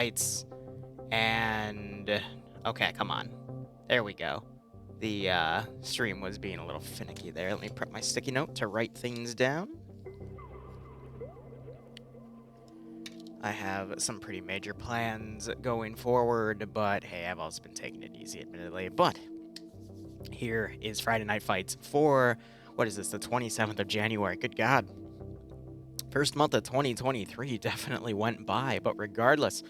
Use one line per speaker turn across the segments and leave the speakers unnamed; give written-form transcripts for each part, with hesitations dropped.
fights, and okay, come on. There we go. The stream was being a little finicky there. Let me prep my sticky note to write things down. I have some pretty major plans going forward, but hey, I've also been taking it easy, admittedly. But here is Friday Night Fights for, what is this, the 27th of January. Good God. First month of 2023 definitely went by, but regardless,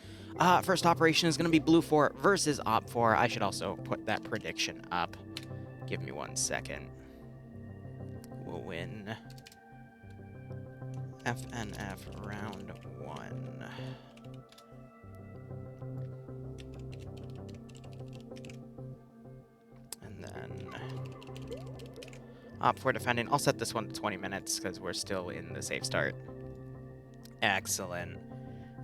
first operation is going to be BlueFor versus OpFor. I should also put that prediction up. Give me 1 second. We'll win FNF round 1. And then OpFor defending. I'll set this one to 20 minutes because we're still in the safe start. Excellent.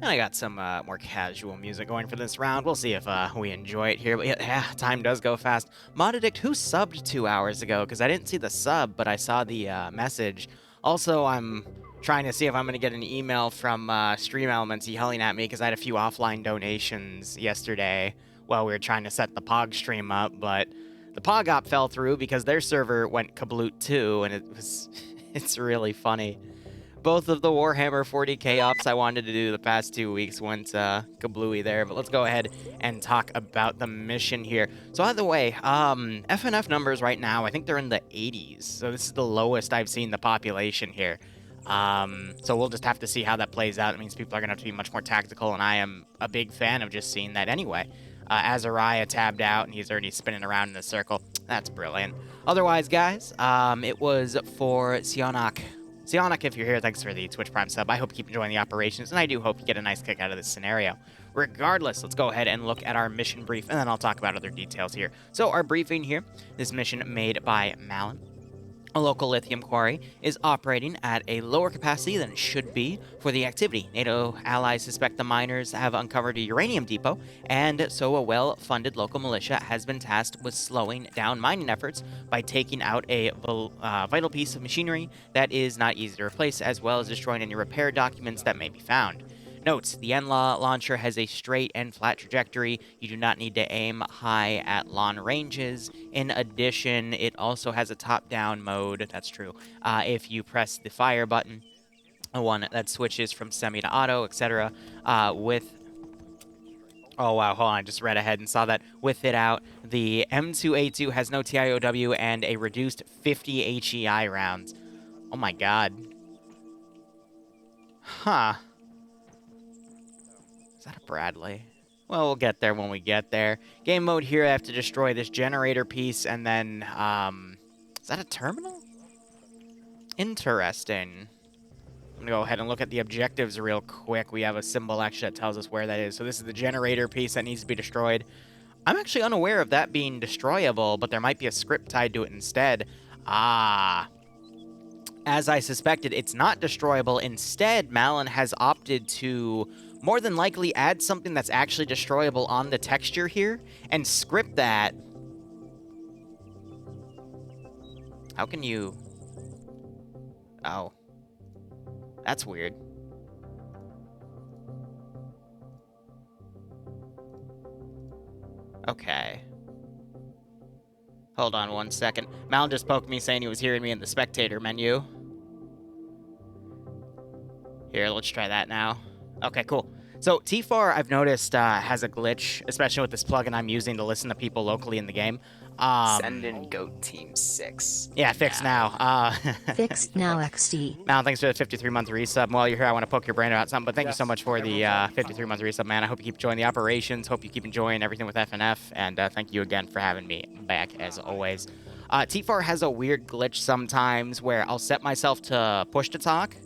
And I got some more casual music going for this round. We'll see if we enjoy it here. But yeah, time does go fast. Modedict, who subbed 2 hours ago? Because I didn't see the sub, but I saw the message. Also, I'm trying to see if I'm going to get an email from Stream Elements yelling at me because I had a few offline donations yesterday while we were trying to set the POG stream up. But the POG op fell through because their server went kabloot too, and it's really funny. Both of the Warhammer 40k ops I wanted to do the past 2 weeks went kablooey there, but let's go ahead and talk about the mission here. So by the way, FNF numbers right now, I think they're in the 80s, so this is the lowest I've seen the population here. So we'll just have to see how that plays out. It means people are going to have to be much more tactical, and I am a big fan of just seeing that anyway. Azariah tabbed out, and he's already spinning around in the circle. That's brilliant. Otherwise, guys, it was for Sionak. Sionak, if you're here, thanks for the Twitch Prime sub. I hope you keep enjoying the operations, and I do hope you get a nice kick out of this scenario. Regardless, let's go ahead and look at our mission brief, and then I'll talk about other details here. So our briefing here, this mission made by Malin. A local lithium quarry is operating at a lower capacity than it should be for the activity. NATO allies suspect the miners have uncovered a uranium depot, and so a well-funded local militia has been tasked with slowing down mining efforts by taking out a vital piece of machinery that is not easy to replace, as well as destroying any repair documents that may be found. Note, the NLAW launcher has a straight and flat trajectory. You do not need to aim high at long ranges. In addition, it also has a top-down mode. That's true. If you press the fire button, the one that switches from semi to auto, etc. With... Oh, wow, hold on. I just read ahead and saw that. With it out, the M2A2 has no TIOW and a reduced 50 HEI rounds. Oh, my God. Huh. Is that a Bradley? Well, we'll get there when we get there. Game mode here, I have to destroy this generator piece, and then, is that a terminal? Interesting. I'm gonna go ahead and look at the objectives real quick. We have a symbol actually that tells us where that is. So this is the generator piece that needs to be destroyed. I'm actually unaware of that being destroyable, but there might be a script tied to it instead. Ah. As I suspected, it's not destroyable. Instead, Malin has opted to more than likely add something that's actually destroyable on the texture here and script that. How can you... Oh. That's weird. Okay. Hold on 1 second. Malin just poked me saying he was hearing me in the spectator menu. Here, let's try that now. Okay, cool. So T4, I've noticed, has a glitch, especially with this plugin I'm using to listen to people locally in the game.
Send in Goat Team 6.
Yeah, fixed now.
Fixed now, XD.
Mal, thanks for the 53-month resub. While you're here, I want to poke your brain about something, but thank you so much for the 53-month resub, man. I hope you keep enjoying the operations. Hope you keep enjoying everything with FNF, and thank you again for having me back, as always. T4 has a weird glitch sometimes where I'll set myself to push to talk,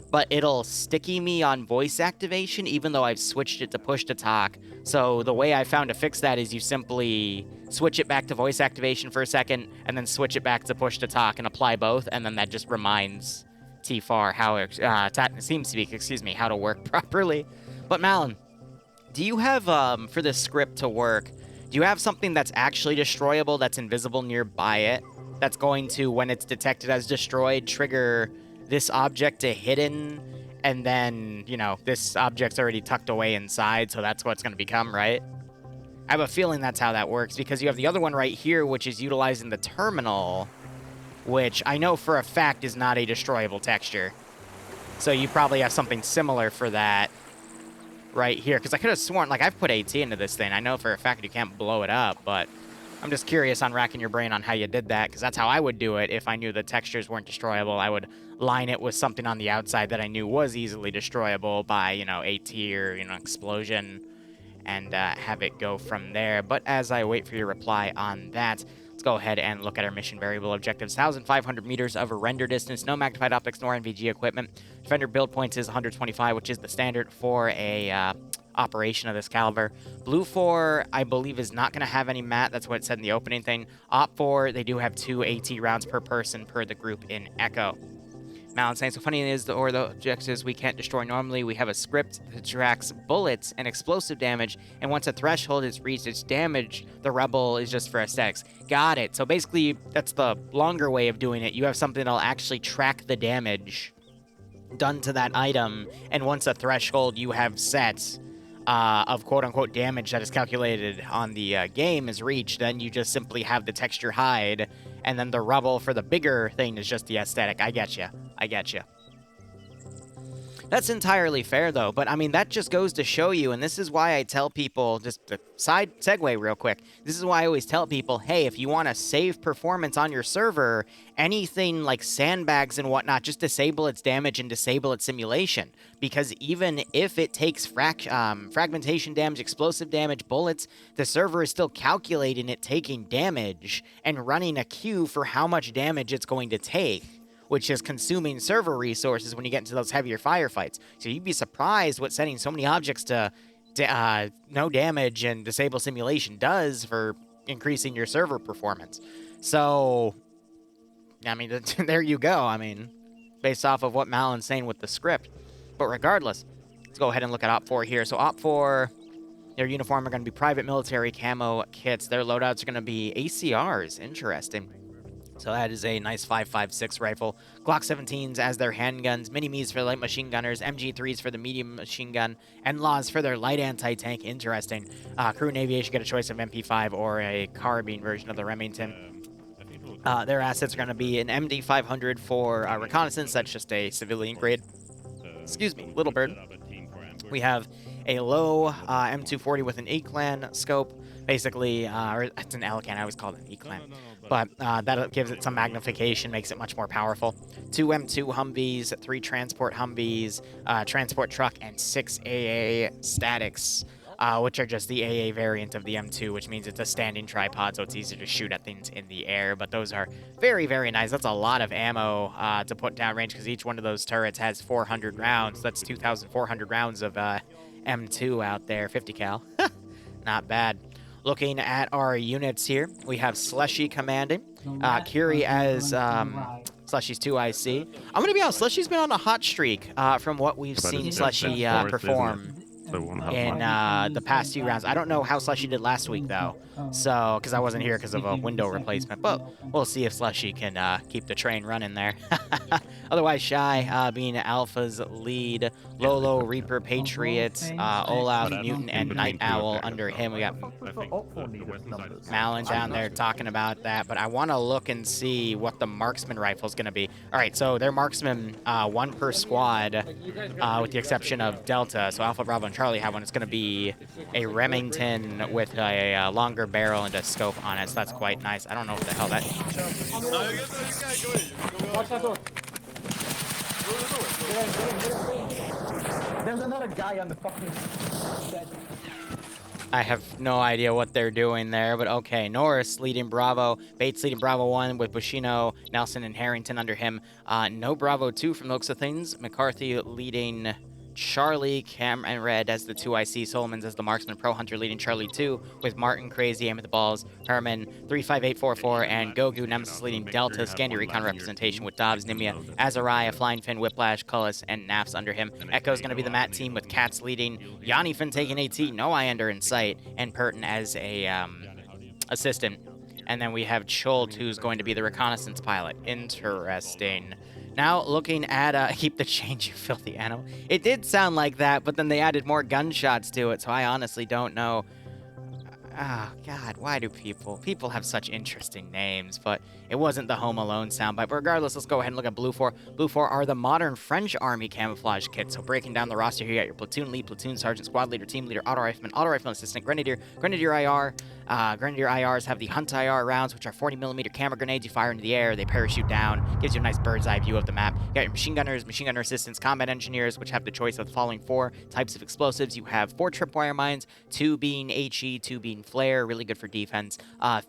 but it'll sticky me on voice activation even though I've switched it to push to talk. So the way I found to fix that is you simply switch it back to voice activation for a second and then switch it back to push to talk and apply both, and then that just reminds T4 how how to work properly. But Malin, do you have for this script to work, do you have something that's actually destroyable that's invisible nearby it that's going to, when it's detected as destroyed, trigger this object to hidden, and then, you know, this object's already tucked away inside, so that's what it's going to become, right? I have a feeling that's how that works, because you have the other one right here, which is utilizing the terminal, which I know for a fact is not a destroyable texture. So you probably have something similar for that right here, because I could have sworn, like, I've put AT into this thing. I know for a fact you can't blow it up, but I'm just curious on racking your brain on how you did that, because that's how I would do it if I knew the textures weren't destroyable. I would line it with something on the outside that I knew was easily destroyable by, you know, AT or, you know, explosion, and have it go from there. But as I wait for your reply on that, let's go ahead and look at our mission variable objectives. 1,500 meters of render distance, no magnified optics nor NVG equipment. Defender build points is 125, which is the standard for a operation of this caliber. BlueFor, I believe, is not going to have any mat. That's what it said in the opening thing. OpFor, they do have 2 AT rounds per person per the group in Echo. Malin saying, so funny is the objectives we can't destroy normally. We have a script that tracks bullets and explosive damage, and once a threshold is reached, its damage, the rebel is just for aesthetics. Got it. So basically, that's the longer way of doing it. You have something that'll actually track the damage done to that item, and once a threshold you have set of quote-unquote damage that is calculated on the game is reached, then you just simply have the texture hide, and then the rubble for the bigger thing is just the aesthetic. I get you. I get you. That's entirely fair, though, but I mean, that just goes to show you, and this is why I tell people, just a side segue real quick, this is why I always tell people, hey, if you want to save performance on your server, anything like sandbags and whatnot, just disable its damage and disable its simulation, because even if it takes fragmentation damage, explosive damage, bullets, the server is still calculating it taking damage and running a queue for how much damage it's going to take, which is consuming server resources when you get into those heavier firefights. So you'd be surprised what setting so many objects to no damage and disable simulation does for increasing your server performance. So, I mean, there you go. I mean, based off of what Malin's saying with the script. But regardless, let's go ahead and look at OpFor here. So OpFor, their uniform are going to be private military camo kits. Their loadouts are going to be ACRs. Interesting. So that is a nice 5.56 rifle. Glock 17s as their handguns, Mini-Me's for light machine gunners, MG3s for the medium machine gun, and Laws for their light anti-tank. Interesting. Crew and aviation get a choice of MP5 or a carbine version of the Remington. Their assets are going to be an MD500 for reconnaissance. That's just a civilian grade. Excuse me, Little Bird. We have a low M240 with an E-clan scope. Basically, or it's an L-can, I always call it an E-clan. But that gives it some magnification, makes it much more powerful. 2 M2 Humvees, 3 transport Humvees, transport truck, and 6 AA statics, which are just the AA variant of the M2, which means it's a standing tripod, so it's easier to shoot at things in the air. But those are very, very nice. That's a lot of ammo to put down range, because each one of those turrets has 400 rounds. That's 2,400 rounds of M2 out there, 50 cal. Not bad. Looking at our units here, we have Slushy commanding, Kiri as Slushy's 2IC. I'm going to be honest, Slushy's been on a hot streak from what we've seen Slushy perform in the past few rounds. I don't know how Slushy did last week, though, so because I wasn't here because of a window replacement, but we'll see if Slushy can keep the train running there. Otherwise, Shy being Alpha's lead, Lolo, Reaper, Patriot, Olaf, Mutant, and Night Owl under him. We got Malin down there talking about that, but I want to look and see what the marksman rifle is going to be. All right, so they're marksman, 1 per squad, with the exception of Delta. So Alpha, Bravo, and Charlie have one. It's going to be a Remington with a longer barrel and a scope on it, so that's quite nice. I don't know what the hell that...
Watch that door. There's another guy on the fucking bed.
I have no idea what they're doing there, but okay. Norris leading Bravo, Bates leading Bravo 1 with Buscino, Nelson, and Harrington under him. No Bravo 2 from the looks of things. McCarthy leading Charlie, Cam and Red as the 2IC, Solomons as the marksman, Pro Hunter leading Charlie 2 with Martin, Crazy, Aim at the Balls, Herman, 35844, and Gogu, Nemesis leading Delta, Scandy Recon representation with Dobbs, Nimia, Azariah, Flying Fin, Whiplash, Cullis, and Naps under him. Echo's going to be the mat team with Cats leading, Yanni Fin taking AT, no Iender in sight, and Purton as a assistant. And then we have Chult, who's going to be the reconnaissance pilot. Interesting. Now looking at keep the change, you filthy animal. It did sound like that, but then they added more gunshots to it, so I honestly don't know. Oh, God, why do people have such interesting names, but it wasn't the Home Alone soundbite. But regardless, let's go ahead and look at BlueFor. BlueFor are the modern French Army camouflage kits. So breaking down the roster here, you got your platoon lead, platoon sergeant, squad leader, team leader, auto rifleman assistant, grenadier, grenadier IR. Grenadier IRs have the Hunt IR rounds, which are 40mm camera grenades you fire into the air. They parachute down, gives you a nice bird's eye view of the map. You got your machine gunners, machine gunner assistants, combat engineers, which have the choice of the following 4 types of explosives. You have 4 tripwire mines, 2 being HE, 2 being flare, really good for defense.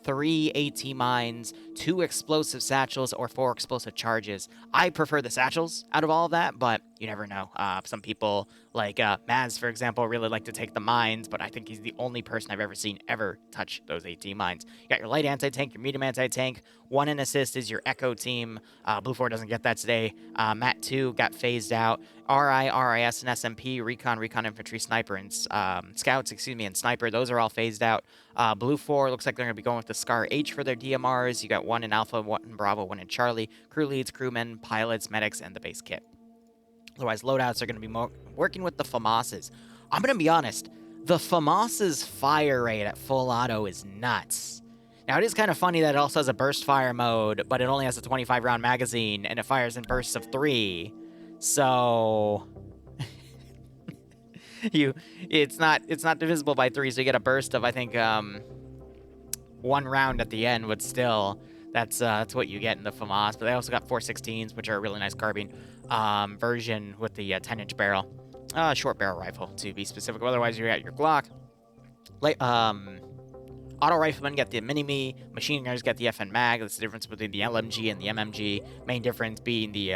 3 AT mines, 2 explosive satchels, or 4 explosive charges. I prefer the satchels out of all of that, but you never know. Some people, like Maz, for example, really like to take the mines, but I think he's the only person I've ever seen ever touch those AT mines. You got your light anti-tank, your medium anti-tank. 1 in assist is your Echo team. BlueFor doesn't get that today. Mat 2 got phased out. RI, RIS, and SMP, Recon, Infantry, Sniper, and Scouts, and Sniper, those are all phased out. BlueFor looks like they're going to be going with the Scar H for their DMRs. You got 1 in Alpha, 1 in Bravo, 1 in Charlie. Crew leads, crewmen, pilots, medics, and the base kit. Otherwise, loadouts are going to be working with the FAMASs. I'm going to be honest, the FAMAS's fire rate at full auto is nuts. Now, it is kind of funny that it also has a burst fire mode, but it only has a 25-round magazine, and it fires in bursts of 3. So it's not divisible by 3, so you get a burst of, I think, 1 round at the end, but still, that's what you get in the FAMAS. But they also got 416s, which are a really nice carbine version with the 10-inch barrel. Short barrel rifle, to be specific. Otherwise, you're at your Glock. Auto riflemen get the mini-me. Machine gunners get the FN mag. That's the difference between the LMG and the MMG. Main difference being the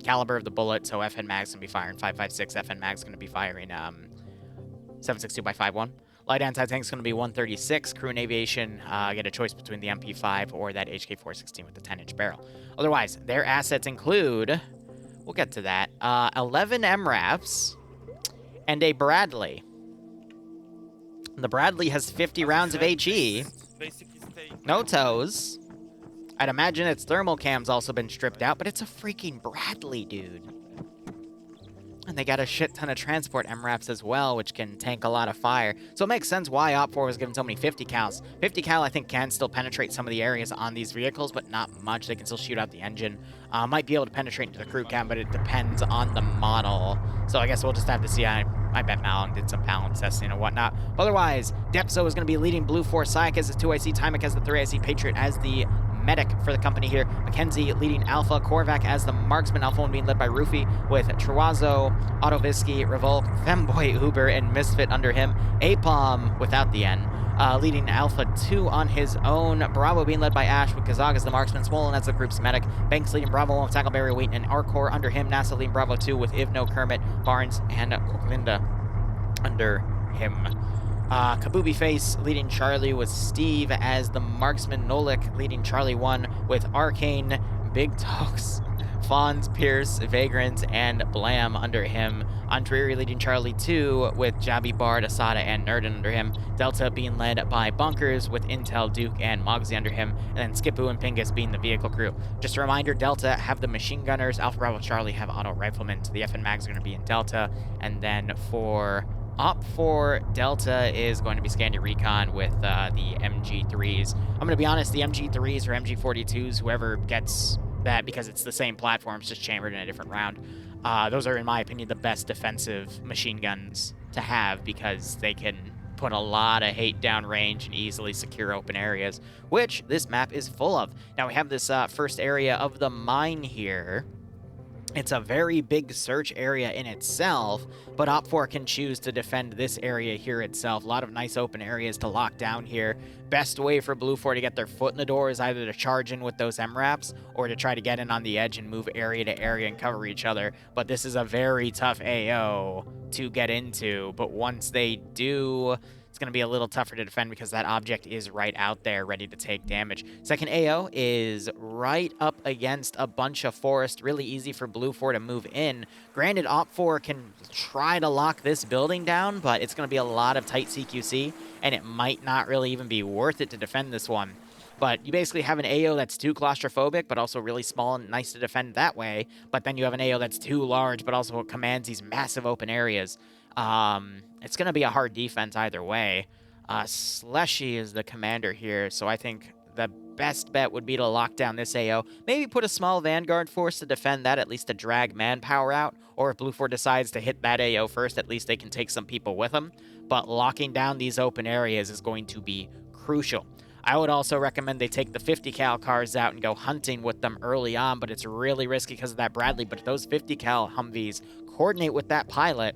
caliber of the bullet. So FN mag's going to be firing 5.56. FN mag's going to be firing 7.62 by 5.1. Light anti-tank's going to be 136. Crew and aviation get a choice between the MP5 or that HK416 with the 10-inch barrel. Otherwise, their assets include, we'll get to that, 11 MRAPs and a Bradley. The Bradley has 50 rounds of HE. No toes. I'd imagine its thermal cam's also been stripped out, but it's a freaking Bradley, dude. And they got a shit ton of transport MRAPs as well, which can tank a lot of fire. So it makes sense why OpFor was given so many 50 cals. 50 cal, I think, can still penetrate some of the areas on these vehicles, but not much. They can still shoot out the engine. Might be able to penetrate into the crew cam, but it depends on the model. So I guess we'll just have to see. I bet Malin did some balance testing and whatnot. But otherwise, Depso is going to be leading BlueFor. Sayak as the 2IC, Timek as the 3IC, Patriot as the medic for the company here. Mackenzie leading Alpha, Korvac as the marksman. Alpha 1 being led by Rufy with Trewazo, Autovisky, Revolk, Femboy, Uber, and Misfit under him. Apom without the N. Leading Alpha 2 on his own. Bravo being led by Ash with Kazag as the marksman. Swollen as the group's medic. Banks leading Bravo 1 with Tackleberry, Wheaton, and Arcor under him. NASA leading Bravo 2 with Ivno, Kermit, Barnes, and Linda under him. Kabubi Face leading Charlie with Steve as the marksman. Nolik leading Charlie 1 with Arcane, Big Dogs, Fawns, Pierce, Vagrant, and Blam under him. Antriri leading Charlie 2 with Jabby, Bard, Asada, and Nerdin under him. Delta being led by Bunkers with Intel, Duke, and Mogsy under him. And then Skipu and Pingus being the vehicle crew. Just a reminder, Delta have the machine gunners. Alpha Bravo Charlie have auto riflemen. So the FN mags are going to be in Delta. And then for OpFor, Delta is going to be Scandi Recon with the MG3s. I'm going to be honest, the MG3s or MG42s, whoever gets that, because it's the same platform, it's just chambered in a different round. Those are, in my opinion, the best defensive machine guns to have because they can put a lot of hate down range and easily secure open areas, which this map is full of. Now we have this first area of the mine here. It's a very big search area in itself, but OpFor can choose to defend this area here itself. A lot of nice open areas to lock down here. Best way for BlueFor to get their foot in the door is either to charge in with those MRAPs or to try to get in on the edge and move area to area and cover each other. But this is a very tough AO to get into, but once they do, it's going to be a little tougher to defend because that object is right out there ready to take damage. Second AO is right up against a bunch of forest. Really easy for BlueFor to move in. Granted, OpFor can try to lock this building down, but it's going to be a lot of tight CQC, and it might not really even be worth it to defend this one. But you basically have an AO that's too claustrophobic, but also really small and nice to defend that way. But then you have an AO that's too large, but also commands these massive open areas. It's going to be a hard defense either way. Slushy is the commander here, so I think the best bet would be to lock down this AO. Maybe put a small Vanguard force to defend that, at least to drag manpower out. Or if BlueFor decides to hit that AO first, at least they can take some people with them. But locking down these open areas is going to be crucial. I would also recommend they take the 50 cal cars out and go hunting with them early on, but it's really risky because of that Bradley. But if those 50 cal Humvees coordinate with that pilot,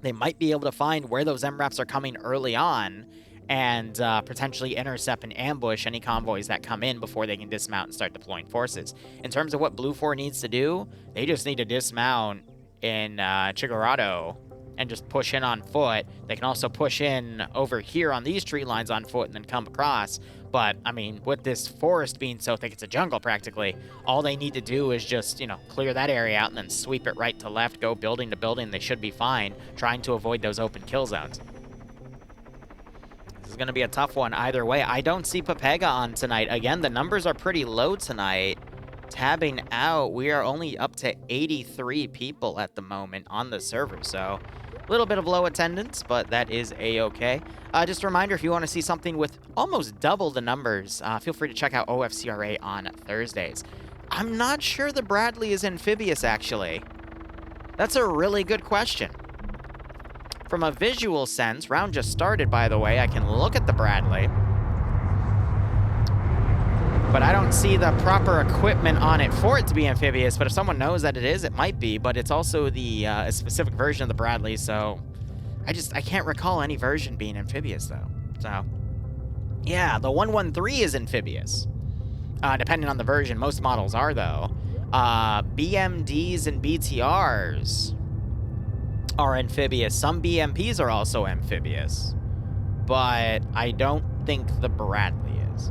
they might be able to find where those MRAPs are coming early on and potentially intercept and ambush any convoys that come in before they can dismount and start deploying forces. In terms of what BlueFor needs to do, they just need to dismount in Chigurado and just push in on foot. They can also push in over here on these tree lines on foot and then come across. But, I mean, with this forest being so thick, it's a jungle practically. All they need to do is just, you know, clear that area out and then sweep it right to left, go building to building. They should be fine, trying to avoid those open kill zones. This is going to be a tough one either way. I don't see Pepega on tonight. Again, the numbers are pretty low tonight. Tabbing out, we are only up to 83 people at the moment on the server, so a little bit of low attendance, but that is a-okay. Just a reminder, if you want to see something with almost double the numbers, feel free to check out OFCRA on Thursdays. I'm not sure the Bradley is amphibious, actually. That's a really good question. From a visual sense, round just started, by the way, I can look at the Bradley, but I don't see the proper equipment on it for it to be amphibious. But if someone knows that it is, it might be. But it's also the a specific version of the Bradley, so I can't recall any version being amphibious, though. So, yeah, the 113 is amphibious. Depending on the version, most models are, though. BMDs and BTRs are amphibious. Some BMPs are also amphibious. But I don't think the Bradley is.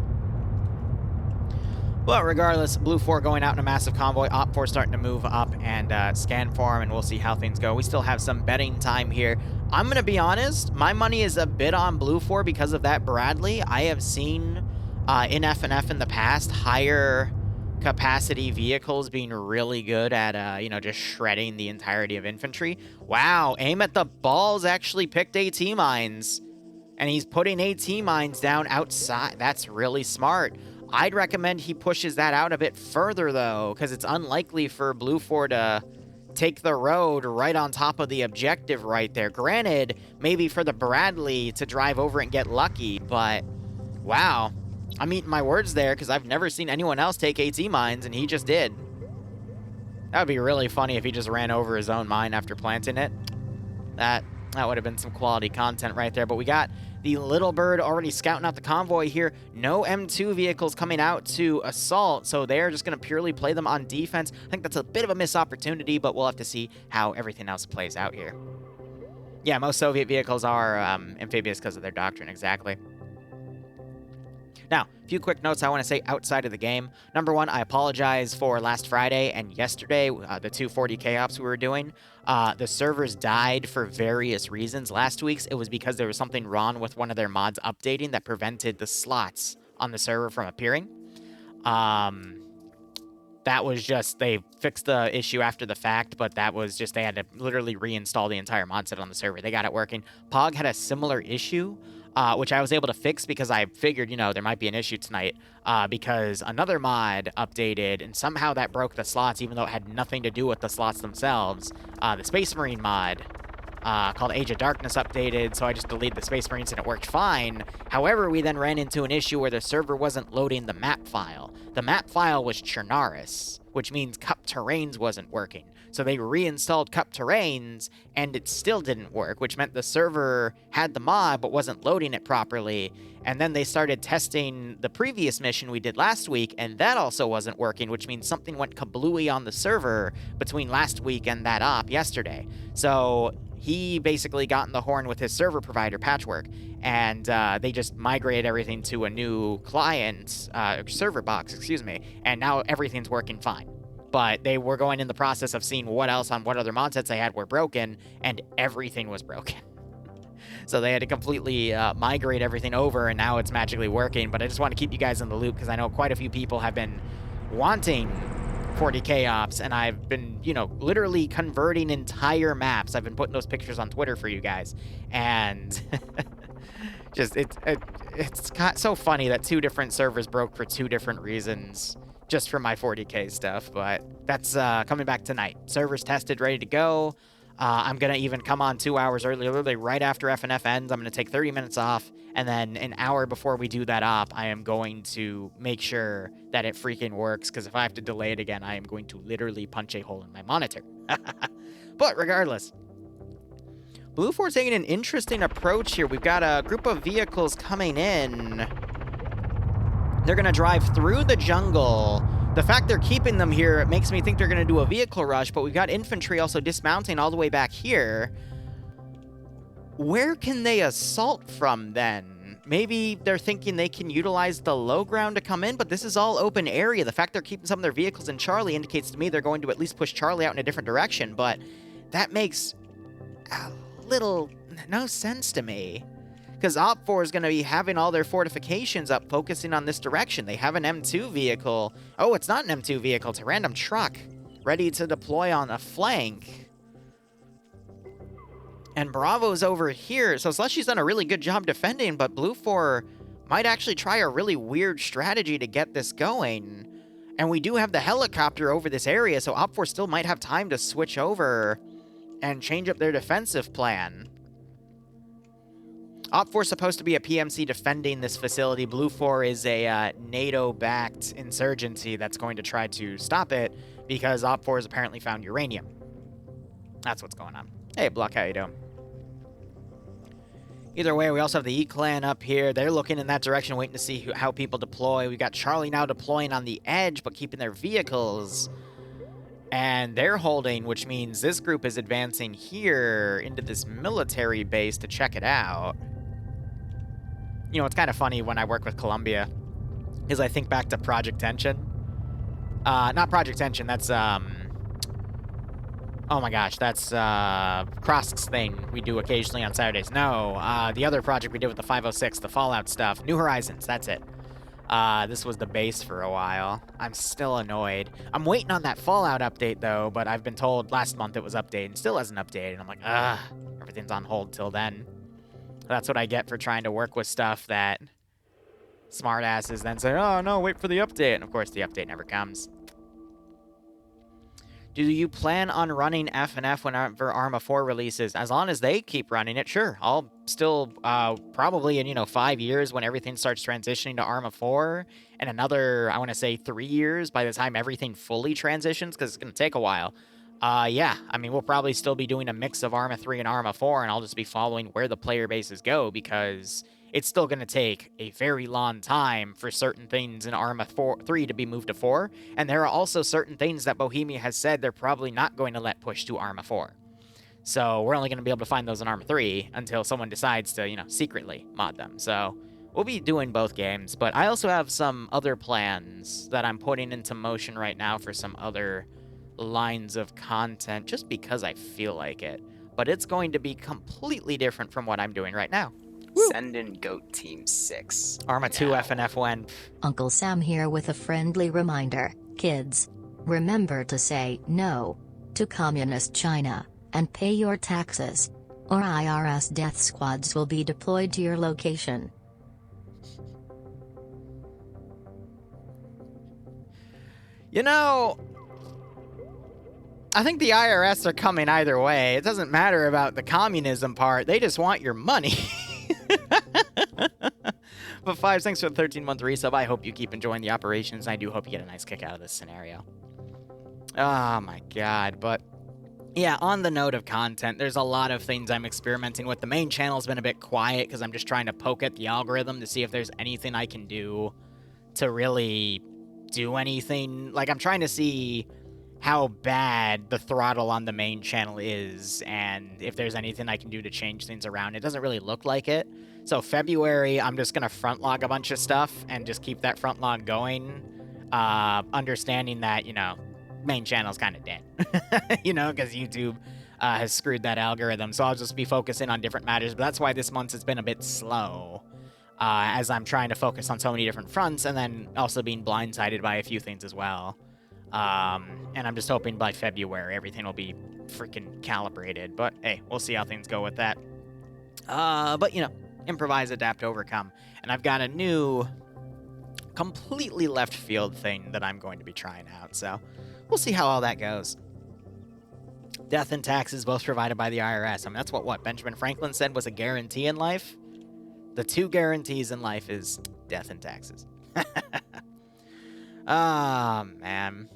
But regardless, BlueFor going out in a massive convoy, OpFor starting to move up and scan for him, and we'll see how things go. We still have some betting time here. I'm going to be honest, my money is a bit on BlueFor because of that Bradley. I have seen in FNF in the past higher capacity vehicles being really good at, you know, just shredding the entirety of infantry. Wow, aim at the balls actually picked AT mines, and he's putting AT mines down outside. That's really smart. I'd recommend he pushes that out a bit further, though, because it's unlikely for BlueFor to take the road right on top of the objective right there. Granted, maybe for the Bradley to drive over and get lucky, but wow. I'm eating my words there because I've never seen anyone else take AT mines, and he just did. That would be really funny if he just ran over his own mine after planting it. That would have been some quality content right there, but we got the Little Bird already scouting out the convoy here. No M2 vehicles coming out to assault, so they're just going to purely play them on defense. I think that's a bit of a missed opportunity, but we'll have to see how everything else plays out here. Yeah, most Soviet vehicles are amphibious because of their doctrine, exactly. Now, a few quick notes I want to say outside of the game. Number one, I apologize for last Friday and yesterday, the 240K ops we were doing. The servers died for various reasons. Last week's, it was because there was something wrong with one of their mods updating that prevented the slots on the server from appearing. That was just, they fixed the issue after the fact, but that was just, they had to literally reinstall the entire mod set on the server. They got it working. Pog had a similar issue, which I was able to fix because I figured, you know, there might be an issue tonight, because another mod updated, and somehow that broke the slots, even though it had nothing to do with the slots themselves. The Space Marine mod, called Age of Darkness updated, so I just deleted the Space Marines and it worked fine. However, we then ran into an issue where the server wasn't loading the map file. The map file was Chernarus, which means Cup Terrains wasn't working. So they reinstalled Cup Terrains, and it still didn't work, which meant the server had the mod but wasn't loading it properly. And then they started testing the previous mission we did last week, and that also wasn't working, which means something went kablooey on the server between last week and that op yesterday. So he basically got in the horn with his server provider, Patchwork, and they just migrated everything to a new client, server box, excuse me, and now everything's working fine. But they were going in the process of seeing what else on what other mod sets they had were broken, and everything was broken. So they had to completely migrate everything over, and now it's magically working. But I just want to keep you guys in the loop because I know quite a few people have been wanting 40k ops, and I've been, you know, literally converting entire maps. I've been putting those pictures on Twitter for you guys, and just it's so funny that 2 different servers broke for 2 different reasons just for my 40k stuff. But that's coming back tonight. Servers tested, ready to go. I'm gonna even come on 2 hours early, literally right after FNF ends. I'm gonna take 30 minutes off, and then an hour before we do that op, I am going to make sure that it freaking works, because if I have to delay it again, I am going to literally punch a hole in my monitor. But regardless, BlueFor is taking an interesting approach here. We've got a group of vehicles coming in. They're gonna drive through the jungle. The fact they're keeping them here, it makes me think they're going to do a vehicle rush, but we've got infantry also dismounting all the way back here. Where can they assault from, then? Maybe they're thinking they can utilize the low ground to come in, but this is all open area. The fact they're keeping some of their vehicles in Charlie indicates to me they're going to at least push Charlie out in a different direction, but that makes a little no sense to me. Because OpFor is going to be having all their fortifications up, focusing on this direction. They have an M2 vehicle. Oh, it's not an M2 vehicle. It's a random truck ready to deploy on a flank. And Bravo's over here. So Slushy's done a really good job defending, but BlueFor might actually try a really weird strategy to get this going. And we do have the helicopter over this area, so OpFor still might have time to switch over and change up their defensive plan. OpFor is supposed to be a PMC defending this facility. BlueFor is a NATO-backed insurgency that's going to try to stop it because OpFor has apparently found uranium. That's what's going on. Hey, Block, how you doing? Either way, we also have the E-Clan up here. They're looking in that direction, waiting to see how people deploy. We've got Charlie now deploying on the edge, but keeping their vehicles. And they're holding, which means this group is advancing here into this military base to check it out. You know, it's kind of funny when I work with Columbia, is I think back to Project Tension. Not Project Tension, that's, oh my gosh, that's, Krosk's thing we do occasionally on Saturdays. No, the other project we did with the 506, the Fallout stuff. New Horizons, that's it. This was the base for a while. I'm still annoyed. I'm waiting on that Fallout update, though, but I've been told last month it was updated and still hasn't updated. I'm like, ugh, everything's on hold till then. That's what I get for trying to work with stuff that smartasses then say, oh, no, wait for the update. And, of course, the update never comes. Do you plan on running FNF whenever Arma 4 releases? As long as they keep running it, sure. I'll still probably in, 5 years when everything starts transitioning to Arma 4, and another, I want to say 3 years by the time everything fully transitions, because it's going to take a while. Yeah, I mean, we'll probably still be doing a mix of Arma 3 and Arma 4, and I'll just be following where the player bases go, because it's still going to take a very long time for certain things in Arma 3 to be moved to 4, and there are also certain things that Bohemia has said they're probably not going to let push to Arma 4. So we're only going to be able to find those in Arma 3 until someone decides to, secretly mod them. So we'll be doing both games, but I also have some other plans that I'm putting into motion right now for some other lines of content just because I feel like it. But it's going to be completely different from what I'm doing right now. Woo.
Send in Goat Team 6.
Arma 2 FNF when.
Uncle Sam here with a friendly reminder, kids. Remember to say no to communist China and pay your taxes, or IRS death squads will be deployed to your location.
I think the IRS are coming either way. It doesn't matter about the communism part. They just want your money. But 5, thanks for the 13-month resub. I hope you keep enjoying the operations. I do hope you get a nice kick out of this scenario. Oh my god. But yeah, on the note of content, there's a lot of things I'm experimenting with. The main channel's been a bit quiet because I'm just trying to poke at the algorithm to see if there's anything I can do to really do anything. Like, I'm trying to see how bad the throttle on the main channel is and if there's anything I can do to change things around. It doesn't really look like it. So February, I'm just going to front log a bunch of stuff and just keep that front log going, understanding that, main channel's kind of dead, because YouTube has screwed that algorithm. So I'll just be focusing on different matters. But that's why this month has been a bit slow, as I'm trying to focus on so many different fronts, and then also being blindsided by a few things as well. And I'm just hoping by February everything will be freaking calibrated. But hey, we'll see how things go with that. But, you know, improvise, adapt, overcome. And I've got a new, completely left field thing that I'm going to be trying out. So we'll see how all that goes. Death and taxes both provided by the IRS. I mean, that's what Benjamin Franklin said was a guarantee in life. The two guarantees in life is death and taxes. Ah, man.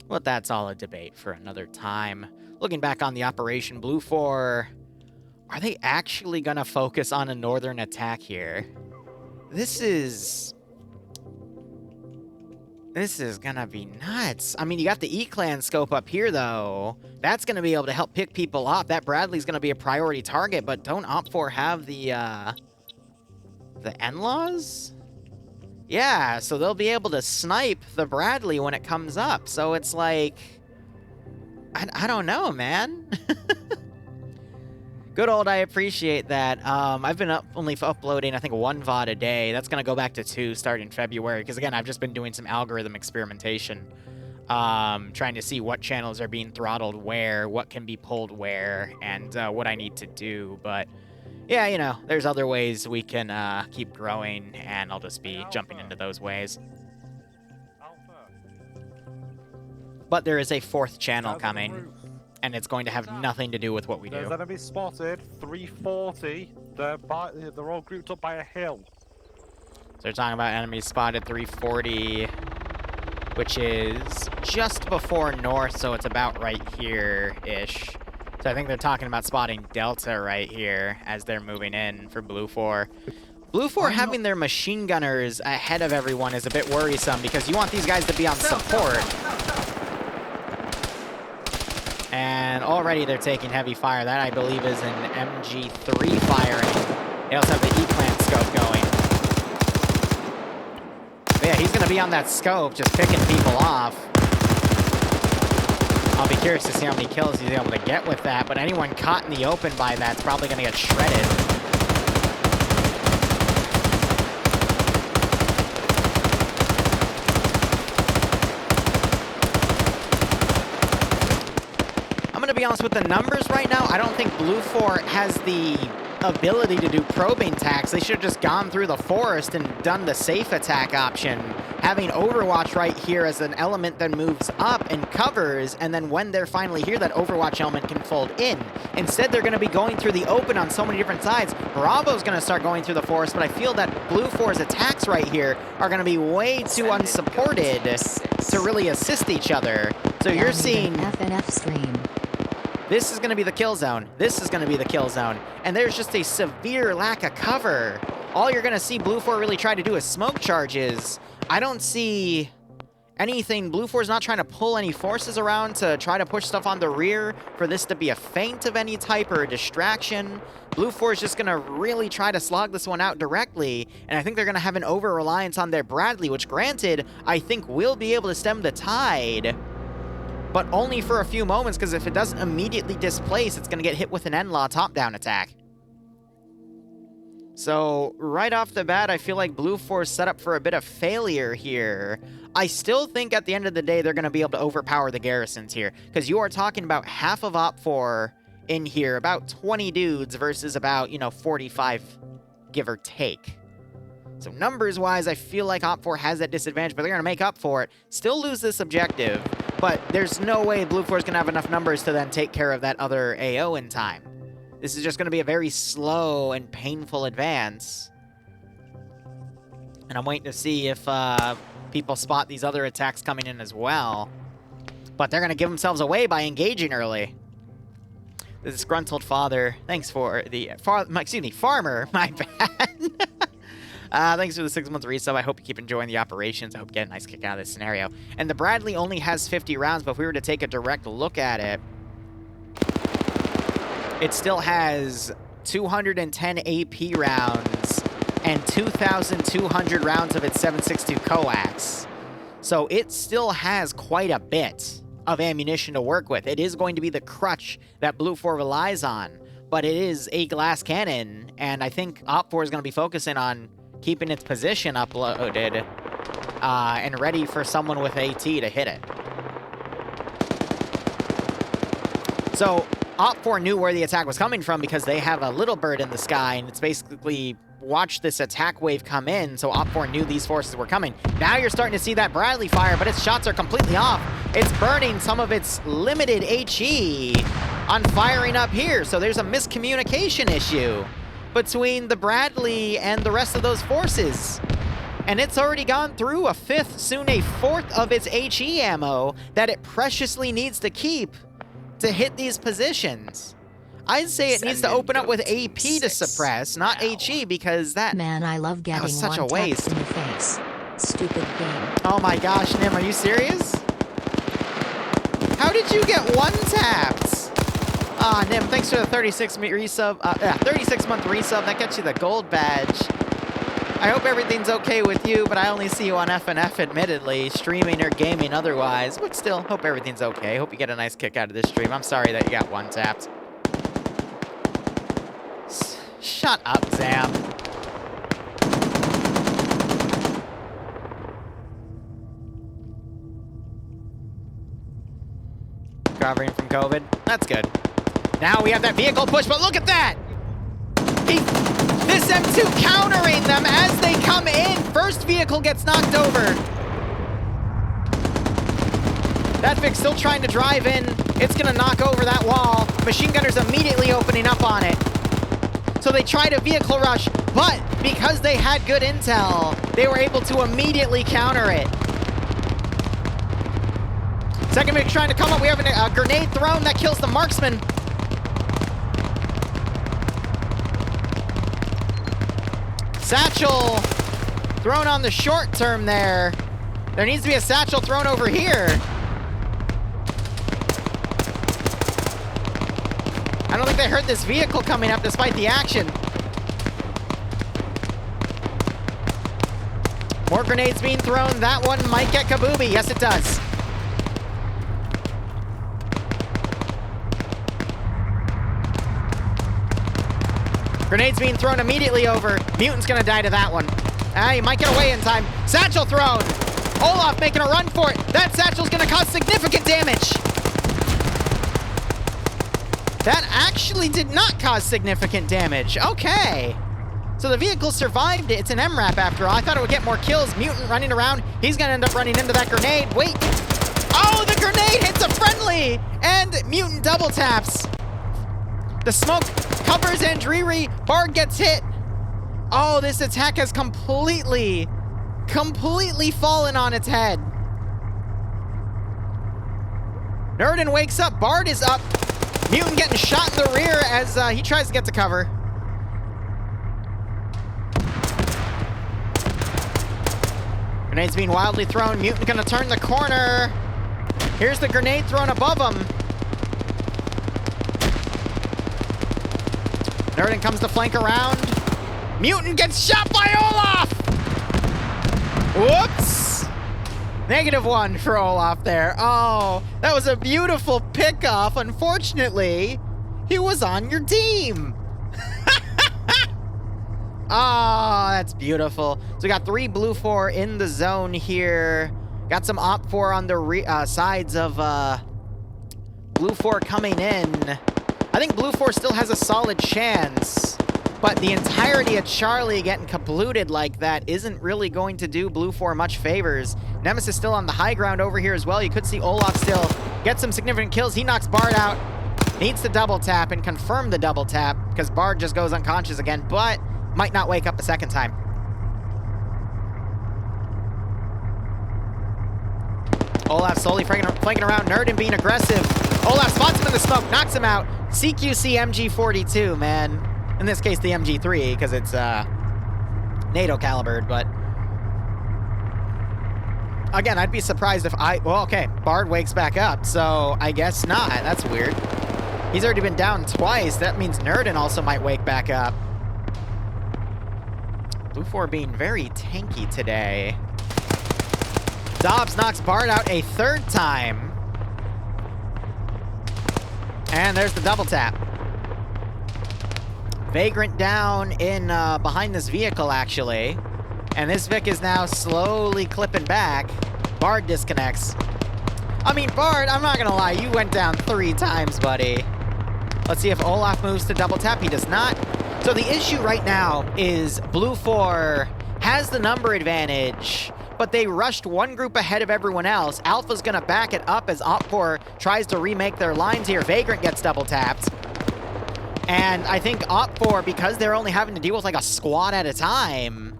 But that's all a debate for another time. Looking back on the Operation BlueFor, are they actually going to focus on a northern attack here? This is going to be nuts. I mean, you got the E-Clan scope up here, though. That's going to be able to help pick people off. That Bradley's going to be a priority target, but don't OpFor have the NLAWs? Yeah, so they'll be able to snipe the Bradley when it comes up. So it's like, I don't know, man. Good old, I appreciate that. I've been only uploading, I think, 1 VOD a day. That's going to go back to 2 starting February. Because, again, I've just been doing some algorithm experimentation. Trying to see what channels are being throttled where, what can be pulled where, and what I need to do. But, yeah, you know, there's other ways we can keep growing, and I'll just be jumping into those ways. But there is a 4th channel coming. And it's going to have nothing to do with what we do.
There's enemy spotted, 340. They're all grouped up by a hill.
So they're talking about enemies spotted 340, which is just before north, so it's about right here-ish. So I think they're talking about spotting Delta right here as they're moving in for BlueFor. BlueFor having their machine gunners ahead of everyone is a bit worrisome because you want these guys to be on support. And already they're taking heavy fire. That, I believe, is an MG3 firing. They also have the E-Clan scope going. But yeah, he's going to be on that scope, just picking people off. I'll be curious to see how many kills he's able to get with that. But anyone caught in the open by that's probably going to get shredded. To be honest with the numbers right now, I don't think BlueFor has the ability to do probing attacks. They should have just gone through the forest and done the safe attack option, having Overwatch right here as an element that moves up and covers, and then when they're finally here, that Overwatch element can fold in. Instead, they're going to be going through the open on so many different sides. Bravo's going to start going through the forest, but I feel that BlueFor's attacks right here are going to be way too unsupported to really assist each other. So you're seeing...
FNF stream.
This is going to be the kill zone. This is going to be the kill zone. And there's just a severe lack of cover. All you're going to see BlueFor really try to do is smoke charges. I don't see anything. BlueFor's not trying to pull any forces around to try to push stuff on the rear for this to be a feint of any type or a distraction. BlueFor's just going to really try to slog this one out directly. And I think they're going to have an over-reliance on their Bradley, which, granted, I think will be able to stem the tide. But only for a few moments, because if it doesn't immediately displace, it's going to get hit with an NLAW top-down attack. So, right off the bat, I feel like BlueFor's set up for a bit of failure here. I still think at the end of the day, they're going to be able to overpower the garrisons here, because you are talking about half of OpFor in here, about 20 dudes versus about, 45, give or take. So numbers-wise, I feel like OpFor has that disadvantage, but they're going to make up for it. Still lose this objective. But there's no way BlueFor's going to have enough numbers to then take care of that other AO in time. This is just going to be a very slow and painful advance. And I'm waiting to see if people spot these other attacks coming in as well. But they're going to give themselves away by engaging early. The disgruntled father, thanks for the... farmer, my bad. Thanks for the 6-month resub. I hope you keep enjoying the operations. I hope you get a nice kick out of this scenario. And the Bradley only has 50 rounds, but if we were to take a direct look at it, it still has 210 AP rounds and 2,200 rounds of its 7.62 coax. So it still has quite a bit of ammunition to work with. It is going to be the crutch that BlueFor relies on, but it is a glass cannon, and I think OpFor is going to be focusing on keeping its position uploaded and ready for someone with AT to hit it. So OpFor knew where the attack was coming from because they have a little bird in the sky, and it's basically watched this attack wave come in, so OpFor knew these forces were coming. Now you're starting to see that Bradley fire, but its shots are completely off. It's burning some of its limited HE on firing up here, so there's a miscommunication issue between the Bradley and the rest of those forces. And it's already gone through a fifth, soon a fourth of its HE ammo that it preciously needs to keep to hit these positions. I'd say it needs to open up with AP to suppress, not HE, because that...
Man, I love getting
was such a
one taps
waste.
in the face. Stupid game.
Oh my gosh, Nim, are you serious? How did you get one tapped? Ah, Nim, thanks for the 36-month resub. 36-month resub. That gets you the gold badge. I hope everything's okay with you, but I only see you on FNF, admittedly, streaming or gaming otherwise. But still, hope everything's okay. Hope you get a nice kick out of this stream. I'm sorry that you got one tapped. Shut up, Zam. Recovering from COVID. That's good. Now we have that vehicle push, but look at that! This M2 countering them as they come in. First vehicle gets knocked over. That Vic's still trying to drive in. It's gonna knock over that wall. Machine gunner's immediately opening up on it. So they tried a vehicle rush, but because they had good intel, they were able to immediately counter it. Second Vic trying to come up. We have a grenade thrown that kills the marksman. Satchel thrown on the short term there. There needs to be a satchel thrown over here. I don't think they heard this vehicle coming up despite the action. More grenades being thrown. That one might get kabooby. Yes, it does. Grenades being thrown immediately over. Mutant's gonna die to that one. He might get away in time. Satchel thrown. Olaf making a run for it. That satchel's gonna cause significant damage. That actually did not cause significant damage. Okay. So the vehicle survived it. It's an MRAP after all. I thought it would get more kills. Mutant running around. He's gonna end up running into that grenade. Wait. Oh, the grenade hits a friendly! And Mutant double taps. The smoke covers Andriri. Bard gets hit. Oh, this attack has completely fallen on its head. Nerdin wakes up. Bard is up. Mutant getting shot in the rear as he tries to get to cover. Grenades being wildly thrown. Mutant gonna turn the corner. Here's the grenade thrown above him. Nerdin comes to flank around. Mutant gets shot by Olaf! Whoops! -1 for Olaf there. Oh, that was a beautiful pickoff. Unfortunately, he was on your team. Oh, that's beautiful. So we got 3 BlueFor in the zone here. Got some OpFor on the sides of BlueFor coming in. I think BlueFor still has a solid chance, but the entirety of Charlie getting kablooted like that isn't really going to do BlueFor much favors. Nemesis still on the high ground over here as well. You could see Olaf still get some significant kills. He knocks Bard out. Needs to double tap and confirm the double tap because Bard just goes unconscious again, but might not wake up a second time. Olaf slowly flanking around. Nerdin being aggressive. Olaf spots him in the smoke, knocks him out. CQC MG42, man. In this case, the MG3, because it's NATO calibered, but... Again, I'd be surprised if well, okay, Bard wakes back up, so I guess not. That's weird. He's already been down twice. That means Nerdin also might wake back up. BlueFor being very tanky today. Dobbs knocks Bard out a third time. And there's the double tap. Vagrant down in behind this vehicle, actually. And this Vic is now slowly clipping back. Bard disconnects. I mean, Bard, I'm not gonna lie, you went down 3 times, buddy. Let's see if Olaf moves to double tap. He does not. So the issue right now is BlueFor has the number advantage, but they rushed one group ahead of everyone else. Alpha's gonna back it up as OpFor tries to remake their lines here. Vagrant gets double tapped. And I think OpFor, because they're only having to deal with like a squad at a time,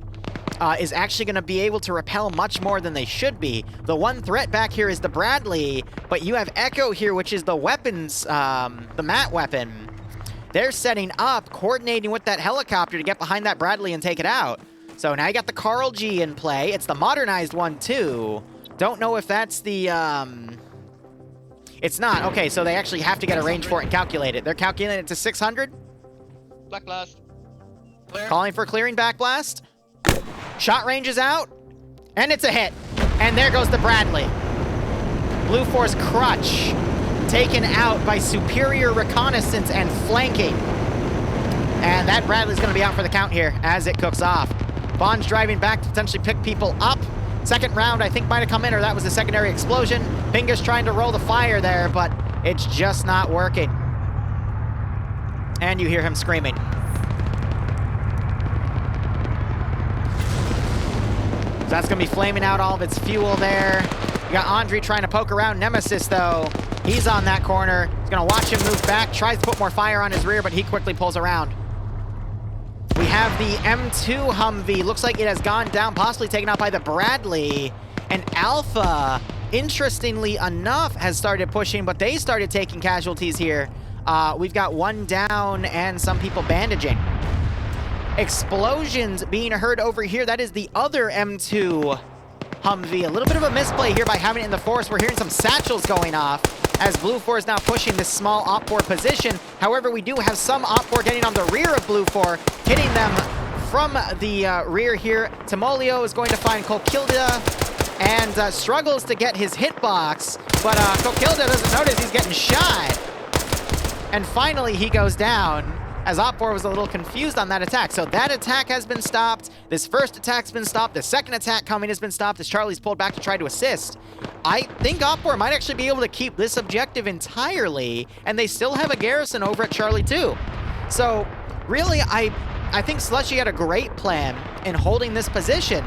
is actually going to be able to repel much more than they should be. The one threat back here is the Bradley, but you have Echo here, which is the weapons, the mat weapon. They're setting up, coordinating with that helicopter to get behind that Bradley and take it out. So now you got the Carl G in play. It's the modernized one, too. Don't know if that's the, It's not. Okay, so they actually have to get a range for it and calculate it. They're calculating it to 600.
Black blast. Clear.
Calling for clearing back blast. Shot range is out. And it's a hit. And there goes the Bradley. BlueFor's crutch taken out by superior reconnaissance and flanking. And that Bradley's going to be out for the count here as it cooks off. Bond's driving back to potentially pick people up. Second round, I think, might have come in, or that was a secondary explosion. Pingus trying to roll the fire there, but it's just not working. And you hear him screaming. So that's going to be flaming out all of its fuel there. You got Andre trying to poke around. Nemesis, though, he's on that corner. He's going to watch him move back, tries to put more fire on his rear, but he quickly pulls around. We have the M2 Humvee. Looks like it has gone down, possibly taken out by the Bradley. And Alpha, interestingly enough, has started pushing, but they started taking casualties here. We've got one down and some people bandaging. Explosions being heard over here. That is the other M2 Humvee. A little bit of a misplay here by having it in the forest. We're hearing some satchels going off as BlueFor is now pushing this small OpFor position. However, we do have some OpFor getting on the rear of BlueFor, hitting them from the rear here. Timolio is going to find Kokilda and struggles to get his hitbox, but Kokilda doesn't notice he's getting shot. And finally, he goes down as OpFor was a little confused on that attack. So that attack has been stopped. This first attack's been stopped. The second attack coming has been stopped as Charlie's pulled back to try to assist. I think OpFor might actually be able to keep this objective entirely, and they still have a garrison over at Charlie too. So really, I think Slushy had a great plan in holding this position,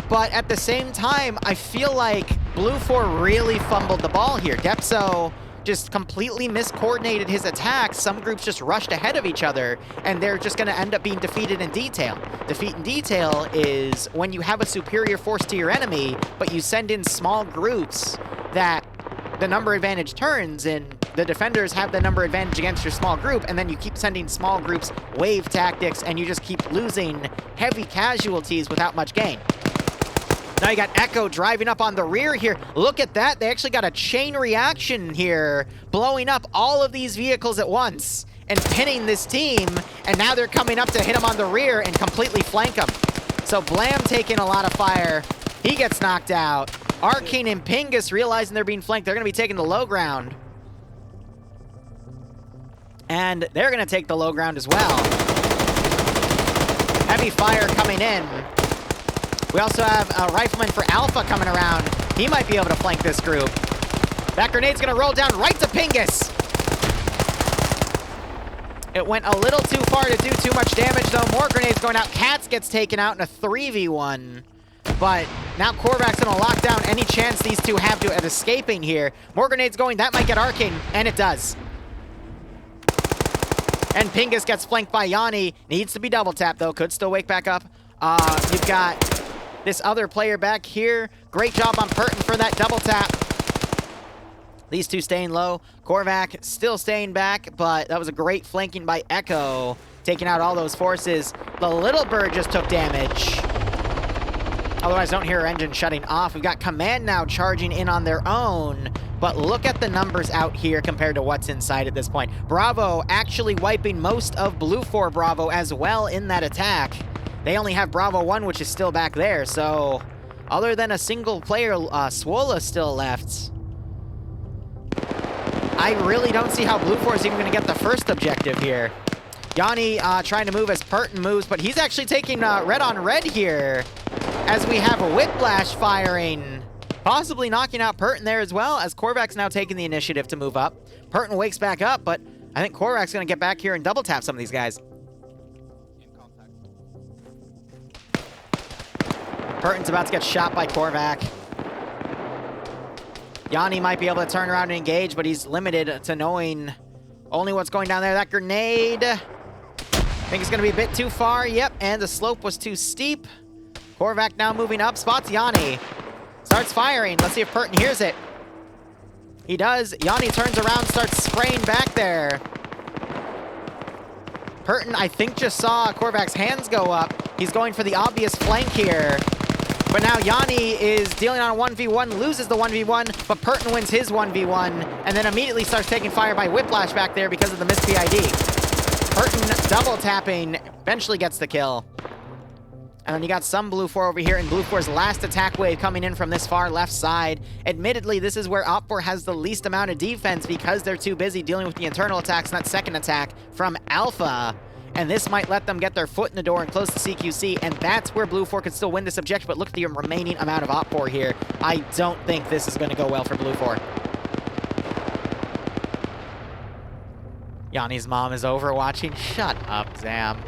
but at the same time, I feel like BlueFor really fumbled the ball here. Depso just completely miscoordinated his attacks. Some groups just rushed ahead of each other, and they're just going to end up being defeated in detail. Defeat in detail is when you have a superior force to your enemy, but you send in small groups that the number advantage turns, and the defenders have the number advantage against your small group, and then you keep sending small groups wave tactics, and you just keep losing heavy casualties without much gain. Now you got Echo driving up on the rear here. Look at that. They actually got a chain reaction here, blowing up all of these vehicles at once and pinning this team. And now they're coming up to hit him on the rear and completely flank him. So Blam taking a lot of fire. He gets knocked out. Arcane and Pingus realizing they're being flanked. They're going to be taking the low ground. And they're going to take the low ground as well. Heavy fire coming in. We also have a rifleman for Alpha coming around. He might be able to flank this group. That grenade's gonna roll down right to Pingus. It went a little too far to do too much damage, though. More grenades going out. Katz gets taken out in a 3v1. But now Korvac's gonna lock down any chance these two have to at escaping here. More grenades going. That might get Arcane, and it does. And Pingus gets flanked by Yanni. Needs to be double tapped, though. Could still wake back up. You've got this other player back here. Great job on Purton for that double tap. These two staying low. Korvac still staying back, but that was a great flanking by Echo, taking out all those forces. The little bird just took damage. Otherwise, don't hear her engine shutting off. We've got Command now charging in on their own, but look at the numbers out here compared to what's inside at this point. Bravo actually wiping most of BlueFor Bravo as well in that attack. They only have Bravo 1, which is still back there, so other than a single player, Swola still left. I really don't see how BlueFor is even going to get the first objective here. Yanni trying to move as Pertin moves, but he's actually taking red on red here as we have a Whiplash firing, possibly knocking out Pertin there as well, as Korvac's now taking the initiative to move up. Pertin wakes back up, but I think Korvac's going to get back here and double tap some of these guys. Pertin's about to get shot by Korvac. Yanni might be able to turn around and engage, but he's limited to knowing only what's going down there. That grenade, I think it's going to be a bit too far. Yep, and the slope was too steep. Korvac now moving up, spots Yanni. Starts firing. Let's see if Pertin hears it. He does. Yanni turns around, starts spraying back there. Pertin, I think, just saw Korvac's hands go up. He's going for the obvious flank here. But now Yanni is dealing on a 1v1, loses the 1v1, but Pertin wins his 1v1, and then immediately starts taking fire by Whiplash back there because of the missed PID. Pertin double tapping, eventually gets the kill. And then you got some BlueFor over here, and BlueFor's last attack wave coming in from this far left side. Admittedly, this is where OpFor has the least amount of defense because they're too busy dealing with the internal attacks, and that second attack from Alpha. And this might let them get their foot in the door and close the CQC, and that's where BlueFor could still win this objective, but look at the remaining amount of OpFor here. I don't think this is going to go well for BlueFor. Yanni's mom is overwatching. Shut up, Zam.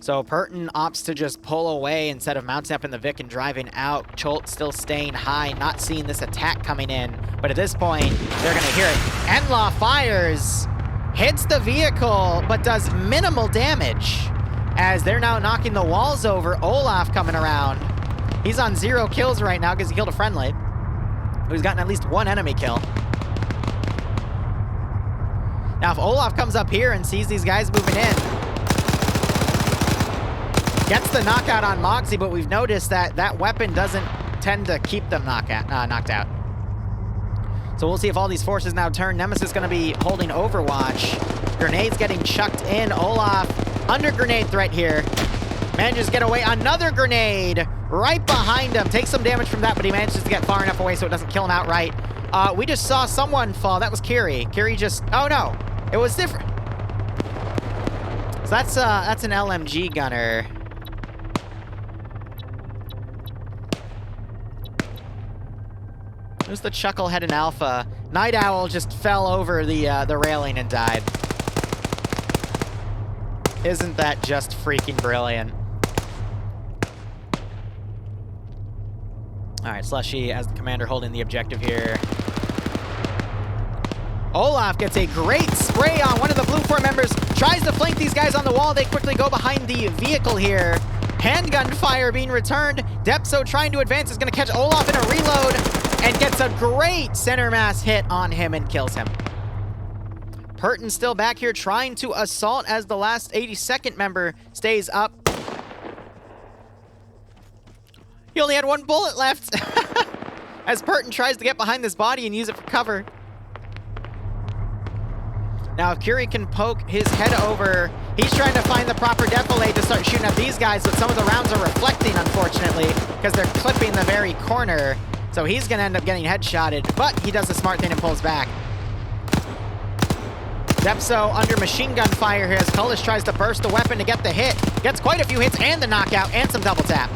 So Pertin opts to just pull away instead of mounting up in the Vic and driving out. Cholt still staying high, not seeing this attack coming in. But at this point, they're going to hear it. Enlaw fires, hits the vehicle, but does minimal damage as they're now knocking the walls over. Olaf coming around. He's on 0 kills right now because he killed a friendly, who's gotten at least 1 enemy kill. Now, if Olaf comes up here and sees these guys moving in, gets the knockout on Moxie, but we've noticed that that weapon doesn't tend to keep them knocked out. So we'll see if all these forces now turn. Nemesis going to be holding Overwatch. Grenades getting chucked in. Olaf under grenade threat here. Manages to get away. Another grenade right behind him. Takes some damage from that, but he manages to get far enough away so it doesn't kill him outright. We just saw someone fall. That was Kiri. Kiri just... Oh, no. It was different. So that's an LMG gunner. Who's the chucklehead in Alpha? Night Owl just fell over the railing and died. Isn't that just freaking brilliant? All right, Slushy as the commander holding the objective here. Olaf gets a great spray on one of the BlueFor members. Tries to flank these guys on the wall. They quickly go behind the vehicle here. Handgun fire being returned. Depso trying to advance is going to catch Olaf in a reload and gets a great center mass hit on him and kills him. Pertin still back here trying to assault as the last 82nd member stays up. He only had 1 bullet left as Pertin tries to get behind this body and use it for cover. Now, if Curie can poke his head over, he's trying to find the proper defilade to start shooting at these guys, but some of the rounds are reflecting, unfortunately, because they're clipping the very corner. So he's going to end up getting headshotted, but he does the smart thing and pulls back. Depso under machine gun fire here as Kullish tries to burst the weapon to get the hit. Gets quite a few hits and the knockout and some double tap.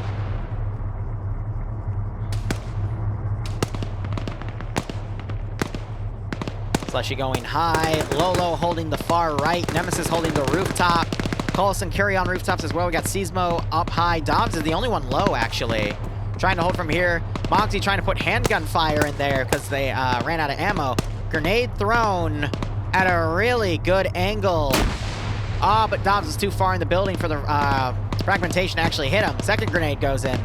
Slushy going high. Lolo holding the far right. Nemesis holding the rooftop. Coulson Curie on rooftops as well. We got Seismo up high. Dobbs is the only one low, actually. Trying to hold from here. Moxie trying to put handgun fire in there because they ran out of ammo. Grenade thrown at a really good angle. But Dobbs is too far in the building for the fragmentation to actually hit him. Second grenade goes in.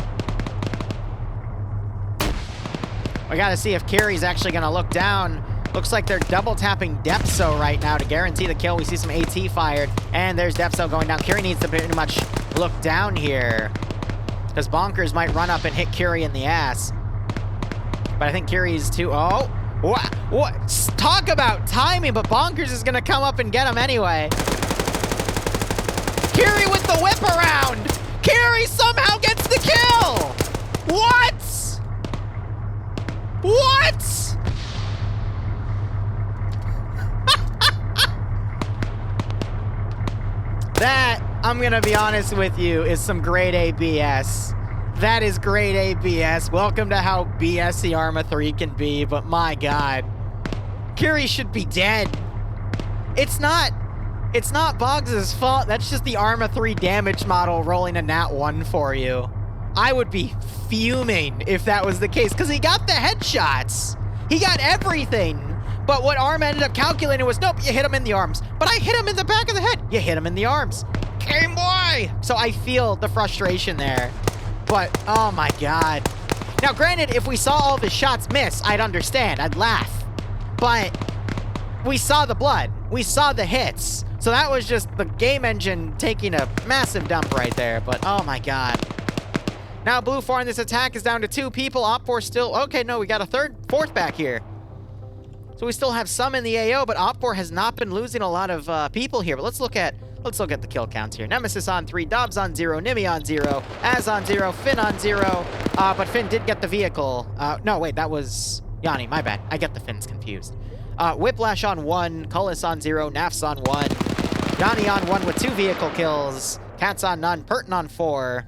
We got to see if Curie's actually going to look down. Looks like they're double tapping Depso right now to guarantee the kill. We see some AT fired, and there's Depso going down. Curie needs to pretty much look down here because Bonkers might run up and hit Curie in the ass. But I think Curie's too... Oh! What? Talk about timing, but Bonkers is going to come up and get him anyway. Curie with the whip around! Curie somehow gets the kill! What? What? gonna be honest with you, is some grade ABS. That is grade ABS. Welcome to how BS the Arma 3 can be, but my god. Curie should be dead. It's not Boggs' fault. That's just the Arma 3 damage model rolling a nat 1 for you. I would be fuming if that was the case, because he got the headshots. He got everything. But what Arma ended up calculating was, nope, you hit him in the arms. But I hit him in the back of the head. You hit him in the arms. Game boy! So I feel the frustration there. But, oh my god. Now, granted, if we saw all of his shots miss, I'd understand. I'd laugh. But we saw the blood. We saw the hits. So that was just the game engine taking a massive dump right there. But, oh my god. Now, BlueFor in this attack is down to 2 people. OpFor still... Okay, no, we got a fourth back here. So we still have some in the AO, but OpFor has not been losing a lot of people here. But let's look at the kill counts here. Nemesis on 3, Dobbs on 0, Nimi on 0, Az on 0, Finn on 0. But Finn did get the vehicle. No, wait, that was Yanni. My bad. I get the Finns confused. Whiplash on 1, Cullis on 0, Nafs on 1, Yanni on 1 with 2 vehicle kills, Cats on none, Purton on 4,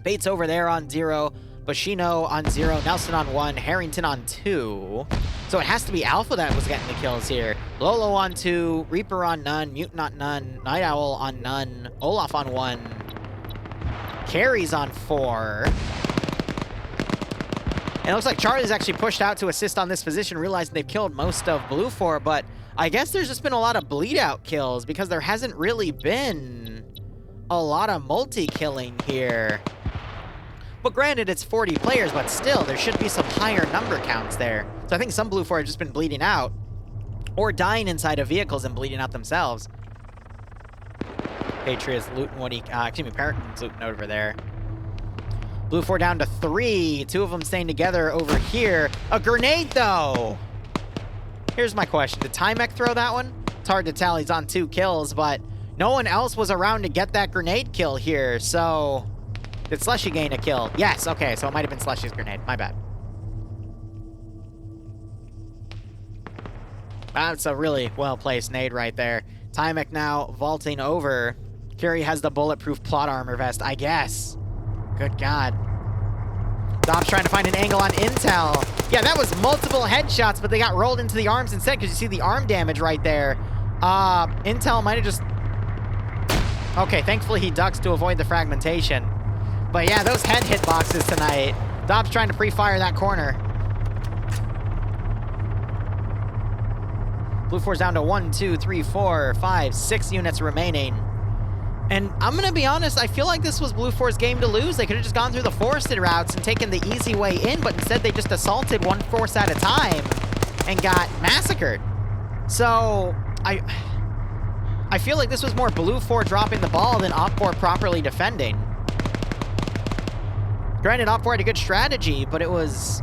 Bates over there on 0, Bushino on 0, Nelson on 1, Harrington on 2. So it has to be Alpha that was getting the kills here. Lolo on 2, Reaper on none, Mutant on none, Night Owl on none, Olaf on 1, Carries on 4. And it looks like Charlie's actually pushed out to assist on this position, realizing they've killed most of BlueFor, but I guess there's just been a lot of bleed-out kills because there hasn't really been a lot of multi-killing here. But granted, it's 40 players, but still, there should be some higher number counts there. So I think some BlueFor have just been bleeding out, or dying inside of vehicles and bleeding out themselves. Patriot's looting what he, Paragon's looting over there. BlueFor down to 3, 2 of them staying together over here. A grenade, though! Here's my question, did Timek throw that one? It's hard to tell, he's on 2 kills, but no one else was around to get that grenade kill here, so... Did Slushy gain a kill? Yes, okay, so it might have been Slushy's grenade. My bad. That's a really well-placed nade right there. Timek now vaulting over. Curie has the bulletproof plot armor vest, I guess. Good God. Dobbs trying to find an angle on Intel. Yeah, that was multiple headshots, but they got rolled into the arms instead because you see the arm damage right there. Intel might have just... Okay, thankfully he ducks to avoid the fragmentation. But yeah, those head hitboxes tonight. Dobbs trying to pre-fire that corner. BlueFor's down to 1, 2, 3, 4, 5, 6 units remaining. And I'm gonna be honest, I feel like this was BlueFor's game to lose. They could have just gone through the forested routes and taken the easy way in, but instead they just assaulted one force at a time and got massacred. So, I feel like this was more BlueFor dropping the ball than OpFor properly defending. Granted, OpFor had a good strategy, but it was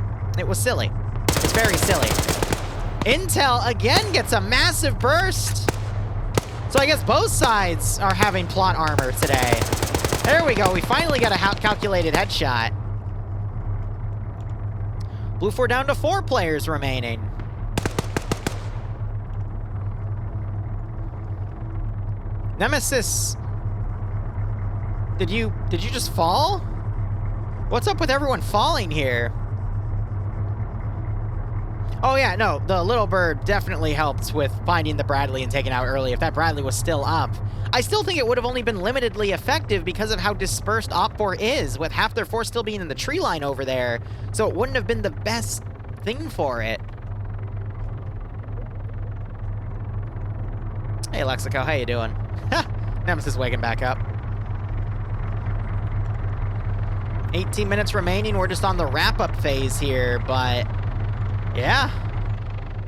silly. It's very silly. Intel, again, gets a massive burst. So I guess both sides are having plot armor today. There we go. We finally got a calculated headshot. BlueFor down to 4 players remaining. Nemesis, did you just fall? What's up with everyone falling here? Oh yeah, no, the little bird definitely helped with finding the Bradley and taking out early. If that Bradley was still up, I still think it would have only been limitedly effective because of how dispersed OpFor is, with half their force still being in the tree line over there. So it wouldn't have been the best thing for it. Hey, Lexico, how you doing? Ha! Nemesis waking back up. 18 minutes remaining. We're just on the wrap-up phase here, but yeah.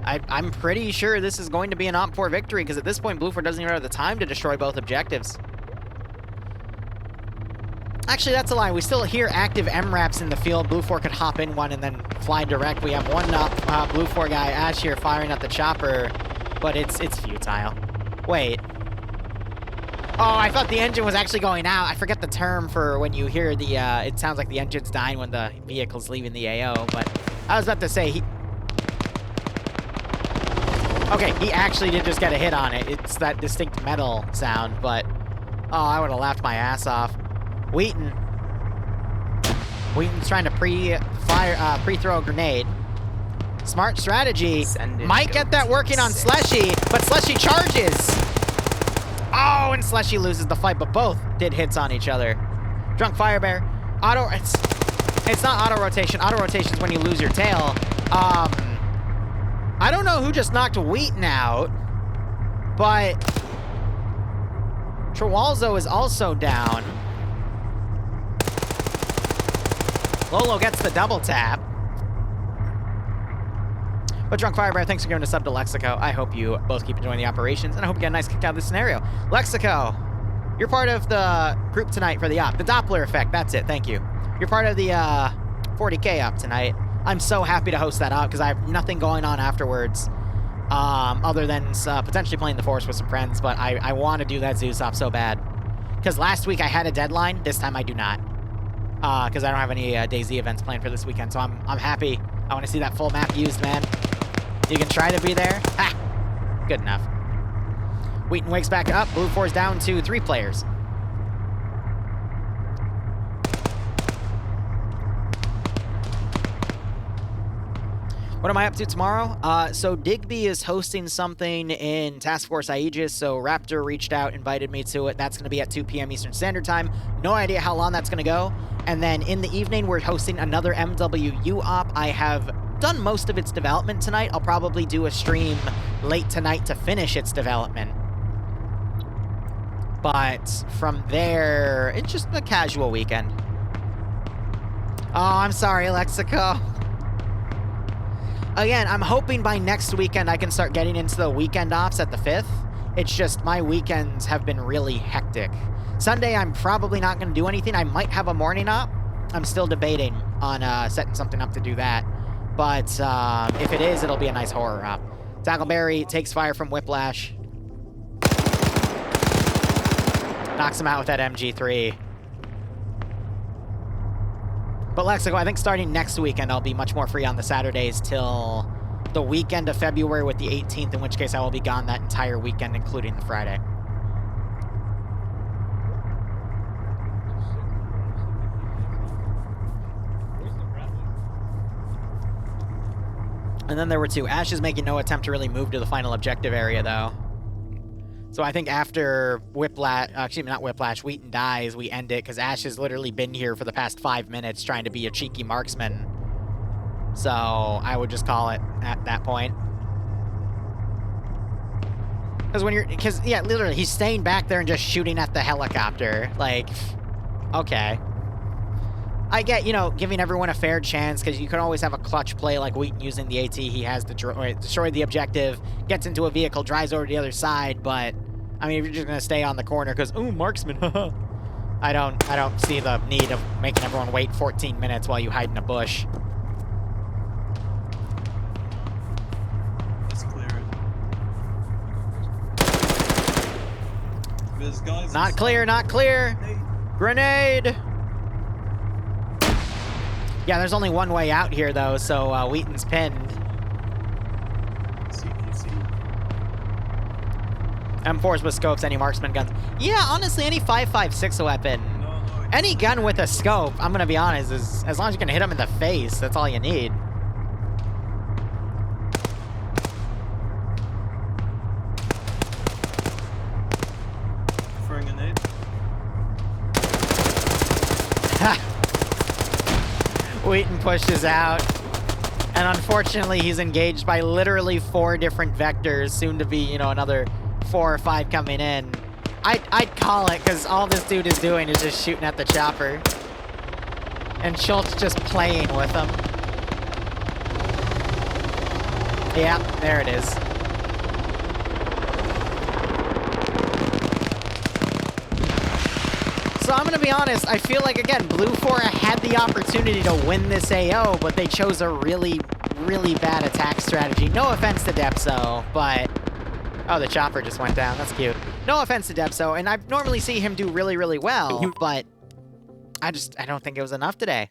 I'm pretty sure this is going to be an OpFor victory, because at this point, BlueFor doesn't even have the time to destroy both objectives. Actually, that's a lie. We still hear active MRAPs in the field. BlueFor could hop in one and then fly direct. We have one BlueFor guy, Ash, here firing at the chopper, but it's futile. Wait. Oh, I thought the engine was actually going out. I forget the term for when you hear the, it sounds like the engine's dying when the vehicle's leaving the AO, but I was about to say, okay, he actually did just get a hit on it. It's that distinct metal sound, but Oh, I would have laughed my ass off. Wheaton's trying to pre-throw a grenade. Smart strategy. Might get that working on Slushy, but Slushy charges. Oh, and Slushy loses the fight, but both did hits on each other. Drunk Firebear. It's not auto rotation. Auto rotation is when you lose your tail. I don't know who just knocked Wheaton out, but Trewalzo is also down. Lolo gets the double tap. But Drunk Firebear, thanks for giving a sub to Lexico. I hope you both keep enjoying the operations, and I hope you get a nice kick out of this scenario. Lexico, you're part of the group tonight for the op. The Doppler effect, that's it, thank you. You're part of the 40K op tonight. I'm so happy to host that op because I have nothing going on afterwards other than potentially playing the Force with some friends, but I want to do that Zeus op so bad. Because last week I had a deadline, this time I do not. Because I don't have any DayZ events planned for this weekend, so I'm happy. I want to see that full map used, man. You can try to be there. Ha! Good enough. Wheaton wakes back up. BlueFor's down to 3 players. What am I up to tomorrow? So Digby is hosting something in Task Force Aegis, so Raptor reached out, invited me to it. That's going to be at 2 p.m. Eastern Standard Time. No idea how long that's going to go. And then in the evening, we're hosting another MWU op. I have done most of its development tonight. I'll probably do a stream late tonight to finish its development. But from there, it's just a casual weekend. Oh, I'm sorry, Lexico. Again, I'm hoping by next weekend I can start getting into the weekend ops at the 5th. It's just my weekends have been really hectic. Sunday, I'm probably not going to do anything. I might have a morning op. I'm still debating on setting something up to do that. But if it is, it'll be a nice horror op. Tackleberry takes fire from Whiplash. Knocks him out with that MG3. But Lexico, I think starting next weekend, I'll be much more free on the Saturdays till the weekend of February with the 18th, in which case I will be gone that entire weekend, including the Friday. And then there were 2. Ash is making no attempt to really move to the final objective area, though. So I think after Whiplash, excuse me, not Whiplash, Wheaton dies, we end it, because Ash has literally been here for the past 5 minutes trying to be a cheeky marksman. So I would just call it at that point. Because yeah, literally, he's staying back there and just shooting at the helicopter. Like, okay. I get, you know, giving everyone a fair chance, because you can always have a clutch play like Wheaton using the AT. He has destroyed the objective, gets into a vehicle, drives over to the other side, but, I mean, if you're just going to stay on the corner because, ooh, marksman, I don't see the need of making everyone wait 14 minutes while you hide in a bush.
Let's clear it. This guy's
Not clear, not clear! Grenade! Yeah, there's only one way out here, though, so Wheaton's pinned. M4s with scopes, any marksman guns. Yeah, honestly, any 5.56 weapon. Any gun with a scope, I'm going to be honest, is as long as you can hit him in the face, that's all you need.
Throwing a nade.
Wheaton pushes out, and unfortunately he's engaged by literally 4 different vectors, soon to be, you know, another 4 or 5 coming in. I'd call it, because all this dude is doing is just shooting at the chopper. And Schultz just playing with him. Yeah, there it is. So I'm gonna be honest, I feel like, again, BlueFor had the opportunity to win this AO, but they chose a really, really bad attack strategy. No offense to Depso, but... Oh, the chopper just went down. That's cute. No offense to Depso, and I normally see him do really, really well, but I don't think it was enough today.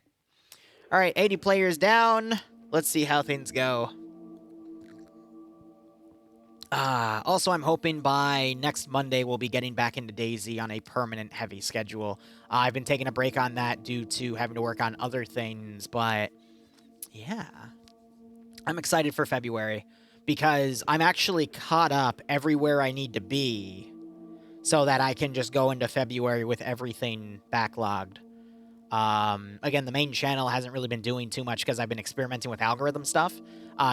All right, 80 players down. Let's see how things go. Also, I'm hoping by next Monday we'll be getting back into DayZ on a permanent heavy schedule. I've been taking a break on that due to having to work on other things, but yeah. I'm excited for February because I'm actually caught up everywhere I need to be so that I can just go into February with everything backlogged. Again, the main channel hasn't really been doing too much because I've been experimenting with algorithm stuff,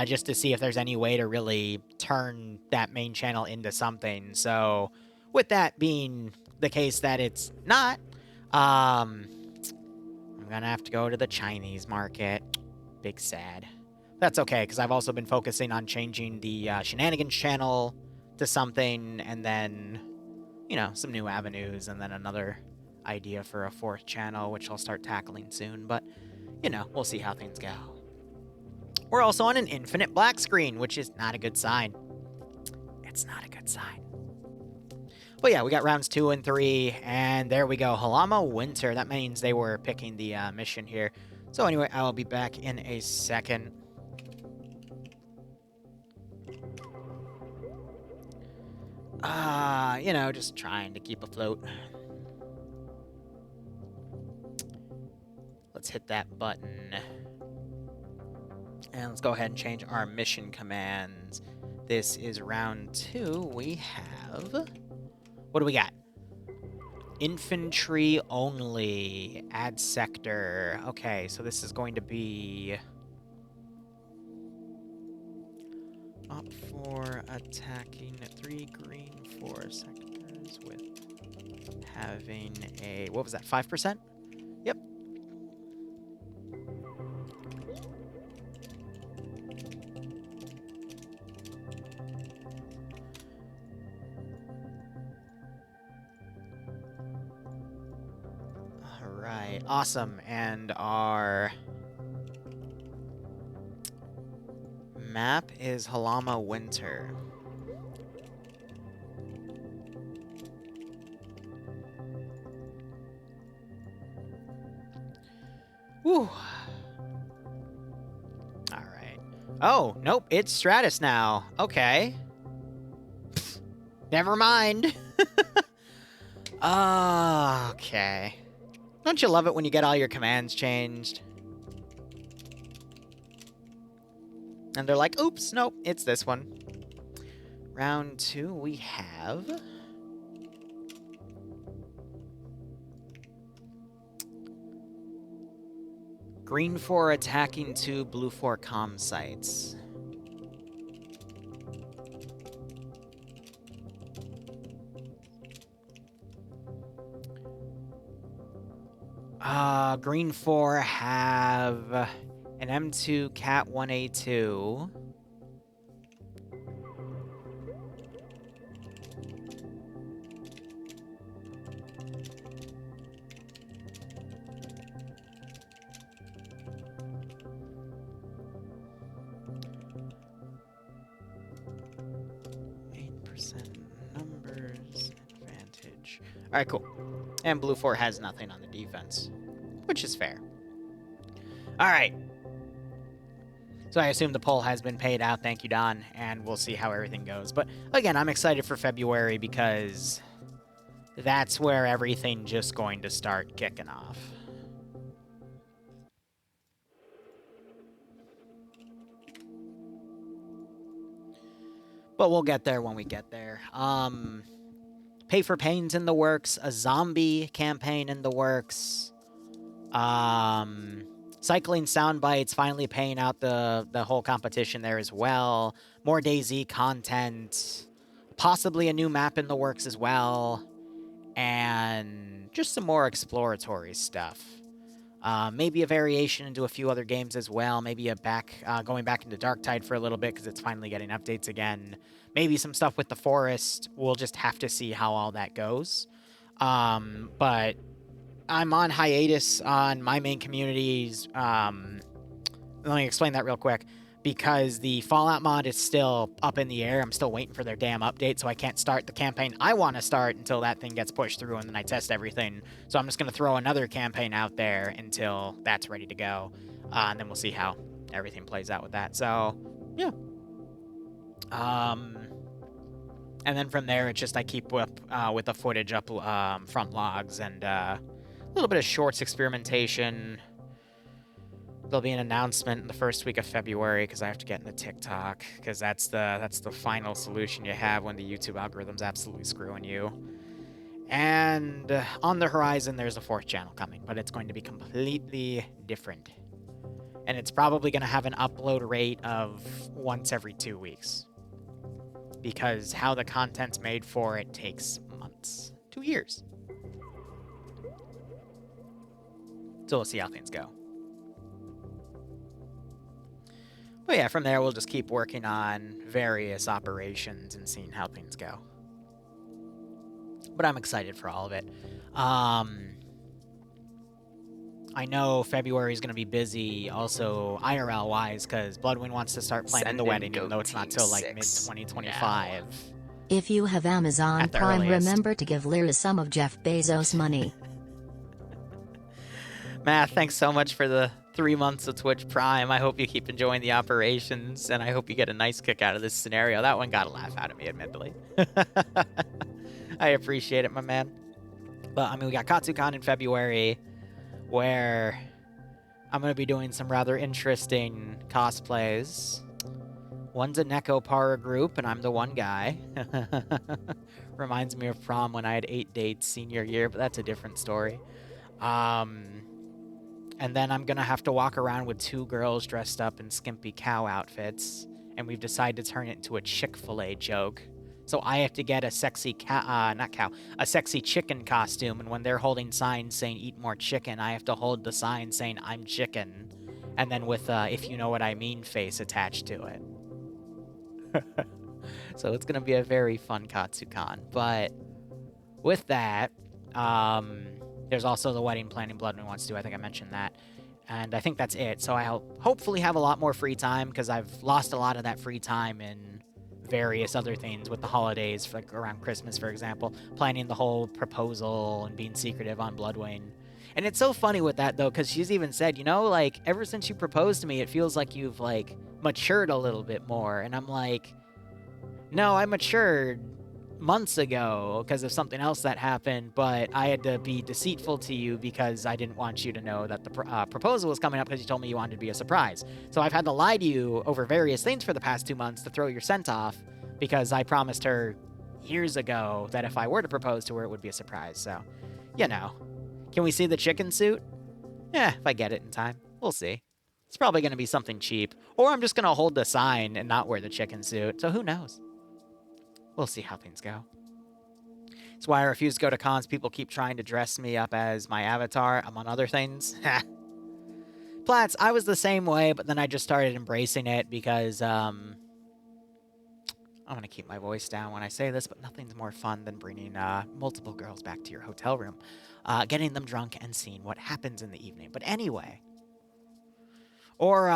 just to see if there's any way to really turn that main channel into something. So, with that being the case that it's not, I'm gonna have to go to the Chinese market. Big sad. That's okay, because I've also been focusing on changing the Shenanigans channel to something, and then, you know, some new avenues, and then another idea for a 4th channel, which I'll start tackling soon, but, you know, we'll see how things go. We're also on an infinite black screen, which is not a good sign. It's not a good sign. But yeah, we got rounds 2 and 3, and there we go. Halama Winter. That means they were picking the mission here. So anyway, I will be back in a second. You know, just trying to keep afloat. Let's hit that button. And let's go ahead and change our mission commands. This is round 2. We have... What do we got? Infantry only. Add sector. Okay, so this is going to be... OpFor attacking 3 green 4 sectors with having a... What was that, 5%? Yep. Alright, awesome. And our... map is Halama Winter. Whew. Alright. Oh, nope, it's Stratus now. Okay. Pfft, never mind. Okay. Don't you love it when you get all your commands changed? And they're like, oops, nope, it's this one. Round 2, we have... Green 4 attacking 2 Blue 4 comm sites. Green 4 have an M2 Cat 1A2. Numbers advantage. Alright, cool. And Blue 4 has nothing on the defense, which is fair. Alright. So I assume the poll has been paid out. Thank you, Don. And we'll see how everything goes. But again, I'm excited for February because that's where everything just going to start kicking off. But we'll get there when we get there. Pay for Pain's in the works. A zombie campaign in the works. Cycling Soundbites finally paying out the whole competition there as well. More DayZ content. Possibly a new map in the works as well. And just some more exploratory stuff. Maybe a variation into a few other games as well. Maybe going back into Darktide for a little bit because it's finally getting updates again. Maybe some stuff with the forest. We'll just have to see how all that goes. But I'm on hiatus on my main communities. Let me explain that real quick. Because the Fallout mod is still up in the air. I'm still waiting for their damn update, so I can't start the campaign I want to start until that thing gets pushed through and then I test everything. So I'm just going to throw another campaign out there until that's ready to go. And then we'll see how everything plays out with that. So, yeah. And then from there, it's just I keep with the footage up front logs and a little bit of shorts experimentation. There'll be an announcement in the first week of February because I have to get into TikTok because that's the final solution you have when the YouTube algorithm's absolutely screwing you. And on the horizon, there's a 4th channel coming, but it's going to be completely different. And it's probably going to have an upload rate of once every 2 weeks. Because how the content's made for it takes months, 2 years. So we'll see how things go. But yeah, from there we'll just keep working on various operations and seeing how things go. But I'm excited for all of it. I know February is going to be busy also IRL-wise because Bloodwind wants to start planning the wedding even though it's not till like mid-2025.
If you have Amazon Prime, remember to give Liru some of Jeff Bezos' money.
Matt, thanks so much for the 3 months of Twitch Prime. I hope you keep enjoying the operations, and I hope you get a nice kick out of this scenario. That one got a laugh out of me, admittedly. I appreciate it, my man. But, I mean, we got KatsuCon in February, where I'm going to be doing some rather interesting cosplays. One's a Neko Para group, and I'm the one guy. Reminds me of prom when I had 8 dates senior year, but that's a different story. And then I'm going to have to walk around with 2 girls dressed up in skimpy cow outfits, and we've decided to turn it into a Chick-fil-A joke. So I have to get a sexy a sexy chicken costume, and when they're holding signs saying eat more chicken, I have to hold the sign saying I'm chicken, and then with if you know what I mean face attached to it. So it's going to be a very fun KatsuCon. But with that, there's also the wedding planning Bloodwind wants to do. I think I mentioned that. And I think that's it. So I'll hopefully have a lot more free time because I've lost a lot of that free time in various other things with the holidays, like around Christmas, for example, planning the whole proposal and being secretive on Bloodwind. And it's so funny with that, though, because she's even said, you know, like, ever since you proposed to me, it feels like you've, like, matured a little bit more. And I'm like, no, I matured months ago because of something else that happened, but I had to be deceitful to you because I didn't want you to know that the proposal was coming up because you told me you wanted to be a surprise. So I've had to lie to you over various things for the past 2 months to throw your scent off because I promised her years ago that if I were to propose to her, it would be a surprise. So, you know. Can we see the chicken suit? Yeah, if I get it in time. We'll see. It's probably going to be something cheap. Or I'm just going to hold the sign and not wear the chicken suit. So who knows? We'll see how things go. That's why I refuse to go to cons. People keep trying to dress me up as my avatar, among other things. Platts, I was the same way, but then I just started embracing it because, I'm going to keep my voice down when I say this, but nothing's more fun than bringing multiple girls back to your hotel room, getting them drunk and seeing what happens in the evening. But anyway. Or,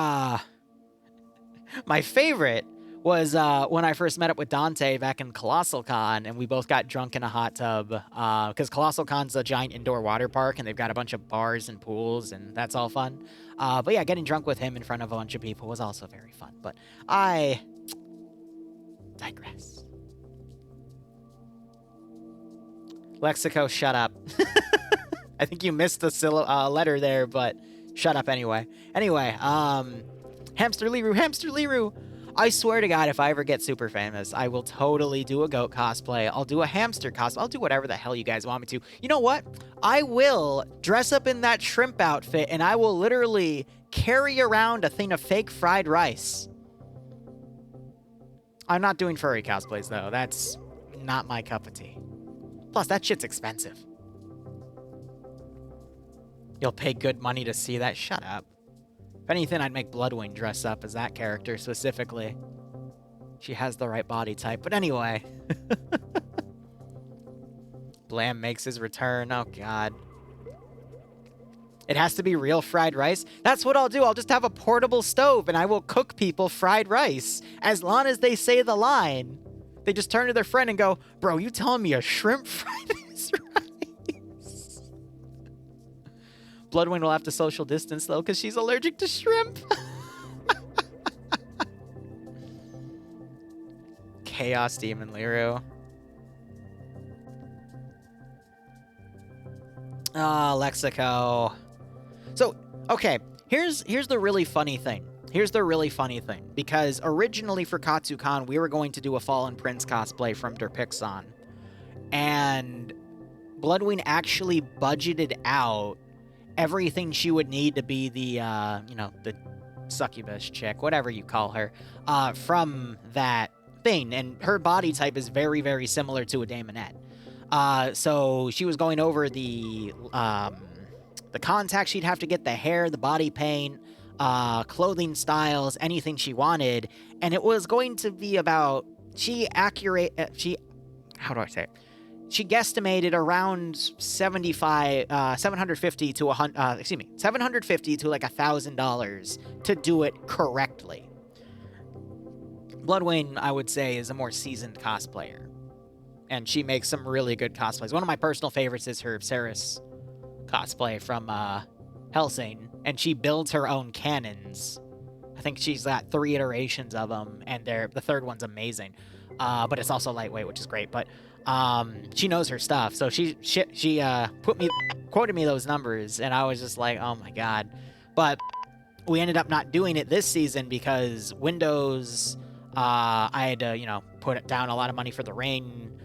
my favorite was when I first met up with Dante back in Colossal Con, and we both got drunk in a hot tub, because Colossal Con's a giant indoor water park, and they've got a bunch of bars and pools, and that's all fun. But yeah, getting drunk with him in front of a bunch of people was also very fun. But I digress. Lexico, shut up. I think you missed the letter there, but shut up anyway. Anyway, Hamster Liru. I swear to God, if I ever get super famous, I will totally do a goat cosplay. I'll do a hamster cosplay. I'll do whatever the hell you guys want me to. You know what? I will dress up in that shrimp outfit, and I will literally carry around a thing of fake fried rice. I'm not doing furry cosplays, though. That's not my cup of tea. Plus, that shit's expensive. You'll pay good money to see that? Shut up. If anything, I'd make Bloodwind dress up as that character specifically. She has the right body type. But anyway. Blam makes his return. Oh, God. It has to be real fried rice? That's what I'll do. I'll just have a portable stove, and I will cook people fried rice. As long as they say the line. They just turn to their friend and go, bro, you telling me a shrimp fried rice? Bloodwind will have to social distance, though, because she's allergic to shrimp. Chaos Demon Liru. Lexico. So, okay, here's the really funny thing. Here's the really funny thing. Because originally for KatsuCon, we were going to do a Fallen Prince cosplay from Derpixon. And Bloodwing actually budgeted out everything she would need to be the, you know, the succubus chick, whatever you call her, from that thing. And her body type is very, very similar to a Daemonette. So she was going over the contacts she'd have to get, the hair, the body paint, clothing styles, anything she wanted, and it was going to be about, how do I say it? She guesstimated around 750 to $750 to like $1,000 to do it correctly. Bloodwing, I would say, is a more seasoned cosplayer, and she makes some really good cosplays. One of my personal favorites is her Ceres cosplay from Hellsing, and she builds her own cannons. I think she's got 3 iterations of them, and the third one's amazing. But it's also lightweight, which is great. But she knows her stuff, so she quoted me those numbers, and I was just like, oh my god. But we ended up not doing it this season because Windows, I had to, you know, put down a lot of money for the ring.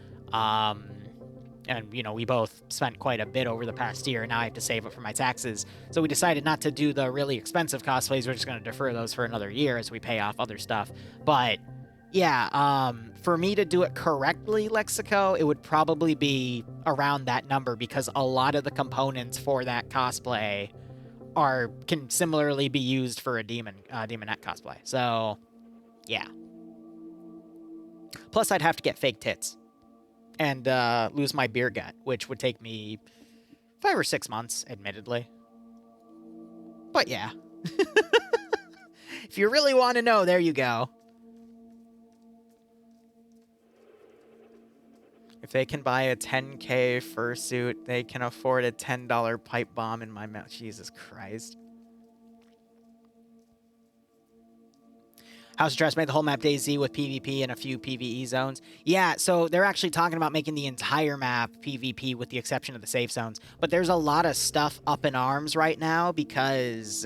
And, you know, we both spent quite a bit over the past year, and now I have to save it for my taxes. So we decided not to do the really expensive cosplays. We're just going to defer those for another year as we pay off other stuff. But, yeah, for me to do it correctly, Lexico, it would probably be around that number because a lot of the components for that cosplay can similarly be used for a Demonette cosplay. So, yeah. Plus, I'd have to get fake tits and lose my beer gut, which would take me 5 or 6 months, admittedly. But yeah. If you really want to know, there you go. If they can buy a $10K fursuit, they can afford a $10 pipe bomb in my mouth. Jesus Christ. House of Dress made the whole map DayZ with PvP and a few PvE zones. Yeah, so they're actually talking about making the entire map PvP with the exception of the safe zones. But there's a lot of stuff up in arms right now because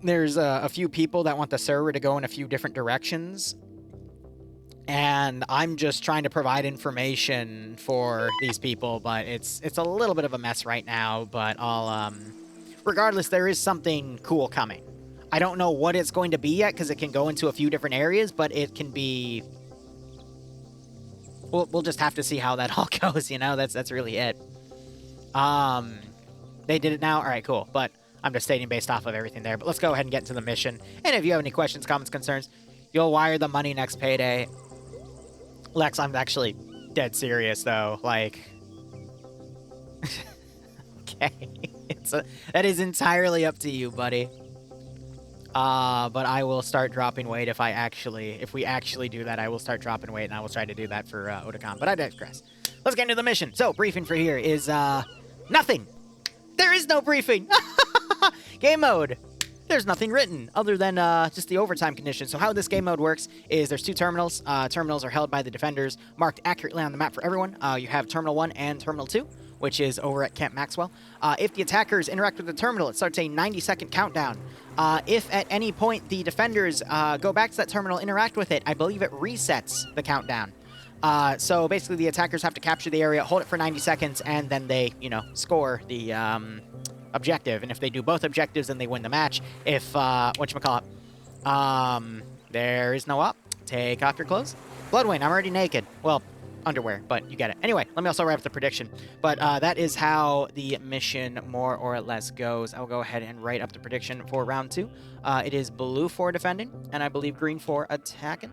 there's a few people that want the server to go in a few different directions. And I'm just trying to provide information for these people, but it's a little bit of a mess right now. But regardless, there is something cool coming. I don't know what it's going to be yet because it can go into a few different areas, but it can be... We'll just have to see how that all goes, you know? That's really it. They did it now? All right, cool. But I'm just stating based off of everything there. But let's go ahead and get into the mission. And if you have any questions, comments, concerns, you'll wire the money next payday. Lex, I'm actually dead serious, though. Like... okay. That is entirely up to you, buddy. But I will start dropping weight if we actually do that. I will start dropping weight, and I will try to do that for Otakon. But I digress. Let's get into the mission. So, briefing for here is, nothing. There is no briefing. Game mode. There's nothing written other than, just the overtime condition. So how this game mode works is there's 2 terminals. Terminals are held by the defenders, marked accurately on the map for everyone. You have Terminal 1 and Terminal 2. Which is over at Camp Maxwell. If the attackers interact with the terminal, it starts a 90-second countdown. If at any point the defenders go back to that terminal, interact with it, I believe it resets the countdown. So basically the attackers have to capture the area, hold it for 90 seconds, and then they, you know, score the objective. And if they do both objectives, then they win the match. If, whatchamacallit, there is no up. Take off your clothes. Bloodwing, I'm already naked. Well, underwear, but you get it. Anyway, let me also wrap up the prediction. But that is how the mission more or less goes. I'll go ahead and write up the prediction for round 2. It is BlueFor defending, and I believe GreenFor attacking.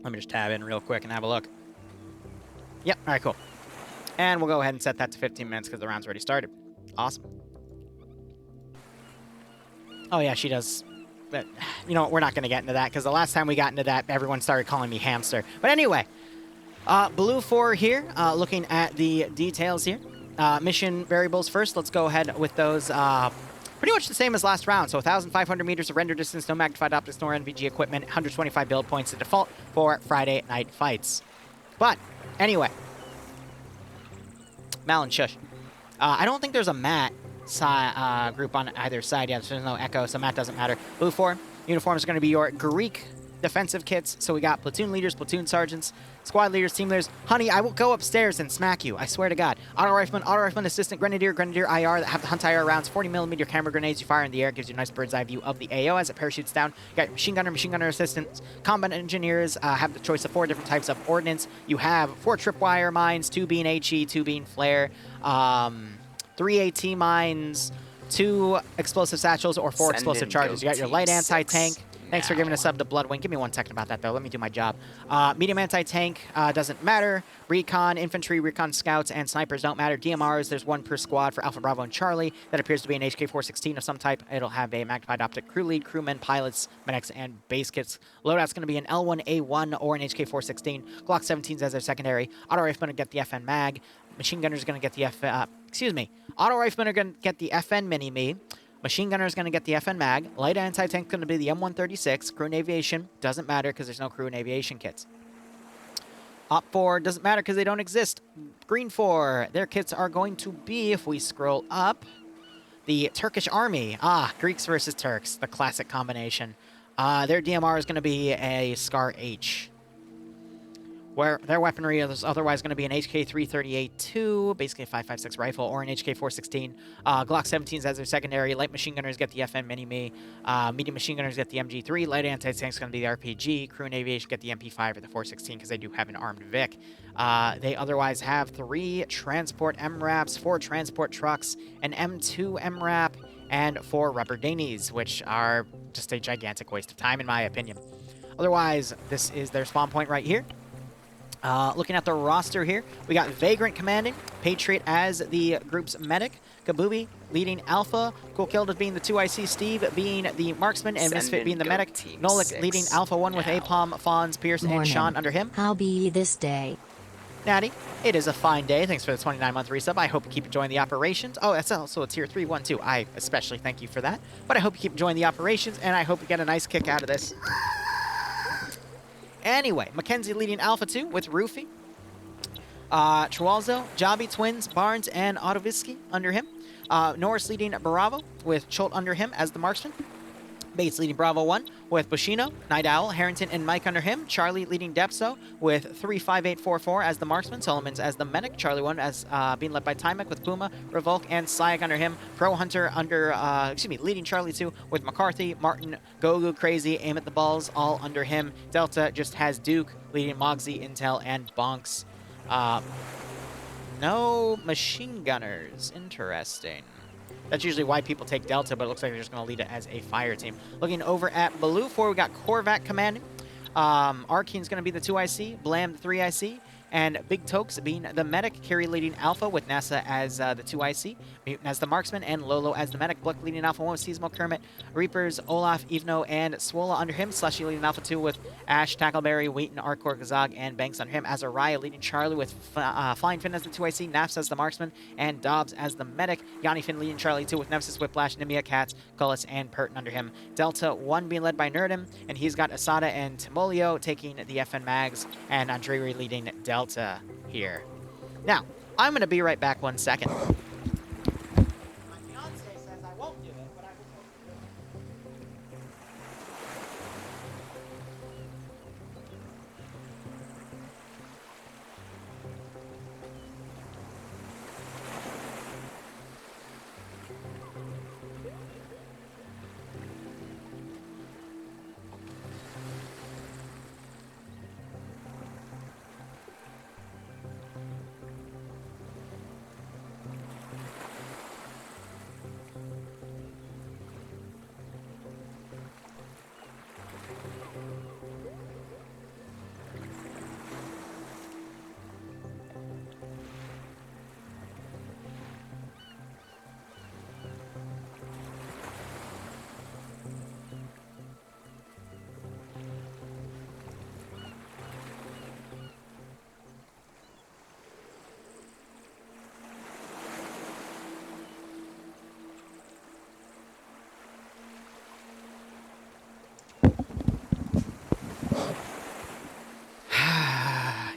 Let me just tab in real quick and have a look. Yep, all right, cool. And we'll go ahead and set that to 15 minutes because the round's already started. Awesome. Oh, yeah, she does. But, you know, we're not going to get into that because the last time we got into that, everyone started calling me hamster. But anyway, BlueFor here, looking at the details here. Mission variables first. Let's go ahead with those. Pretty much the same as last round, so 1,500 meters of render distance, no magnified optics nor NVG equipment, 125 build points to default for Friday night fights. But, anyway. Malin, shush. I don't think there's a Matt group on either side yet, so there's no Echo, so Matt doesn't matter. BlueFor, uniforms are going to be your Greek defensive kits, so we got platoon leaders, platoon sergeants, squad leaders, team leaders. Honey, I will go upstairs and smack you, I swear to God. Auto rifleman, assistant, grenadier, IR that have the hunt IR rounds, 40mm camera grenades you fire in the air, gives you a nice bird's eye view of the AO as it parachutes down. You got machine gunner assistants. Combat engineers have the choice of 4 different types of ordnance. You have 4 tripwire mines, 2 being HE, 2 being flare, 3 AT mines, 2 explosive satchels, or 4 explosive charges. You got your light anti-tank. Thanks for giving a sub to Bloodwing. Give me 1 second about that, though. Let me do my job. Medium anti-tank doesn't matter. Recon, infantry, recon scouts, and snipers don't matter. DMRs, there's 1 per squad for Alpha, Bravo, and Charlie. That appears to be an HK-416 of some type. It'll have a magnified optic crew lead, crewmen, pilots, medics, and base kits. Loadout's going to be an L1A1 or an HK-416. Glock 17s as their secondary. Auto riflemen get the FN mag. Machine gunners are going to get the Auto riflemen are going to get the FN mini-me. Machine gunner is going to get the FN mag. Light anti-tank going to be the M136. Crew and aviation doesn't matter because there's no crew and aviation kits. OpFor doesn't matter because they don't exist. Green4, their kits are going to be, if we scroll up, the Turkish army. Greeks versus Turks, the classic combination. Their DMR is going to be a Scar H. Where their weaponry is otherwise going to be an HK-338-2, basically a 5.56 rifle, or an HK-416. Glock 17s as their secondary. Light machine gunners get the FN Mini-Me. Medium machine gunners get the MG3. Light anti-tanks is going to be the RPG. Crew and aviation get the MP5 or the 416 because they do have an armed Vic. They otherwise have 3 transport MRAPs, 4 transport trucks, an M2 MRAP, and 4 rubber dinghies, which are just a gigantic waste of time in my opinion. Otherwise, this is their spawn point right here. Looking at the roster here, we got Vagrant commanding, Patriot as the group's medic, Kabubi leading Alpha, Coolkilda being the 2IC, Steve being the marksman, and Misfit being the medic, Nolik leading Alpha 1 with Apom, Fawns, Pierce, and Sean under him.
How be ye this day?
Natty, it is a fine day. Thanks for the 29-month resub. I hope you keep enjoying the operations. Oh, that's also a tier 312. I especially thank you for that. But I hope you keep enjoying the operations, and I hope you get a nice kick out of this. Anyway, Mackenzie leading Alpha 2 with Roofy. Trewalzo, Jabi, Twins, Barnes, and Otovisky under him. Norris leading Bravo with Cholt under him as the marksman. Bates leading Bravo 1 with Bushino, Night Owl, Harrington, and Mike under him. Charlie leading Depso with 35844 as the marksman. Solomons as the medic. Charlie 1 as being led by Timek with Puma, Revolk, and Syak under him. Pro Hunter under, leading Charlie 2 with McCarthy, Martin, Gogu, Crazy, Aim at the Balls, all under him. Delta just has Duke leading Mogsy, Intel, and Bonks. No machine gunners. Interesting. That's usually why people take Delta, but it looks like they're just going to lead it as a fire team. Looking over at BlueFor, we got Korvac commanding. Arkene's going to be the 2IC, Blam the 3IC, and Big Tokes being the medic, Carrie leading Alpha with NASA as the 2IC, Mutant as the marksman, and Lolo as the medic, Bluck leading Alpha 1 with Seasmo, Kermit, Reapers, Olaf, Evno, and Swola under him, Slushy leading Alpha 2 with Ash, Tackleberry, Wheaton, Arkor, Gazag, and Banks under him, Azariah leading Charlie with Flying Finn as the 2IC, Nafs as the marksman, and Dobbs as the medic, Yanni Finn leading Charlie 2 with Nemesis, Whiplash, Nimia, Katz, Gullis, and Purton under him. Delta 1 being led by Nerdum, and he's got Asada and Timolio taking the FN Mags, and Andrei leading Delta here. Now, I'm going to be right back 1 second. My fiance says I won't do it, but I will.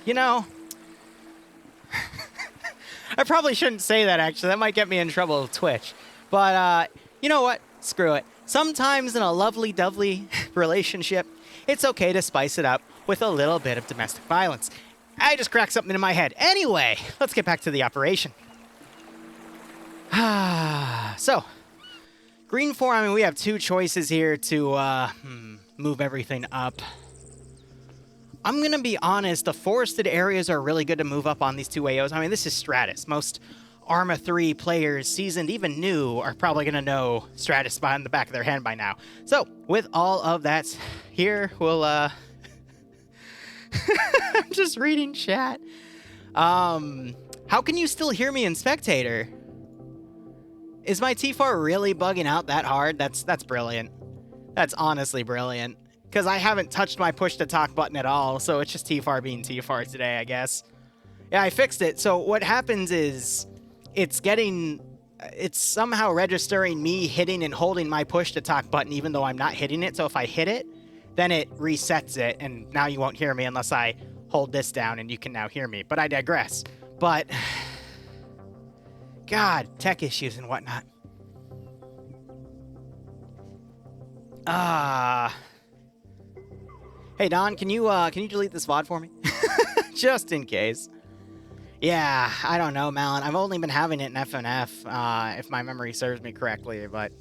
You know, I probably shouldn't say that, actually. That might get me in trouble with Twitch. But, you know what? Screw it. Sometimes in a lovely-dovely relationship, it's okay to spice it up with a little bit of domestic violence. I just cracked something in my head. Anyway, let's get back to the operation. So, green 4, I mean, we have two choices here to move everything up. I'm going to be honest, the forested areas are really good to move up on these two AOs. I mean, this is Stratus. Most Arma 3 players, seasoned, even new, are probably going to know Stratus behind the back of their hand by now. So, with all of that here, we'll, I'm just reading chat. How can you still hear me in Spectator? Is my T4 really bugging out that hard? That's brilliant. That's honestly brilliant. Because I haven't touched my push-to-talk button at all, so it's just T4 being T4 today, I guess. Yeah, I fixed it. So what happens is it's somehow registering me hitting and holding my push-to-talk button even though I'm not hitting it. So if I hit it, then it resets it, and now you won't hear me unless I hold this down, and you can now hear me. But I digress. But, God, tech issues and whatnot. Hey, Don, can you delete this VOD for me? Just in case. Yeah, I don't know, Malin. I've only been having it in FNF, if my memory serves me correctly, but,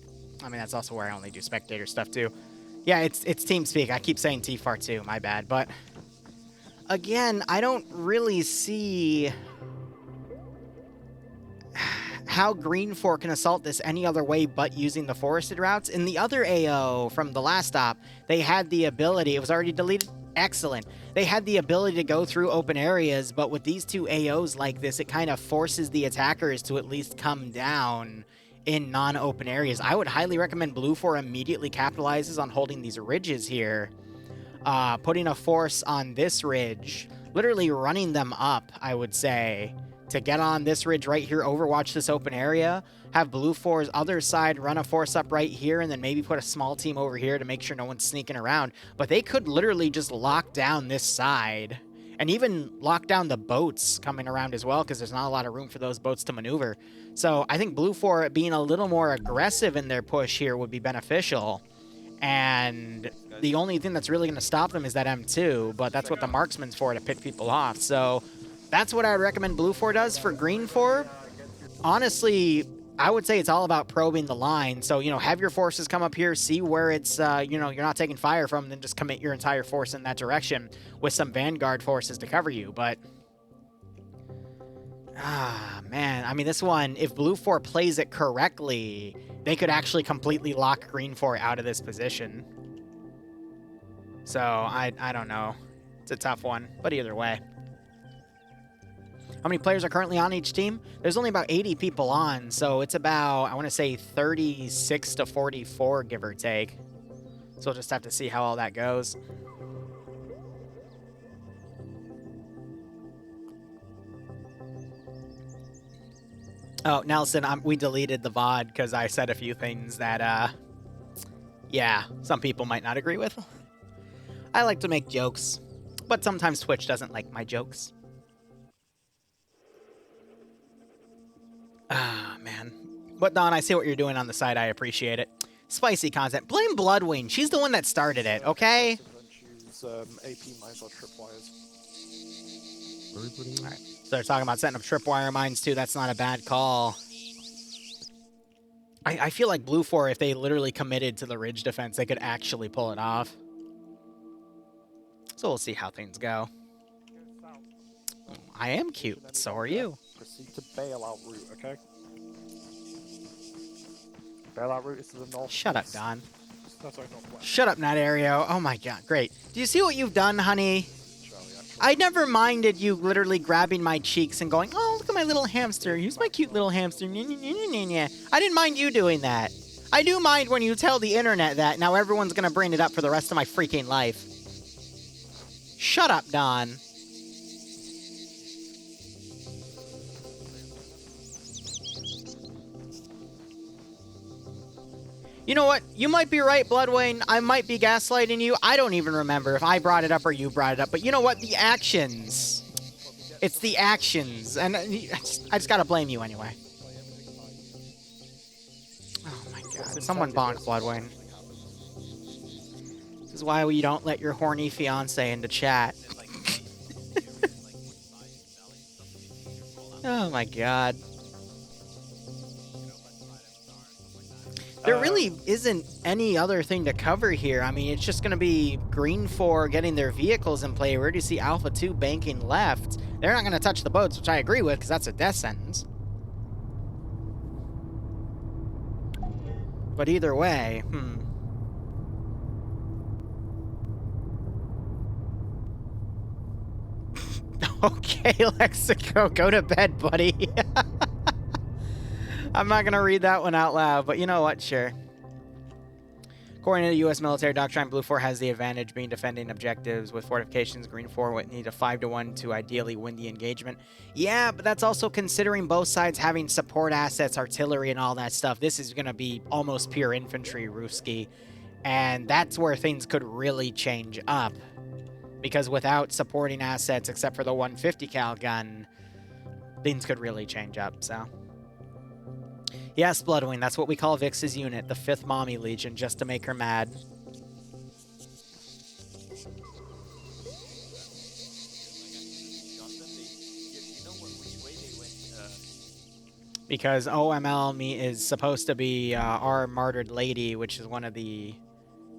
I mean, that's also where I only do spectator stuff, too. Yeah, it's TeamSpeak. I keep saying TFAR, too. My bad. But, again, I don't really see how Green 4 can assault this any other way but using the forested routes. In the other AO from the last stop, they had the ability. It was already deleted? Excellent. They had the ability to go through open areas, but with these two AOs like this, it kind of forces the attackers to at least come down in non-open areas. I would highly recommend BlueFor immediately capitalizes on holding these ridges here, putting a force on this ridge, literally running them up, I would say, to get on this ridge right here, overwatch this open area, have BlueFor's other side run a force up right here, and then maybe put a small team over here to make sure no one's sneaking around. But they could literally just lock down this side, and even lock down the boats coming around as well, because there's not a lot of room for those boats to maneuver. So I think BlueFor being a little more aggressive in their push here would be beneficial. And the only thing that's really going to stop them is that M2, but that's what the marksman's for, to pick people off. So that's what I would recommend BlueFor does. For Green 4, honestly, I would say it's all about probing the line. So, you know, have your forces come up here, see where it's, you know, you're not taking fire from, then just commit your entire force in that direction with some Vanguard forces to cover you. But, man, I mean, this one, if BlueFor plays it correctly, they could actually completely lock Green 4 out of this position. So, I don't know. It's a tough one, but either way. How many players are currently on each team? There's only about 80 people on, so it's about, I want to say, 36 to 44, give or take. So we'll just have to see how all that goes. Oh, Nelson, we deleted the VOD because I said a few things that, yeah, some people might not agree with. I like to make jokes, but sometimes Twitch doesn't like my jokes. Ah, man. But, Don, I see what you're doing on the side. I appreciate it. Spicy content. Blame Bloodwing. She's the one that started it, okay?
Choose AP mines or tripwires.
Alright. So they're talking about setting up tripwire mines, too. That's not a bad call. I feel like BlueFor, if they literally committed to the ridge defense, they could actually pull it off. So we'll see how things go. I am cute, but so are you.
Proceed to bailout route, okay? Bailout route is to the north.
Shut up, Don.
No, sorry, northwest.
Shut up, Natario. Oh my god, great. Do you see what you've done, honey? I never minded you literally grabbing my cheeks and going, oh, look at my little hamster. Here's my cute little hamster. I didn't mind you doing that. I do mind when you tell the internet that. Now everyone's going to bring it up for the rest of my freaking life. Shut up, Don. You know what? You might be right, Bloodwayne. I might be gaslighting you. I don't even remember if I brought it up or you brought it up. But you know what? The actions It's the actions, and I just gotta blame you anyway. Oh my god. Someone bonk Bloodwing. This is why we don't let your horny fiance into chat. Oh my god. There really isn't any other thing to cover here. I mean, it's just going to be VOD getting their vehicles in play. We already see Alpha 2 banking left. They're not going to touch the boats, which I agree with, because that's a death sentence. But either way, Okay, Lexico, go to bed, buddy. I'm not going to read that one out loud, but you know what? Sure. According to the U.S. military doctrine, BlueFor has the advantage being defending objectives with fortifications. GreenFor would need a 5-to-1 to ideally win the engagement. Yeah, but that's also considering both sides having support assets, artillery, and all that stuff. This is going to be almost pure infantry, Ruski. And that's where things could really change up. Because without supporting assets, except for the 150 cal gun, things could really change up, so... Yes, Bloodwing, that's what we call Vix's unit, the 5th Mommy Legion, just to make her mad. Because OML is supposed to be our martyred lady, which is one of the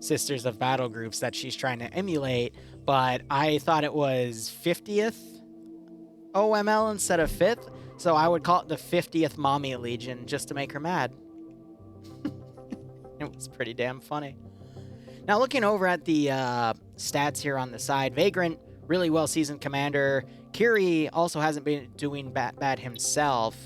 Sisters of Battle groups that she's trying to emulate, but I thought it was 50th OML instead of 5th. So I would call it the 50th Mommy Legion just to make her mad. It was pretty damn funny. Now looking over at the stats here on the side, Vagrant, really well-seasoned commander. Kiri also hasn't been doing bad himself.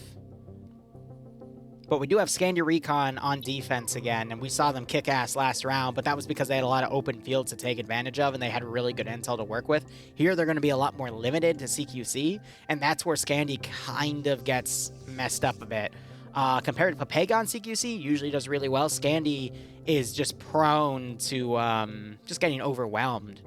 But we do have Scandia Recon on defense again, and we saw them kick ass last round, but that was because they had a lot of open fields to take advantage of, and they had really good intel to work with. Here, they're going to be a lot more limited to CQC, and that's where Scandi kind of gets messed up a bit. Compared to Papagon CQC, usually does really well. Scandi is just prone to just getting overwhelmed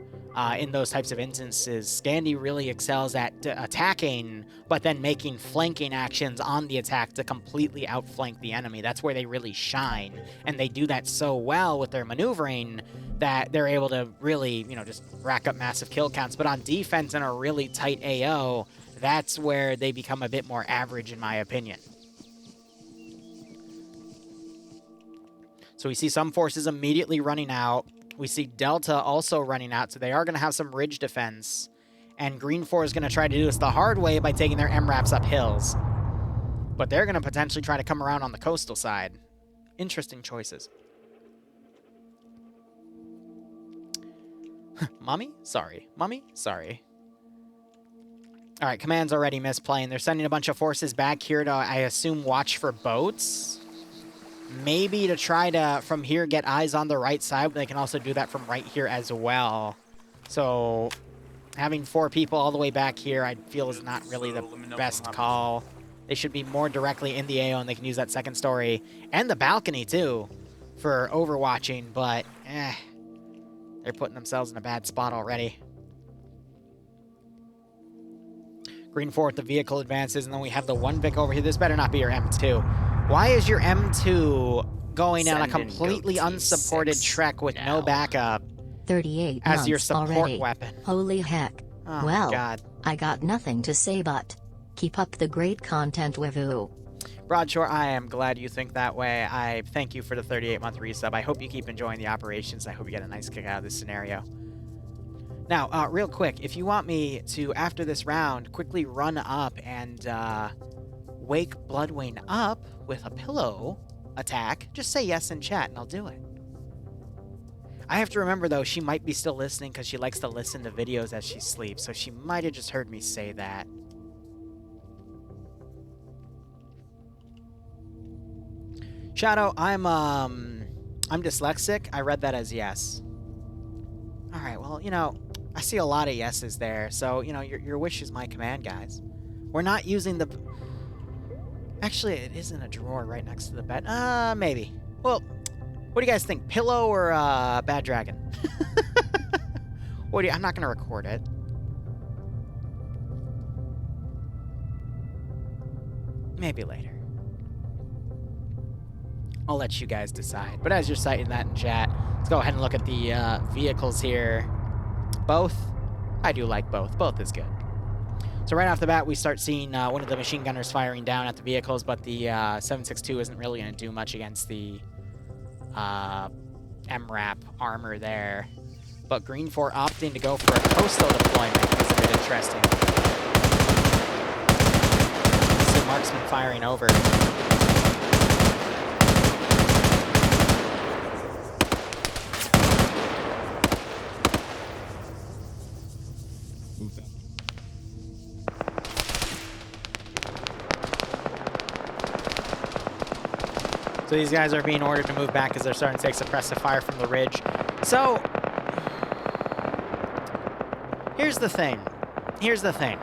in those types of instances. Scandi really excels at attacking, but then making flanking actions on the attack to completely outflank the enemy. That's where they really shine, and they do that so well with their maneuvering that they're able to really, you know, just rack up massive kill counts. But on defense in a really tight AO, that's where they become a bit more average, in my opinion. So we see some forces immediately running out. We see Delta also running out, so they are going to have some ridge defense. And GreenFor is going to try to do this the hard way by taking their MRAPs up hills. But they're going to potentially try to come around on the coastal side. Interesting choices. Mummy? Sorry. Mummy? Sorry. All right, Command's already misplaying. They're sending a bunch of forces back here to, I assume, watch for boats. Maybe to try to, from here, get eyes on the right side, but they can also do that from right here as well. So, having 4 people all the way back here, I feel is not really the best call. They should be more directly in the AO, and they can use that second story and the balcony, too, for overwatching, but, they're putting themselves in a bad spot already. GreenFor with the vehicle advances, and then we have the 1 Vic over here. This better not be your M2. Why is your M2 going on a completely unsupported trek with no backup
38
as your
months
support
already.
weapon?
Holy heck.
Oh
Well,
my God.
I got nothing to say but keep up the great content, Wivu.
Broadshore, I am glad you think that way. I thank you for the 38-month resub. I hope you keep enjoying the operations. I hope you get a nice kick out of this scenario. Now, real quick, if you want me to, after this round, quickly run up and wake Bloodwing up with a pillow attack, just say yes in chat and I'll do it. I have to remember, though, she might be still listening because she likes to listen to videos as she sleeps, so she might have just heard me say that. Shadow, I'm dyslexic. I read that as yes. All right, well, you know, I see a lot of yeses there, so, you know, your wish is my command, guys. We're not using the... Actually, it is in a drawer right next to the bed. Maybe. Well, what do you guys think? Pillow or Bad Dragon? What do you... I'm not going to record it. Maybe later. I'll let you guys decide. But as you're citing that in chat, let's go ahead and look at the vehicles here. Both? I do like both. Both is good. So right off the bat, we start seeing one of the machine gunners firing down at the vehicles, but the 7.62 isn't really going to do much against the MRAP armor there. But VOD opting to go for a coastal deployment is a bit interesting. See marksman firing over. So these guys are being ordered to move back as they're starting to take suppressive fire from the ridge. So, here's the thing. Here's the thing.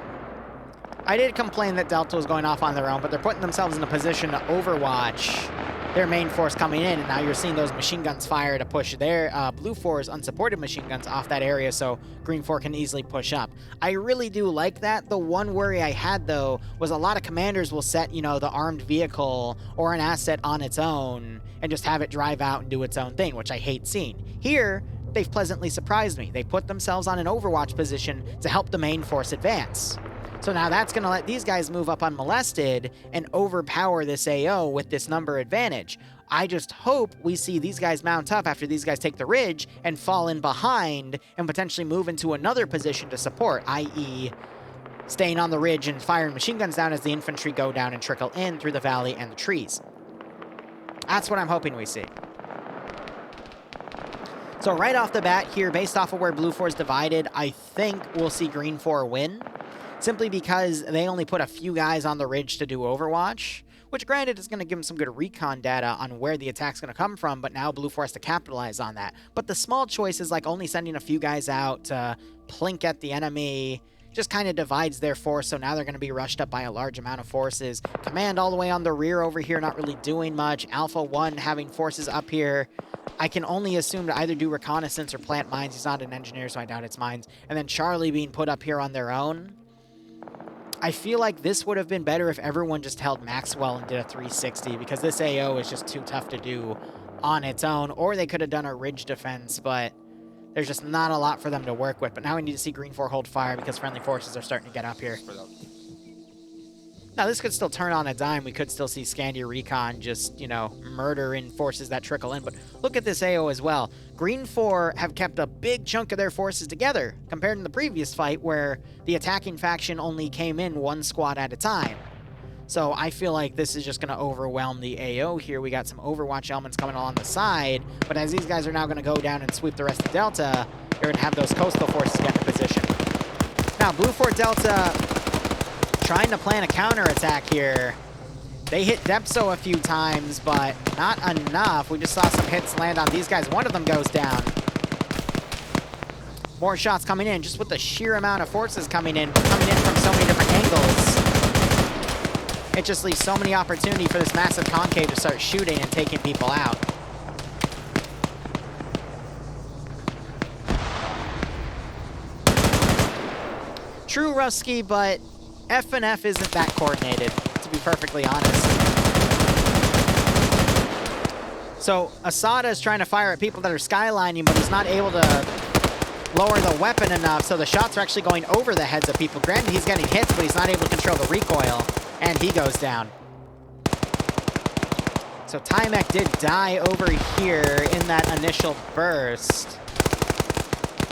I did complain that Delta was going off on their own, but they're putting themselves in a position to overwatch their main force coming in, and now you're seeing those machine guns fire to push their BlueFor's unsupported machine guns off that area so VOD can easily push up. I really do like that. The one worry I had, though, was a lot of commanders will set, you know, the armed vehicle or an asset on its own and just have it drive out and do its own thing, which I hate seeing. Here, they've pleasantly surprised me. They put themselves on an overwatch position to help the main force advance. So now that's going to let these guys move up unmolested and overpower this AO with this number advantage. I just hope we see these guys mount up after these guys take the ridge and fall in behind and potentially move into another position to support, i.e. staying on the ridge and firing machine guns down as the infantry go down and trickle in through the valley and the trees. That's what I'm hoping we see. So right off the bat here, based off of where BlueFor's divided, I think we'll see VOD win. Simply because they only put a few guys on the ridge to do Overwatch, which granted is going to give them some good recon data on where the attack's going to come from, but now BlueFor has to capitalize on that. But the small choices, like only sending a few guys out to plink at the enemy, just kind of divides their force, so now they're going to be rushed up by a large amount of forces. Command all the way on the rear over here, not really doing much. Alpha 1 having forces up here. I can only assume to either do reconnaissance or plant mines. He's not an engineer, so I doubt it's mines. And then Charlie being put up here on their own. I feel like this would have been better if everyone just held Maxwell and did a 360, because this AO is just too tough to do on its own, or they could have done a ridge defense, but there's just not a lot for them to work with. But now we need to see VOD hold fire because friendly forces are starting to get up here. Now, this could still turn on a dime. We could still see Scandia Recon just, you know, murdering forces that trickle in. But look at this AO as well. VOD have kept a big chunk of their forces together compared to the previous fight where the attacking faction only came in one squad at a time. So I feel like this is just going to overwhelm the AO here. We got some Overwatch elements coming along the side. But as these guys are now going to go down and sweep the rest of Delta, you're going to have those coastal forces get in position. Now, BlueFor Delta trying to plan a counterattack here. They hit Depso a few times, but not enough. We just saw some hits land on these guys. One of them goes down. More shots coming in, just with the sheer amount of forces coming in from so many different angles. It just leaves so many opportunity for this massive concave to start shooting and taking people out. True, Rusky, but F&F isn't that coordinated, to be perfectly honest. So, Asada is trying to fire at people that are skylining, but he's not able to lower the weapon enough, so the shots are actually going over the heads of people. Granted, he's getting hits, but he's not able to control the recoil, and he goes down. So, Timek did die over here in that initial burst,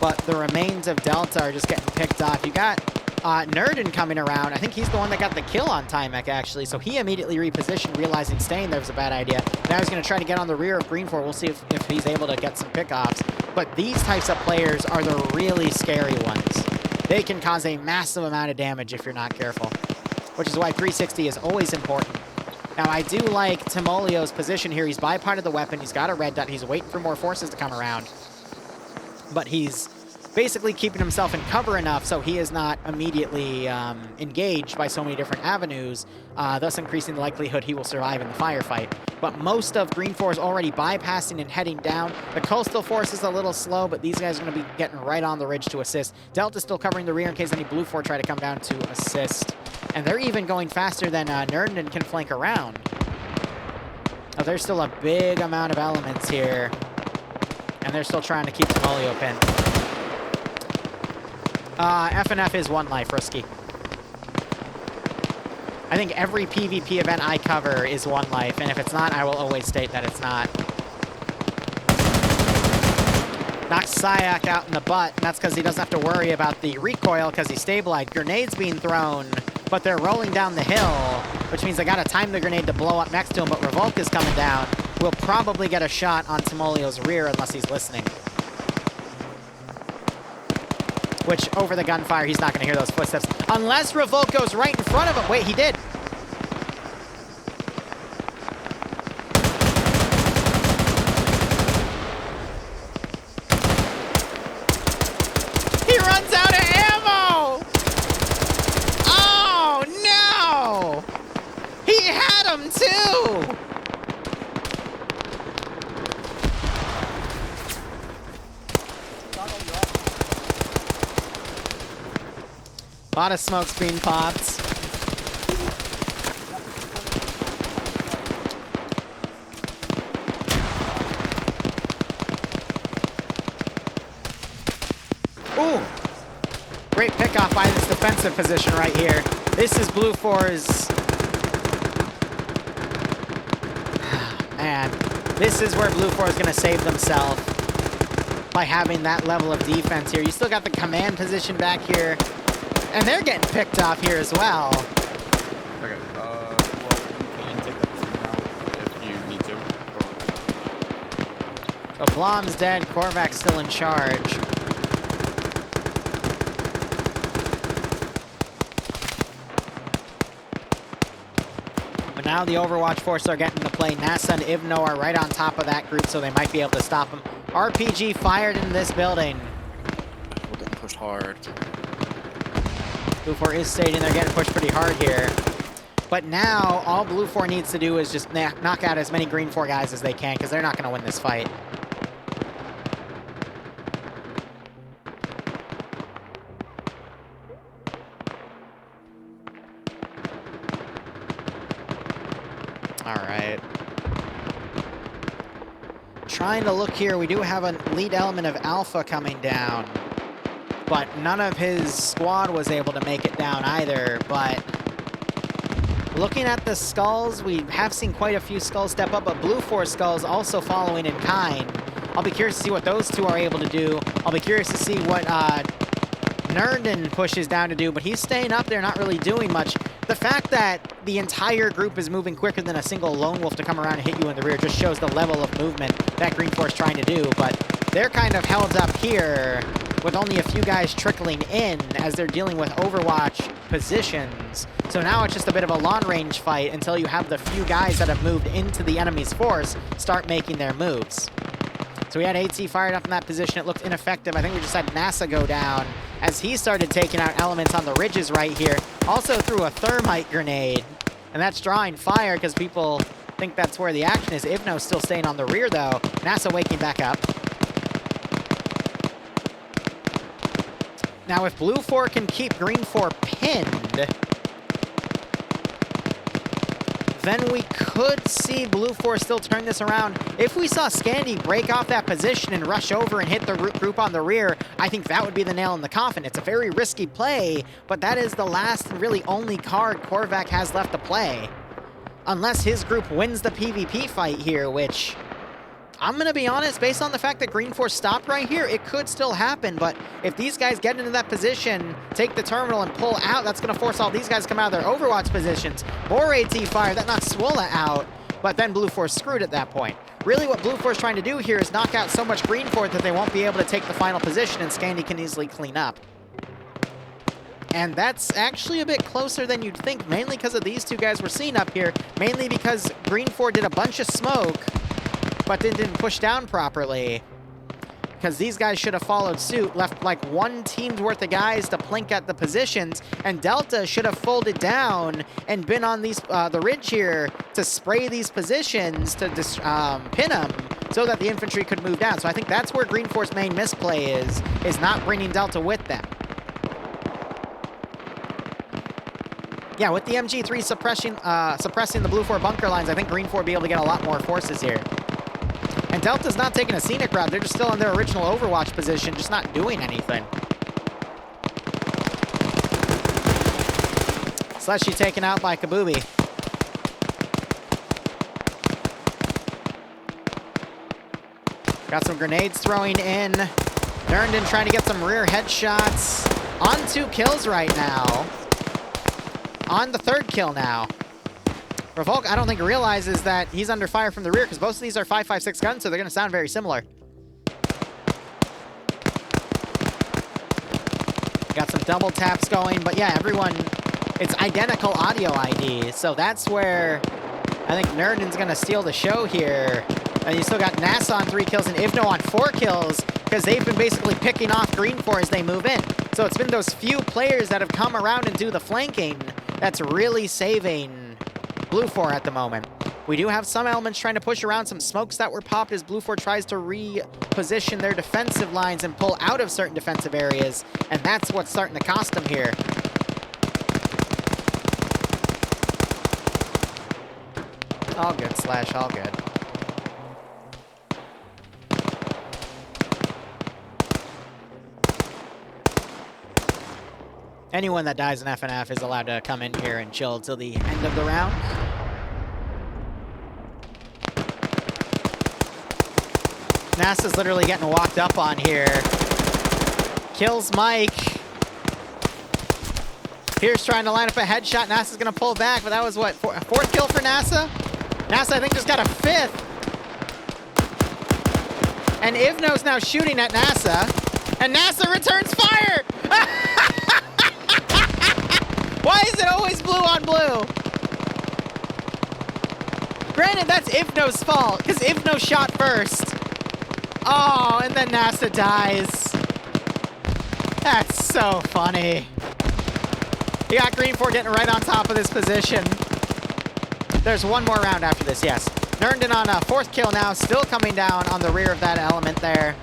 but the remains of Delta are just getting picked off. You got Nerdin coming around. I think he's the one that got the kill on Timek, actually. So he immediately repositioned, realizing staying there was a bad idea. Now he's going to try to get on the rear of VOD. We'll see if he's able to get some pickoffs. But these types of players are the really scary ones. They can cause a massive amount of damage if you're not careful, which is why 360 is always important. Now, I do like Timolio's position here. He's bipotted the weapon. He's got a red dot. He's waiting for more forces to come around. But he's basically keeping himself in cover enough so he is not immediately engaged by so many different avenues, thus increasing the likelihood he will survive in the firefight. But most of Green 4 is already bypassing and heading down. The Coastal Force is a little slow, but these guys are going to be getting right on the ridge to assist. Delta's still covering the rear in case any BlueFor try to come down to assist. And they're even going faster than Nerden can flank around. Oh, there's still a big amount of elements here. And they're still trying to keep Timolio pinned. FNF is 1 life, Risky. I think every PvP event I cover is 1 life, and if it's not, I will always state that it's not. Knocks Sayak out in the butt, and that's because he doesn't have to worry about the recoil because he's stabilized. Grenades being thrown, but they're rolling down the hill, which means they gotta time the grenade to blow up next to him, but Revolt is coming down. We'll probably get a shot on Timolio's rear unless he's listening. Which, over the gunfire, he's not going to hear those footsteps. Unless Revolt goes right in front of him. Wait, he did. He runs out of ammo! Oh, no! He had him, too! A lot of smoke screen pops. Ooh! Great pickoff by this defensive position right here. This is BlueFor's... Man, this is where BlueFor is going to save themselves by having that level of defense here. You still got the command position back here. And they're getting picked off here as well.
Okay, well, you can take that now if you need to.
So Blom's dead, Korvac's still in charge. But now the Overwatch Force are getting to play. NASA and Ivno are right on top of that group, so they might be able to stop them. RPG fired into this building.
We're getting pushed hard.
BlueFor is stating they're getting pushed pretty hard here. But now, all BlueFor needs to do is just knock out as many Green 4 guys as they can, because they're not going to win this fight. All right. Trying to look here. We do have a lead element of Alpha coming down. But none of his squad was able to make it down either. But looking at the skulls, we have seen quite a few skulls step up, but BlueFor skulls also following in kind. I'll be curious to see what those two are able to do. I'll be curious to see what Nerden pushes down to do, but he's staying up there, not really doing much. The fact that the entire group is moving quicker than a single lone wolf to come around and hit you in the rear just shows the level of movement that Green 4 is trying to do, but they're kind of held up here with only a few guys trickling in as they're dealing with Overwatch positions. So now it's just a bit of a long-range fight until you have the few guys that have moved into the enemy's force start making their moves. So we had AT fired up in that position. It looked ineffective. I think we just had NASA go down as he started taking out elements on the ridges right here. Also threw a thermite grenade, and that's drawing fire because people think that's where the action is. Ivno's still staying on the rear, though. NASA waking back up. Now, if BlueFor can keep Green 4 pinned, then we could see BlueFor still turn this around. If we saw Scandy break off that position and rush over and hit the group on the rear, I think that would be the nail in the coffin. It's a very risky play, but that is the last and really only card Korvac has left to play. Unless his group wins the PvP fight here, which I'm going to be honest, based on the fact that Green 4 stopped right here, it could still happen, but if these guys get into that position, take the terminal and pull out, that's going to force all these guys to come out of their Overwatch positions. More AT fire, that knocks Swola out, but then BlueFor screwed at that point. Really what BlueFor is trying to do here is knock out so much Green 4 that they won't be able to take the final position, and Scandy can easily clean up. And that's actually a bit closer than you'd think, mainly because of these two guys we're seeing up here, mainly because Green 4 did a bunch of smoke, but then didn't push down properly. because these guys should have followed suit, left like one team's worth of guys to plink at the positions, and Delta should have folded down and been on these the ridge here to spray these positions to pin them so that the infantry could move down. So I think that's where VOD's main misplay is not bringing Delta with them. Yeah, with the MG3 suppressing the BlueFor bunker lines, I think VOD will be able to get a lot more forces here. And Delta's not taking a scenic route. They're just still in their original Overwatch position, just not doing anything. Slushy taken out by Kabubi. Got some grenades throwing in. Nurnden trying to get some rear headshots. On 2 kills right now. On the 3rd kill now. Revolk, I don't think, realizes that he's under fire from the rear, because both of these are 5.56 guns, so they're going to sound very similar. Got some double taps going, but yeah, everyone, it's identical audio ID, so that's where I think Nurden's going to steal the show here. And you still got NASA on 3 kills and Ivno on 4 kills, because they've been basically picking off VOD as they move in. So it's been those few players that have come around and do the flanking that's really saving BlueFor at the moment. We do have some elements trying to push around, some smokes that were popped as BlueFor tries to reposition their defensive lines and pull out of certain defensive areas, and that's what's starting to cost them here. All good, Slash, all good. Anyone that dies in FNF is allowed to come in here and chill till the end of the round. NASA's literally getting walked up on here. Kills Mike. Pierce trying to line up a headshot. NASA's gonna pull back, but that was what, 4th kill for NASA? NASA, I think, just got a 5th. And Ivno's now shooting at NASA. And NASA returns fire! Why is it always blue on blue? Granted, that's Ivno's fault, because Ivno shot first. Oh, and then NASA dies. That's so funny. You got VOD getting right on top of this position. There's one more round after this, yes. Nurnden on a 4th kill now, still coming down on the rear of that element there.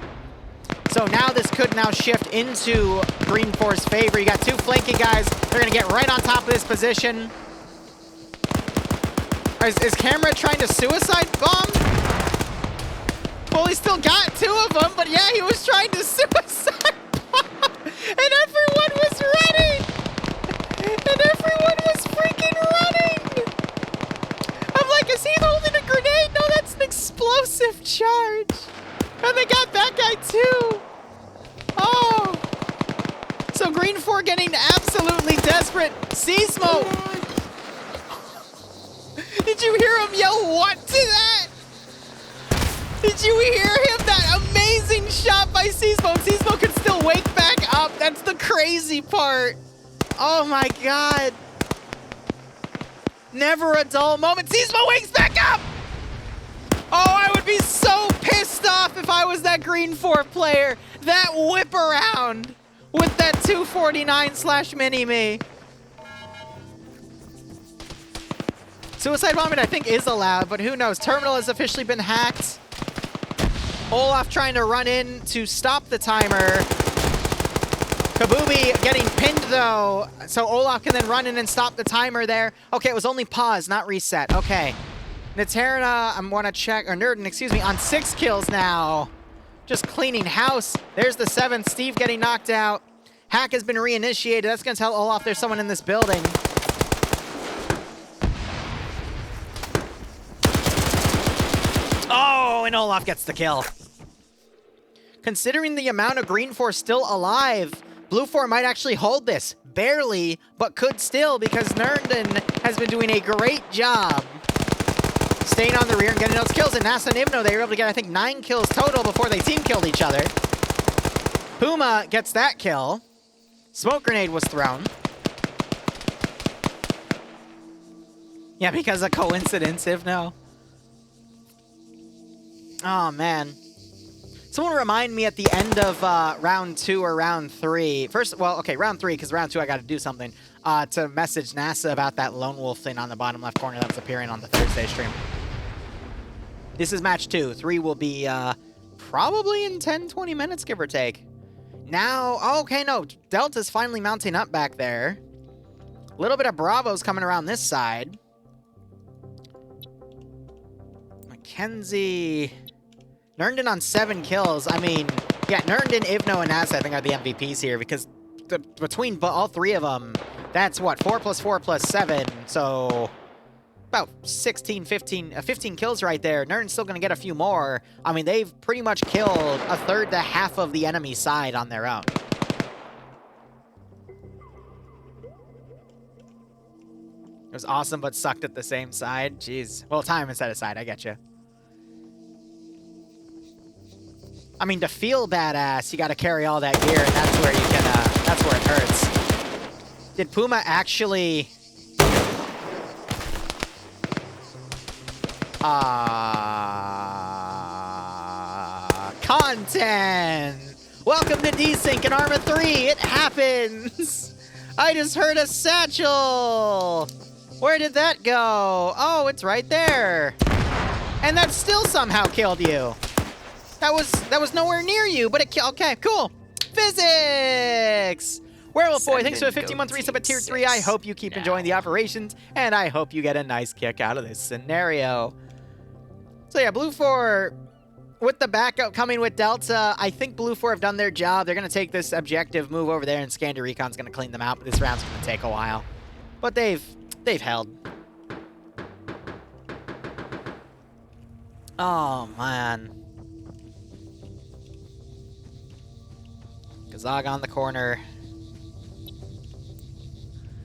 So now this could now shift into VOD's favor. You got 2 flanking guys. They're going to get right on top of this position. Is Camera trying to suicide bomb? Well, he still got 2 of them, but yeah, he was trying to suicide bomb. And everyone was running. And everyone was freaking running. I'm like, is he holding a grenade? No, that's an explosive charge. And they got that guy too. Oh. So VOD getting absolutely desperate. Seismo. Did you hear him yell what to that? Did you hear him? That amazing shot by Seismo. Seismo could still wake back up. That's the crazy part. Oh my God. Never a dull moment. Seismo wakes back up. Oh, I would be so pissed off if I was that VOD player. That whip around with that 249/mini-me. Suicide bombing, I think, is allowed, but who knows? Terminal has officially been hacked. Olaf trying to run in to stop the timer. Kabubi getting pinned, though, so Olaf can then run in and stop the timer there. Okay, it was only pause, not reset. Okay. Naterna, I want to check, or Nurden, excuse me, on 6 kills now. Just cleaning house. There's the 7th. Steve getting knocked out. Hack has been reinitiated. That's going to tell Olaf there's someone in this building. Oh, and Olaf gets the kill. Considering the amount of VOD still alive, BlueFor might actually hold this. Barely, but could still, because Nurnden has been doing a great job staying on the rear and getting those kills. And NASA and Ivno, they were able to get, I think, 9 kills total before they team killed each other. Puma gets that kill. Smoke grenade was thrown. Yeah, because of coincidence, Ivno. Oh, man. Someone remind me at the end of round 2 or round 3. First, well, okay, round 3, because round 2 I got to do something. To message NASA about that lone wolf thing on the bottom left corner that's appearing on the Thursday stream. This is match 2. 3 will be probably in 10-20 minutes, give or take. Now, oh, okay, no, Delta's finally mounting up back there. A little bit of Bravos coming around this side. Mackenzie... Nerndon on 7 kills. I mean, yeah, Nerndon, Ivno, and NASA, I think, are the MVPs here because between all 3 of them, that's what, 4 + 4 + 7. So about 16, 15 kills right there. Nerndon's still going to get a few more. I mean, they've pretty much killed a third to half of the enemy side on their own. It was awesome, but sucked at the same side. Jeez. Well, time instead of side, I get you. I mean, to feel badass, you got to carry all that gear, and that's where you can, that's where it hurts. Did Puma actually... Content! Welcome to Desync in Arma 3! It happens! I just heard a satchel! Where did that go? Oh, it's right there! And that still somehow killed you! That was nowhere near you, but it killed. Okay, cool. Physics! Werewolf Boy, thanks for the 50-month resub at tier 3. I hope you keep enjoying the operations, and I hope you get a nice kick out of this scenario. So yeah, BlueFor, with the backup coming with Delta, I think BlueFor have done their job. They're going to take this objective, move over there, and Scander Recon's going to clean them out, but this round's going to take a while. But they've held. Oh, man. Zog on the corner.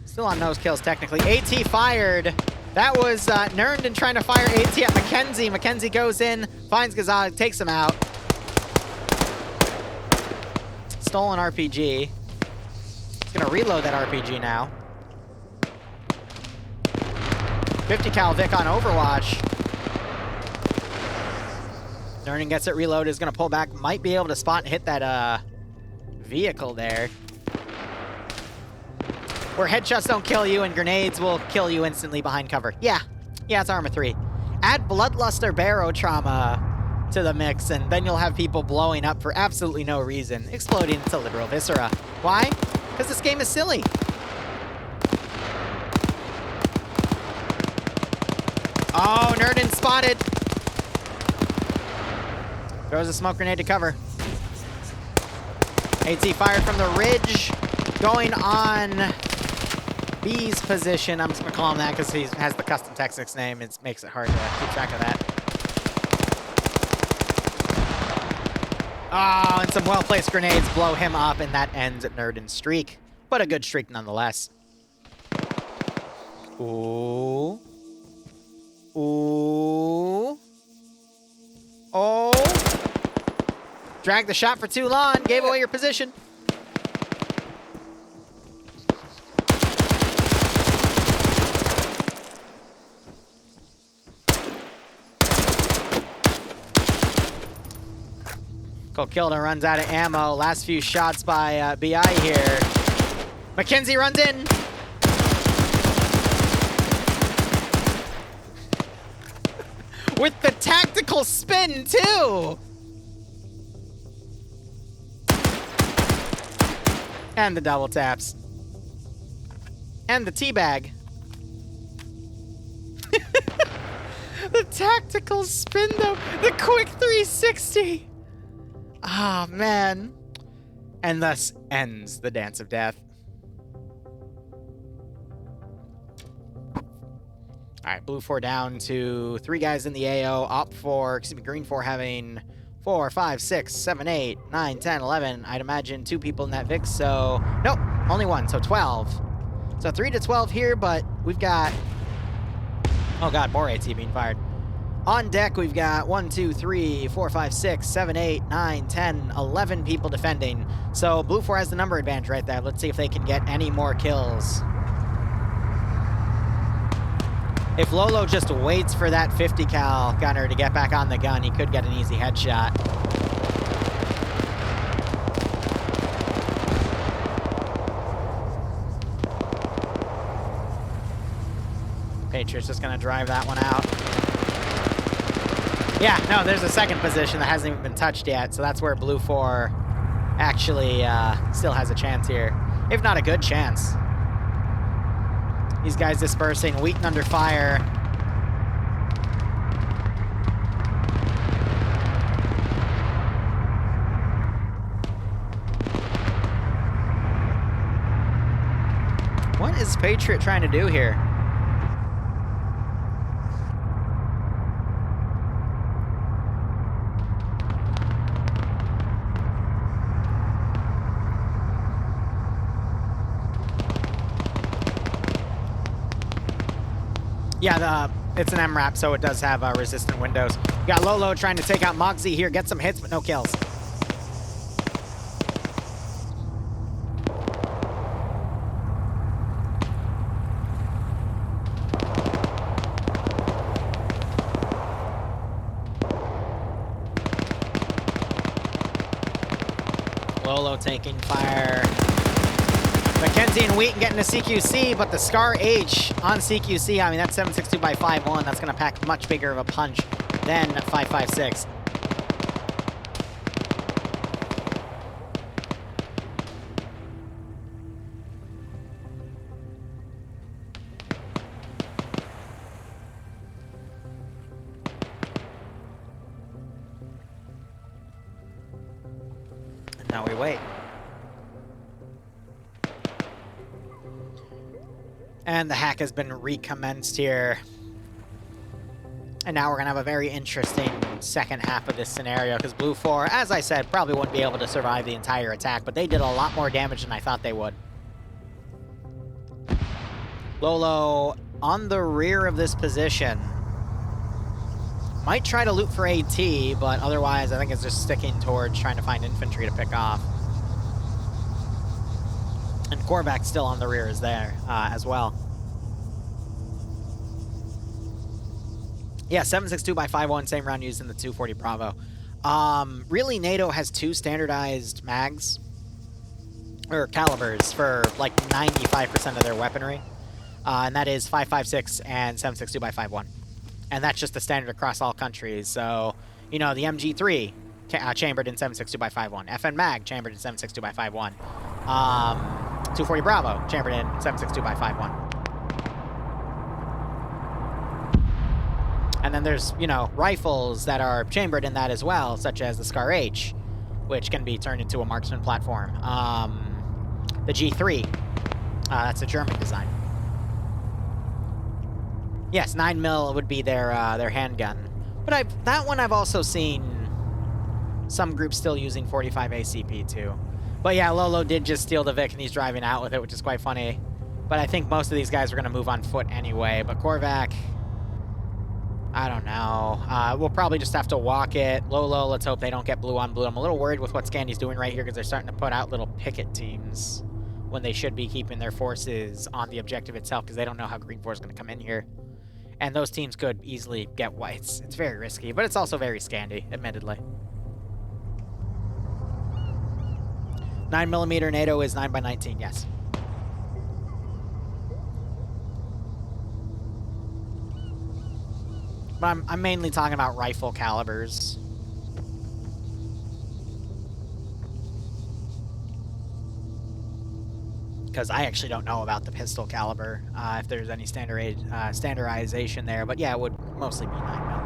Still on nose kills, technically. AT fired. That was Nerndon trying to fire AT at Mackenzie. Mackenzie goes in, finds Gazog, takes him out. Stolen RPG. He's going to reload that RPG now. 50 cal Vic on Overwatch. Nerndon gets it reloaded, is going to pull back. Might be able to spot and hit that vehicle there. Where headshots don't kill you and grenades will kill you instantly behind cover. Yeah, it's Arma 3. Add Bloodlust or Barrow Trauma to the mix, and then you'll have people blowing up for absolutely no reason, exploding into literal viscera. Why? Because this game is silly. Oh, Nerndon spotted. Throws a smoke grenade to cover. AT fired from the ridge, going on B's position. I'm just going to call him that because he has the custom Texas name. It makes it hard to keep track of that. Oh, and some well-placed grenades blow him up, and that ends Nerndon's streak. But a good streak nonetheless. Ooh. Ooh. Oh. Dragged the shot for too long. Gave away your position. Kilda runs out of ammo. Last few shots by BI here. Mackenzie runs in. With the tactical spin, too. And the double taps. And the teabag. The tactical spin, though. The quick 360. Ah, man. And thus ends the Dance of Death. All right, BlueFor down to 3 guys in the AO. OpFor, excuse me, GreenFor having 4, 5, 6, 7, 8, 9, 10, 11. I'd imagine 2 people in that VIX, so... Nope, only 1, so 12. So 3 to 12 here, but we've got... Oh god, more AT being fired. On deck, we've got 1, 2, 3, 4, 5, 6, 7, 8, 9, 10, 11 people defending. So BlueFor has the number advantage right there. Let's see if they can get any more kills. If Lolo just waits for that 50 cal gunner to get back on the gun, he could get an easy headshot. Patriot's just gonna drive that one out. Yeah, no, there's a second position that hasn't even been touched yet, so that's where BlueFor actually still has a chance here. If not a good chance. These guys dispersing, Wheaton under fire. What is Patriot trying to do here? Yeah, it's an MRAP, so it does have resistant windows. You got Lolo trying to take out Moxie here, get some hits, but no kills. Lolo taking fire. Mackenzie and Wheaton getting to CQC, but the Scar H on CQC, I mean, that's 762 by 5-1. That's going to pack much bigger of a punch than 5.56. And now we wait. And the hack has been recommenced here. And now we're going to have a very interesting second half of this scenario, because BlueFor, as I said, probably wouldn't be able to survive the entire attack, but they did a lot more damage than I thought they would. Lolo on the rear of this position. Might try to loot for AT, but otherwise I think it's just sticking towards trying to find infantry to pick off. And Korvac still on the rear is there as well. Yeah, 7.62 by 5.1, same round used in the 240 Bravo. Really, NATO has two standardized mags, or calibers, for like 95% of their weaponry. And that is 5.56 and 7.62 by 5.1. And that's just the standard across all countries. So, you know, the MG3 chambered in 7.62 by 5.1. FN Mag chambered in 7.62 by 5.1. 240 Bravo chambered in 7.62 by 5.1. And then there's, you know, rifles that are chambered in that as well, such as the Scar H, which can be turned into a marksman platform. The G3, that's a German design. Yes, 9mm would be their handgun. But that one I've also seen some groups still using 45 ACP too. But yeah, Lolo did just steal the Vic and he's driving out with it, which is quite funny. But I think most of these guys are going to move on foot anyway. But Korvac, I don't know. We'll probably just have to walk it. Lolo, let's hope they don't get blue on blue. I'm a little worried with what Scandy's doing right here because they're starting to put out little picket teams when they should be keeping their forces on the objective itself because they don't know how Green 4 is going to come in here. And those teams could easily get whites. It's very risky, but it's also very Scandy, admittedly. 9mm NATO is 9 by 19, yes. But I'm mainly talking about rifle calibers. Because I actually don't know about the pistol caliber, if there's any standardization there. But yeah, it would mostly be 9mm.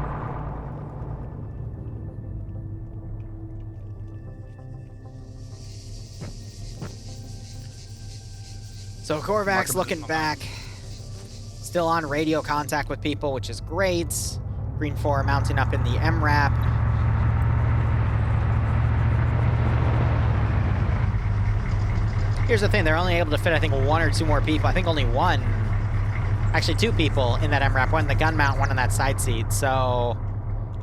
So Korvac's looking back. Still on radio contact with people, which is great. Green 4 mounting up in the MRAP. Here's the thing, they're only able to fit, I think, one or two more people. I think only one, actually 2 people in that MRAP. One in the gun mount, one in that side seat. So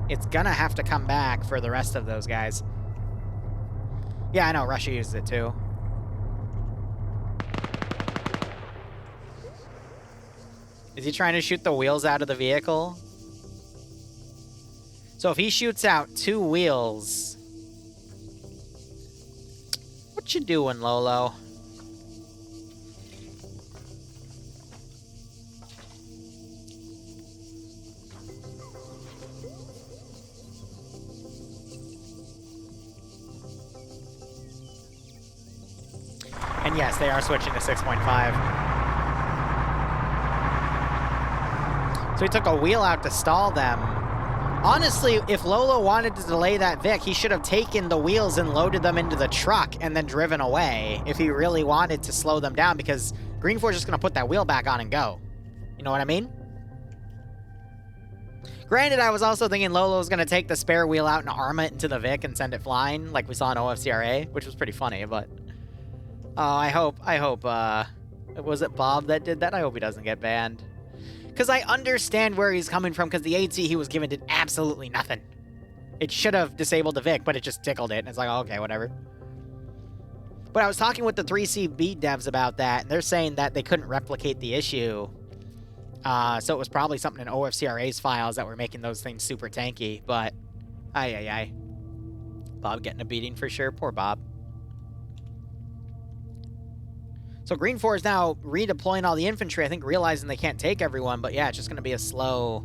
it's gonna have to come back for the rest of those guys. Yeah, I know, Russia uses it too. Is he trying to shoot the wheels out of the vehicle? So if he shoots out 2 wheels... What you doing, Lolo? Yes, they are switching to 6.5. So he took a wheel out to stall them. Honestly, if Lolo wanted to delay that Vic, he should have taken the wheels and loaded them into the truck and then driven away if he really wanted to slow them down, because Green 4 is just going to put that wheel back on and go. You know what I mean? Granted, I was also thinking Lolo was going to take the spare wheel out and arm it into the Vic and send it flying, like we saw in OFCRA, which was pretty funny, but... I hope, was it Bob that did that? I hope he doesn't get banned. Because I understand where he's coming from, because the AT he was given did absolutely nothing. It should have disabled the Vic, but it just tickled it, and it's like, oh, okay, whatever. But I was talking with the 3CB devs about that, and they're saying that they couldn't replicate the issue. So it was probably something in OFCRA's files that were making those things super tanky, but... Aye. Bob getting a beating for sure. Poor Bob. So Green 4 is now redeploying all the infantry, I think realizing they can't take everyone, but yeah, it's just going to be a slow...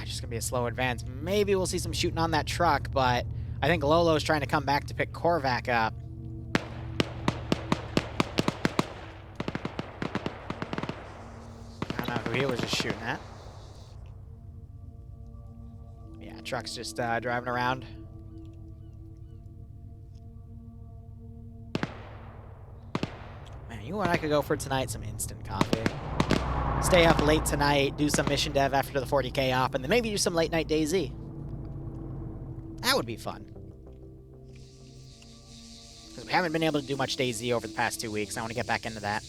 just going to be a slow advance. Maybe we'll see some shooting on that truck, but I think Lolo's trying to come back to pick Korvac up. I don't know who he was just shooting at. Yeah, truck's just driving around. You know what I could go for tonight? Some instant coffee. Stay up late tonight, do some mission dev after the 40k op, and then maybe do some late night DayZ. That would be fun. Because we haven't been able to do much DayZ over the past 2 weeks. I want to get back into that.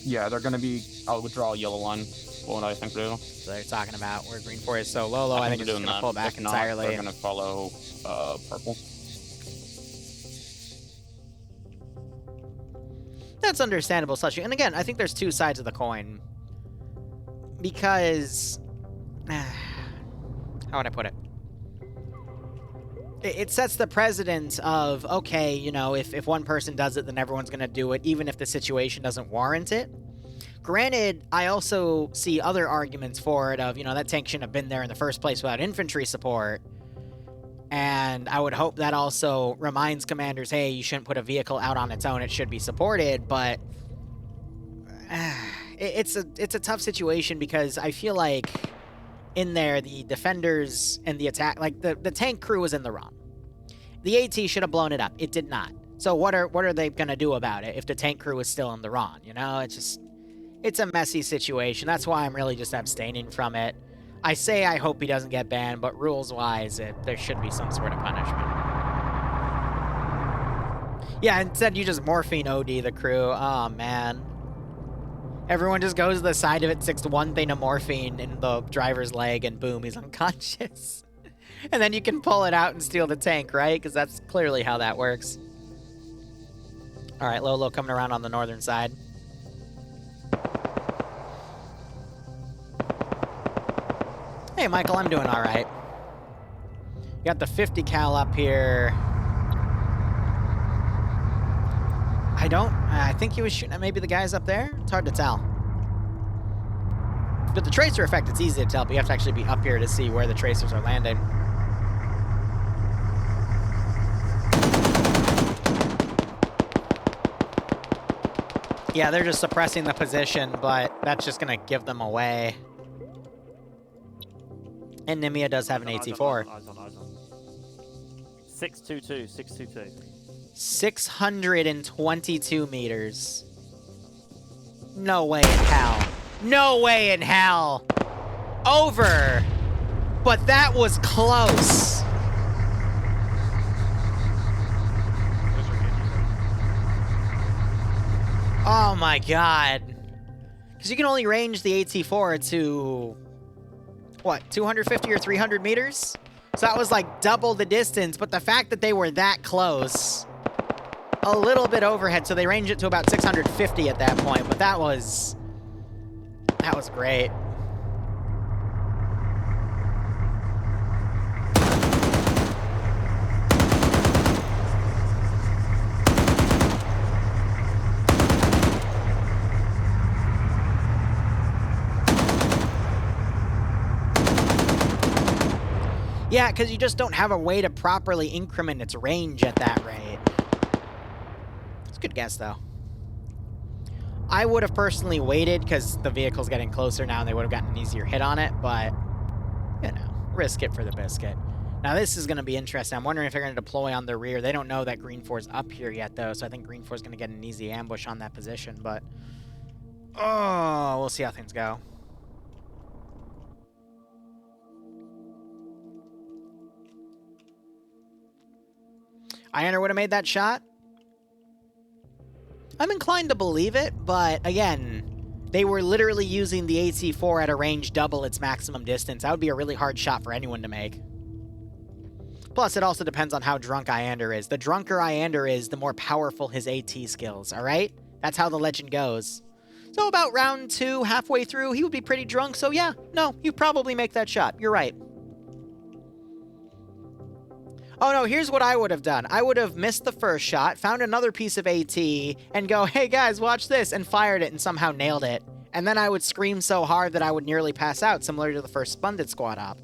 Yeah, they're going to be... I'll withdraw a yellow line. What I think they're doing.
So they're talking about where Green 4 is. So Lolo, I think is
they're
just
doing
going to pull back
If not,
entirely.
they're going to follow purple.
That's understandable, Slushy. And again, I think there's two sides of the coin. Because... how would I put it? It sets the precedent of, okay, you know, if one person does it, then everyone's going to do it, even if the situation doesn't warrant it. Granted, I also see other arguments for it of, you know, that tank shouldn't have been there in the first place without infantry support. And I would hope that also reminds commanders, hey, you shouldn't put a vehicle out on its own, it should be supported, but... it's a tough situation because I feel like in there, the defenders and the attack, like the tank crew was in the wrong. The AT should have blown it up. It did not. So what are they going to do about it if the tank crew is still in the wrong? You know, it's a messy situation. That's why I'm really just abstaining from it. I say I hope he doesn't get banned, but rules-wise, there should be some sort of punishment. Yeah, instead you just morphine OD the crew. Oh, man. Everyone just goes to the side of it, sticks one thing of morphine in the driver's leg, and boom, he's unconscious. And then you can pull it out and steal the tank, right? Because that's clearly how that works. All right, Lolo coming around on the northern side. Hey, Michael, I'm doing all right. You got the 50 cal up here. I think he was shooting at maybe the guys up there. It's hard to tell. But the tracer effect, it's easy to tell, but you have to actually be up here to see where the tracers are landing. Yeah, they're just suppressing the position, but that's just going to give them away. And Nimia does have an AT4.
Eyes on. 622, 622.
622 meters. No way in hell. No way in hell. Over. But that was close. Oh my god. Because you can only range the AT4 to... what, 250 or 300 meters? So that was like double the distance, but the fact that they were that close, a little bit overhead, so they ranged it to about 650 at that point, but that was great. Yeah, because you just don't have a way to properly increment its range at that rate. It's a good guess, though. I would have personally waited because the vehicle's getting closer now and they would have gotten an easier hit on it, but, you know, risk it for the biscuit. Now, this is going to be interesting. I'm wondering if they're going to deploy on the rear. They don't know that Green-4's up here yet, though, so I think Green-4's going to get an easy ambush on that position, but... Oh, we'll see how things go. Ioner would have made that shot. I'm inclined to believe it, but again, they were literally using the AT-4 at a range double its maximum distance. That would be a really hard shot for anyone to make. Plus, it also depends on how drunk Iander is. The drunker Iander is, the more powerful his AT skills, alright? That's how the legend goes. So about round 2, halfway through, he would be pretty drunk, so yeah, no, you'd probably make that shot. You're right. Oh no, here's what I would have done. I would have missed the first shot, found another piece of AT, and go, hey guys, watch this, and fired it and somehow nailed it. And then I would scream so hard that I would nearly pass out, similar to the first Splendid Squad op.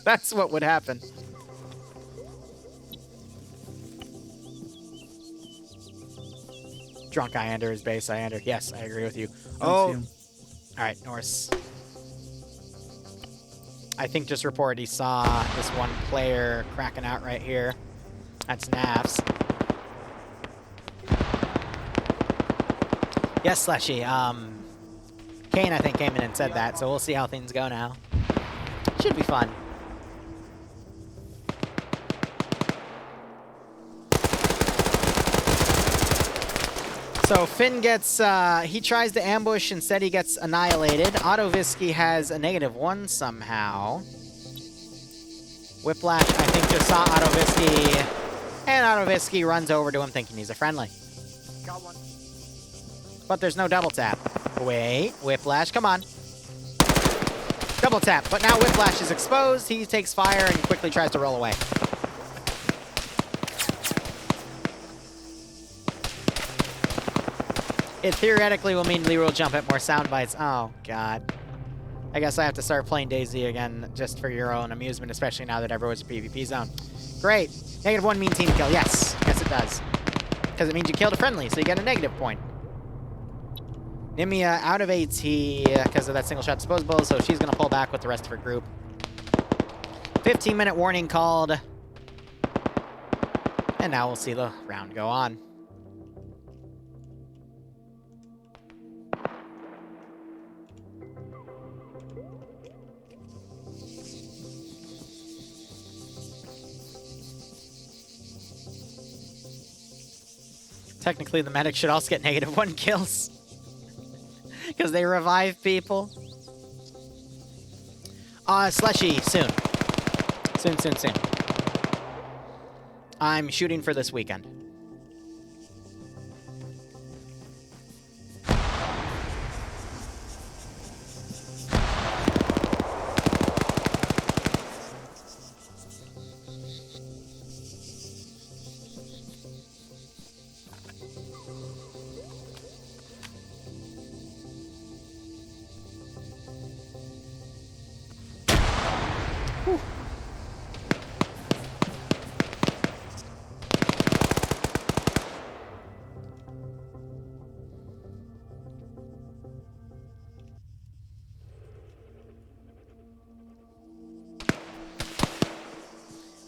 That's what would happen. Drunk Iander is base Iander. Yes, I agree with you. Oh, alright, Norse. I think just reported he saw this one player cracking out right here. That's Navs. Yes, Slushy. Kane, I think, came in and said that, so we'll see how things go now. Should be fun. So Finn gets, he tries to ambush, instead he gets annihilated. Autovisky has a -1 somehow. Whiplash, I think, just saw Autovisky, and Autovisky runs over to him thinking he's a friendly.
Got one.
But there's no double tap. Wait, Whiplash, come on. Double tap, but now Whiplash is exposed, he takes fire and quickly tries to roll away. It theoretically will mean Liru will jump at more sound bites. Oh, God. I guess I have to start playing DayZ again just for your own amusement, especially now that everyone's a PvP zone. Great. -1 mean team kill. Yes. Yes, it does. Because it means you killed a friendly, so you get a negative point. Nimia out of AT because of that single shot disposable, so she's going to pull back with the rest of her group. 15-minute warning called. And now we'll see the round go on. Technically, the medic should also get -1 kills. Because they revive people. Slushy, soon. Soon. I'm shooting for this weekend.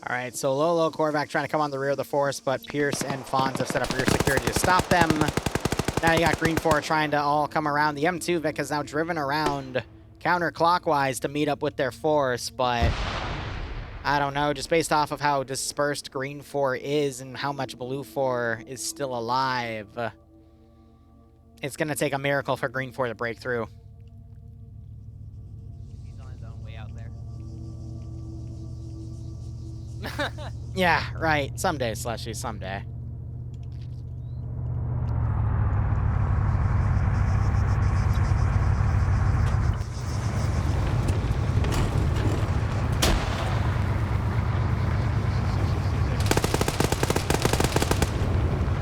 Alright, so Lolo, Korvac trying to come on the rear of the force, but Pierce and Fonz have set up rear security to stop them. Now you got Green-4 trying to all come around. The M2 Vic has now driven around counterclockwise to meet up with their force, but I don't know, just based off of how dispersed Green-4 is and how much BlueFor is still alive, it's going to take a miracle for Green-4 to break through.
He's on his own way out there.
Yeah, right. Someday, Slushy, someday.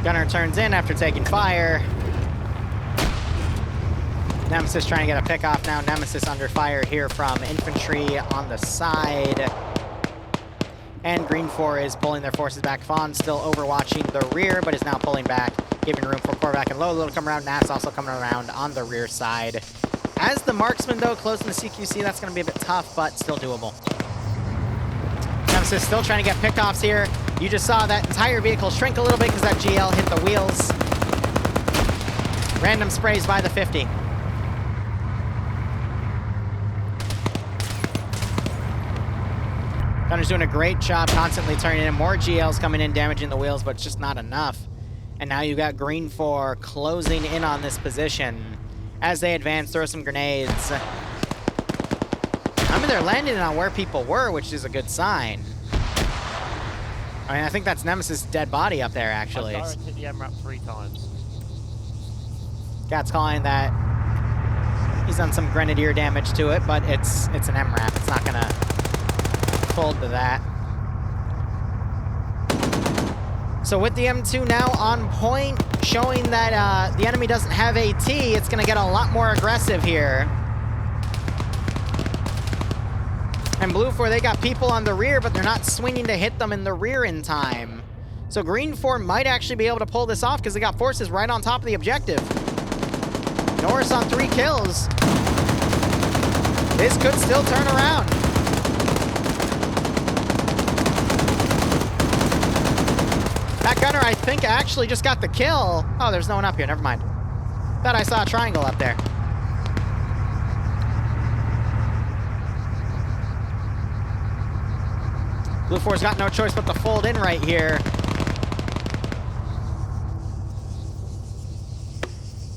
Gunner turns in after taking fire. Nemesis trying to get a pick off now. Nemesis under fire here from Infantry on the side. And VOD is pulling their forces back. Fawn still overwatching the rear, but is now pulling back, giving room for Korvac and Lolo to come around. Naf's also coming around on the rear side. As the marksman, though, closing the CQC, that's going to be a bit tough, but still doable. Nemesis still trying to get pickoffs here. You just saw that entire vehicle shrink a little bit because that GL hit the wheels. Random sprays by the 50. Gunner's doing a great job constantly turning in. More GLs coming in, damaging the wheels, but it's just not enough. And now you got VOD closing in on this position. As they advance, throw some grenades. I mean, they're landing on where people were, which is a good sign. I mean, I think that's Nemesis' dead body up there, actually.
I hit the MRAP 3 times.
Cat's calling that he's done some grenadier damage to it, but it's an MRAP. It's not gonna fold to that. So with the M2 now on point, showing that the enemy doesn't have AT, it's gonna get a lot more aggressive here. And BlueFor, they got people on the rear, but they're not swinging to hit them in the rear in time. So VOD might actually be able to pull this off because they got forces right on top of the objective. Norris on 3 kills. This could still turn around. That gunner, I think, actually just got the kill. Oh, there's no one up here. Never mind. Thought I saw a triangle up there. BlueFor's got no choice but to fold in right here.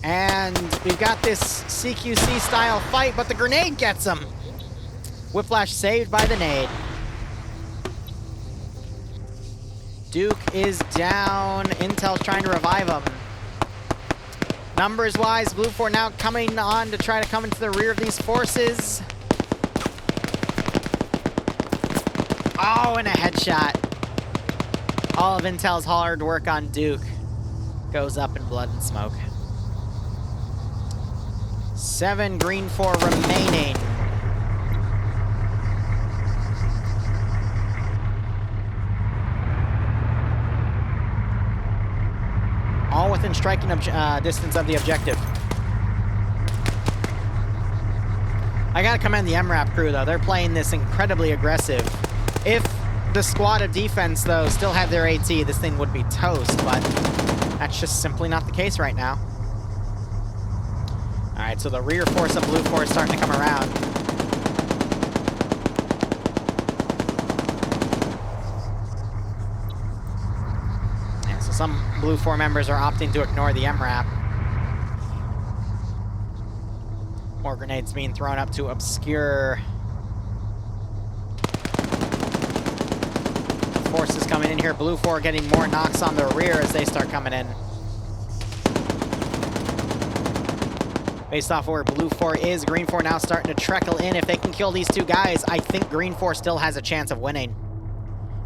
And we've got this CQC-style fight, but the grenade gets him. Whiplash saved by the nade. Duke is down. Intel's trying to revive him. Numbers-wise, BlueFor now coming on to try to come into the rear of these forces. Oh, and a headshot. All of Intel's hard work on Duke goes up in blood and smoke. 7 VOD remaining. All within striking distance of the objective. I gotta commend the MRAP crew, though. They're playing this incredibly aggressive. If the squad of defense, though, still had their AT, this thing would be toast, but that's just simply not the case right now. All right, so the rear force of BlueFor is starting to come around. Yeah, so some BlueFor members are opting to ignore the MRAP. More grenades being thrown up to obscure forces coming in here. BlueFor getting more knocks on the rear as they start coming in. Based off where BlueFor is, VOD now starting to trickle in. If they can kill these 2 guys, I think VOD still has a chance of winning.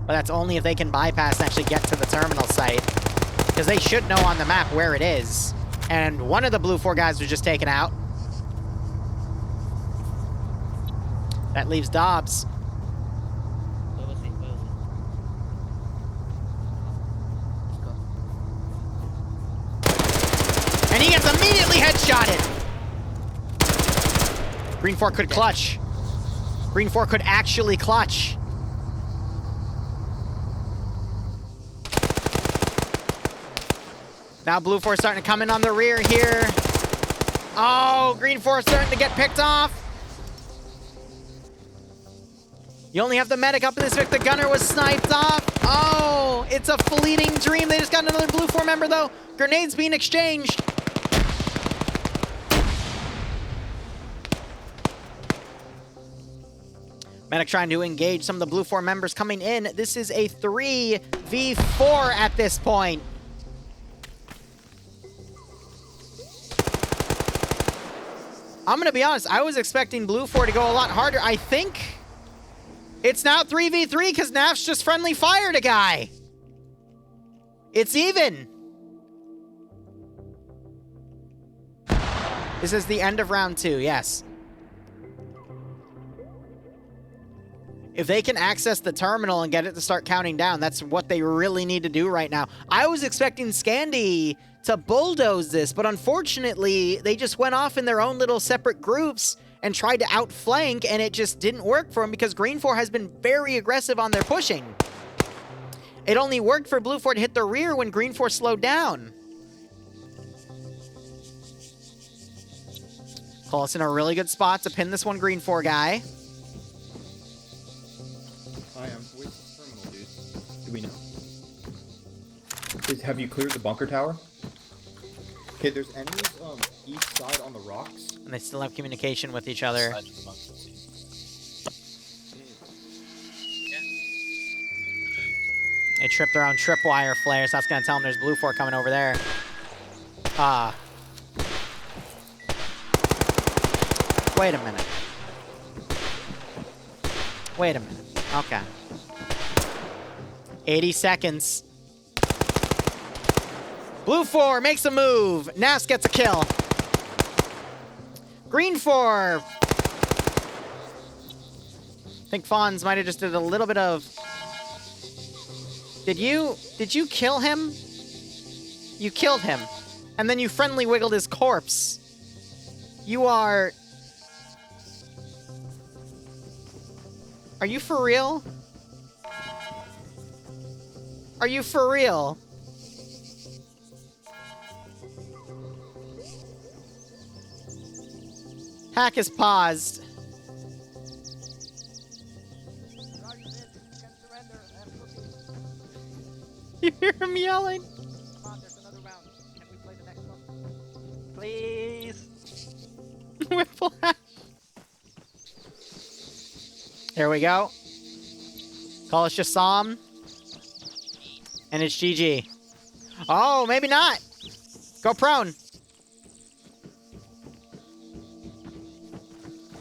But that's only if they can bypass and actually get to the terminal site. Because they should know on the map where it is. And one of the BlueFor guys was just taken out. That leaves Dobbs.
Where was he? Where was he? Let's go.
And he gets immediately headshotted! VOD could clutch. VOD could actually clutch. Now BlueFor starting to come in on the rear here. Oh, VOD starting to get picked off. You only have the medic up in this Vic. The gunner was sniped off. Oh, it's a fleeting dream. They just got another BlueFor member, though. Grenades being exchanged. Medic trying to engage some of the BlueFor members coming in. This is a 3v4 at this point. I'm going to be honest. I was expecting BlueFor to go a lot harder. I think it's now 3v3 because Naf's just friendly fired a guy. It's even. This is the end of round 2, yes. If they can access the terminal and get it to start counting down, that's what they really need to do right now. I was expecting Scandi to bulldoze this, but unfortunately, they just went off in their own little separate groups and tried to outflank, and it just didn't work for them because VOD has been very aggressive on their pushing. It only worked for BlueFor to hit the rear when VOD slowed down. Close in a really good spot to pin this one VOD guy.
I am. Where's the terminal, dude? Do we know? Have you cleared the bunker tower? Okay, there's enemies east side on the rocks.
And they still have communication with each other. They tripped their own tripwire flare, so that's going to tell them there's BlueFor coming over there. Wait a minute. Wait a minute. Okay. 80 seconds. BlueFor makes a move. Nas gets a kill. VOD. I think Fonz might have just did a little bit of... Did you kill him? You killed him. And then you friendly wiggled his corpse. You are... Are you for real? Are you for real? Hack is paused. You hear him yelling?
Come on, there's another round. Can we play the next one? Please.
Whiplash. Here we go. Call us Shassam. And it's GG. Oh, maybe not. Go prone.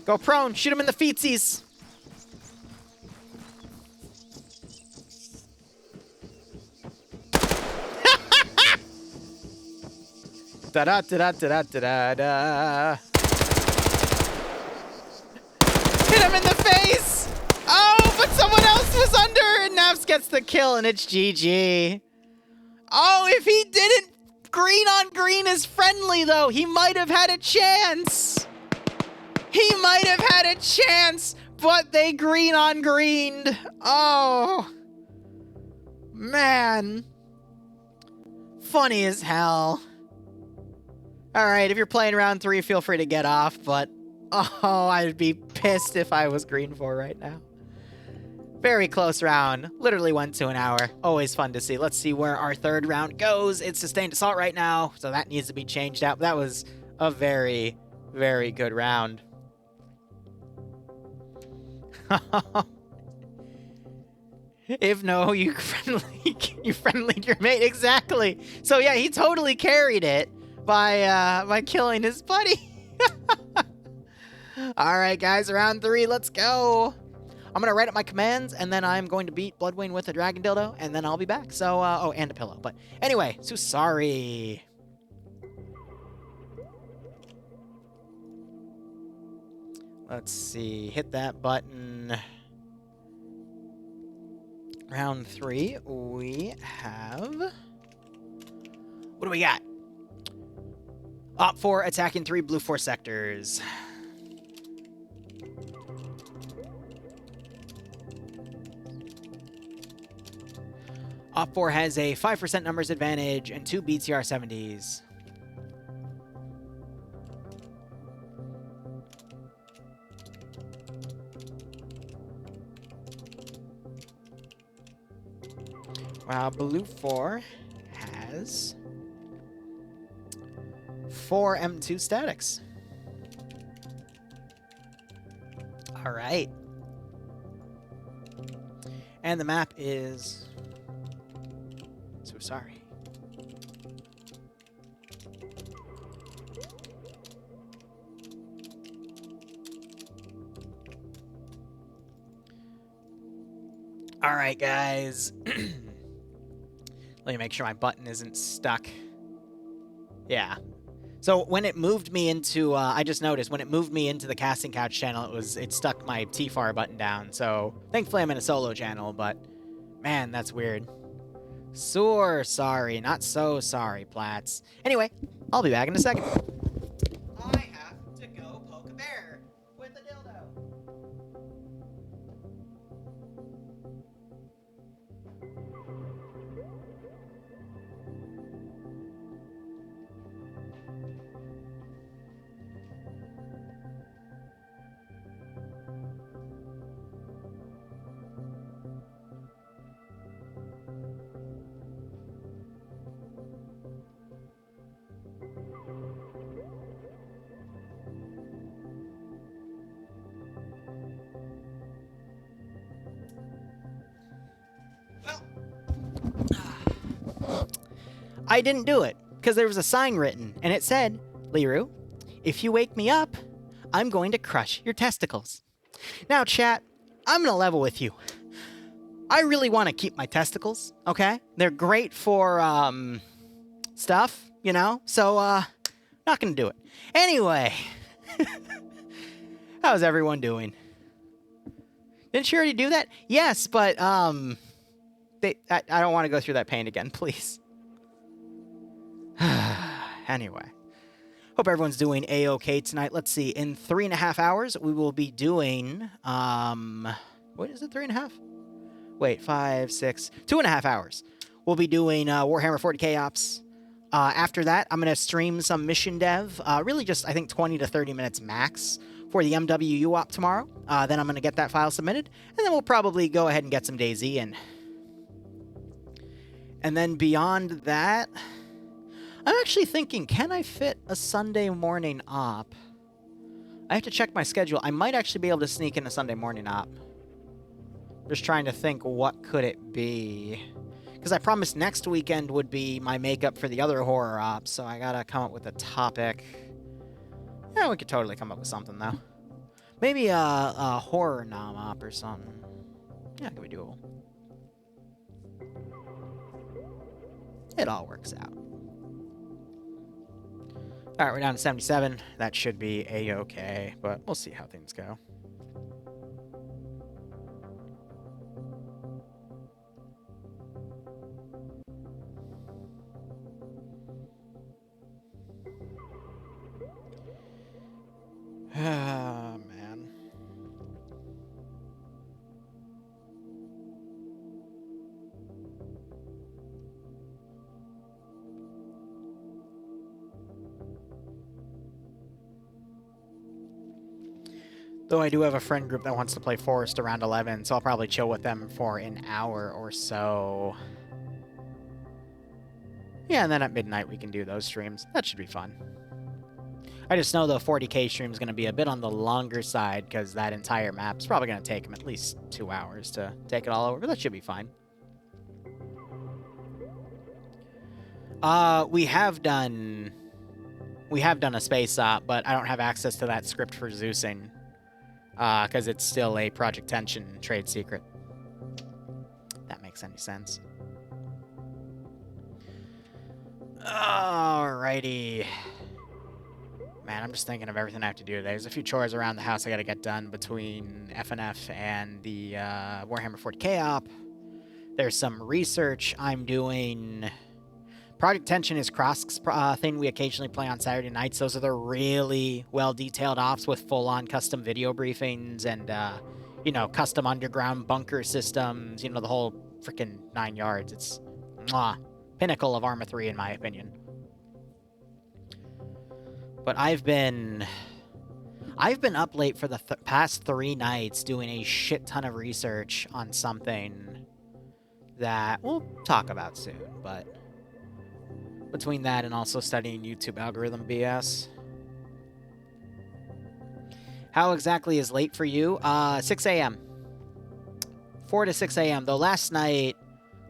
Go prone. Shoot him in the feetsies. Da da da da da da da. Hit him in the face! Oh, but someone else was under, and Naps gets the kill, and it's GG. Oh, if he didn't green on green is friendly, though, he might have had a chance. He might have had a chance, but they green on greened. Oh, man. Funny as hell. All right, if you're playing round 3, feel free to get off, but oh, I'd be pissed if I was VOD right now. Very close round. Literally went to an hour. Always fun to see. Let's see where our 3rd round goes. It's sustained assault right now, so that needs to be changed out. But that was a very, very good round. If no, you friendly your mate. Exactly. So yeah, he totally carried it by killing his buddy. All right, guys, round 3, let's go. I'm gonna write up my commands, and then I'm going to beat Bloodwing with a dragon dildo, and then I'll be back. So, oh, and a pillow. But anyway, so sorry. Let's see. Hit that button. Round 3, we have... What do we got? OpFor attacking 3 BlueFor sectors. OpFor has a 5% numbers advantage and 2 BTR 70s. While BlueFor has 4 M2 statics. All right. And the map is... So sorry. All right, guys. Let me make sure my button isn't stuck. Yeah. So when it moved me into, I just noticed when it moved me into the casting couch channel, it stuck my TFAR button down. So thankfully I'm in a solo channel, but man, that's weird. Sorry, not so sorry, Plats. Anyway, I'll be back in a second. I have to go poke a bear with a dildo. I didn't do it, because there was a sign written, and it said, Liru, if you wake me up, I'm going to crush your testicles. Now, chat, I'm going to level with you. I really want to keep my testicles, okay? They're great for, stuff, you know? So, not going to do it. Anyway, how's everyone doing? Didn't she already do that? Yes, but, I don't want to go through that pain again, please. Anyway, hope everyone's doing a-okay tonight. Let's see, in 3.5 hours, we will be doing, what is it, 3.5? Wait, 5, 6, 2.5 hours. We'll be doing Warhammer 40k ops. After that, I'm going to stream some mission dev, really just, I think, 20 to 30 minutes max for the MWU op tomorrow. Then I'm going to get that file submitted, and then we'll probably go ahead and get some DayZ in. And then beyond that, I'm actually thinking, can I fit a Sunday morning op? I have to check my schedule. I might actually be able to sneak in a Sunday morning op. Just trying to think, what could it be? Because I promised next weekend would be my makeup for the other horror ops, so I gotta come up with a topic. Yeah, we could totally come up with something, though. Maybe a horror nom op or something. Yeah, it could be doable. It all works out. Alright, we're down to 77. That should be a-okay, but we'll see how things go. Ah, man. Though I do have a friend group that wants to play Forest around 11, so I'll probably chill with them for an hour or so. Yeah, and then at midnight we can do those streams. That should be fun. I just know the 40k stream is going to be a bit on the longer side, because that entire map's probably going to take them at least 2 hours to take it all over, but that should be fine. We have done a space op, but I don't have access to that script for Zeusing. Because it's still a Project Tension trade secret. If that makes any sense. Alrighty. Man, I'm just thinking of everything I have to do today. There's a few chores around the house I gotta get done between FNF and the Warhammer 40k op. There's some research I'm doing. Project Tension is Krosk's thing we occasionally play on Saturday nights. Those are the really well-detailed ops with full-on custom video briefings and, you know, custom underground bunker systems. You know, the whole freaking 9 yards. It's pinnacle of Arma 3, in my opinion. But I've been up late for the past 3 nights doing a shit ton of research on something that we'll talk about soon, but between that and also studying YouTube algorithm BS. How exactly is late for you? 6 a.m. 4 to 6 a.m. Though last night,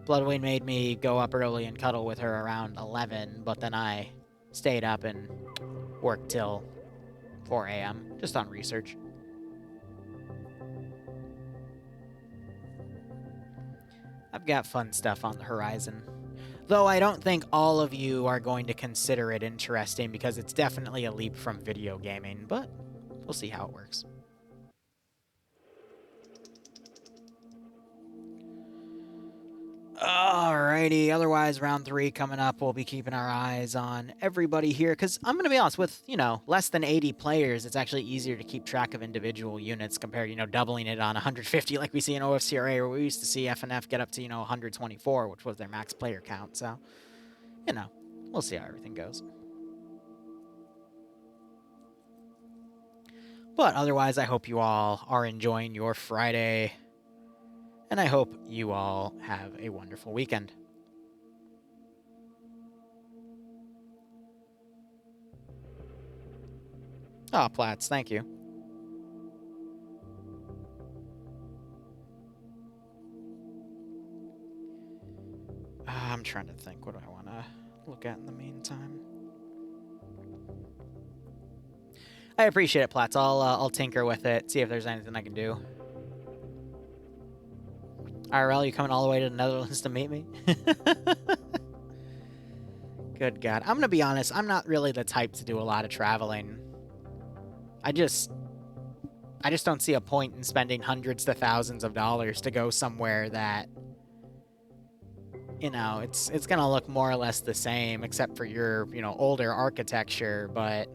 Bloodwing made me go up early and cuddle with her around 11, but then I stayed up and worked till 4 a.m. just on research. I've got fun stuff on the horizon. Though I don't think all of you are going to consider it interesting because it's definitely a leap from video gaming, but we'll see how it works. Alrighty, otherwise round 3 coming up, we'll be keeping our eyes on everybody here, because I'm going to be honest, with, less than 80 players, it's actually easier to keep track of individual units compared, doubling it on 150 like we see in OFCRA, where we used to see FNF get up to, 124, which was their max player count, so, we'll see how everything goes. But otherwise, I hope you all are enjoying your Friday, and I hope you all have a wonderful weekend. Oh, Platts, thank you. I'm trying to think, what do I want to look at in the meantime? I appreciate it, Platts. I'll tinker with it, see if there's anything I can do. IRL, you coming all the way to the Netherlands to meet me? Good God. I'm going to be honest, I'm not really the type to do a lot of traveling. I just don't see a point in spending hundreds to thousands of dollars to go somewhere that, it's going to look more or less the same, except for your, older architecture, but,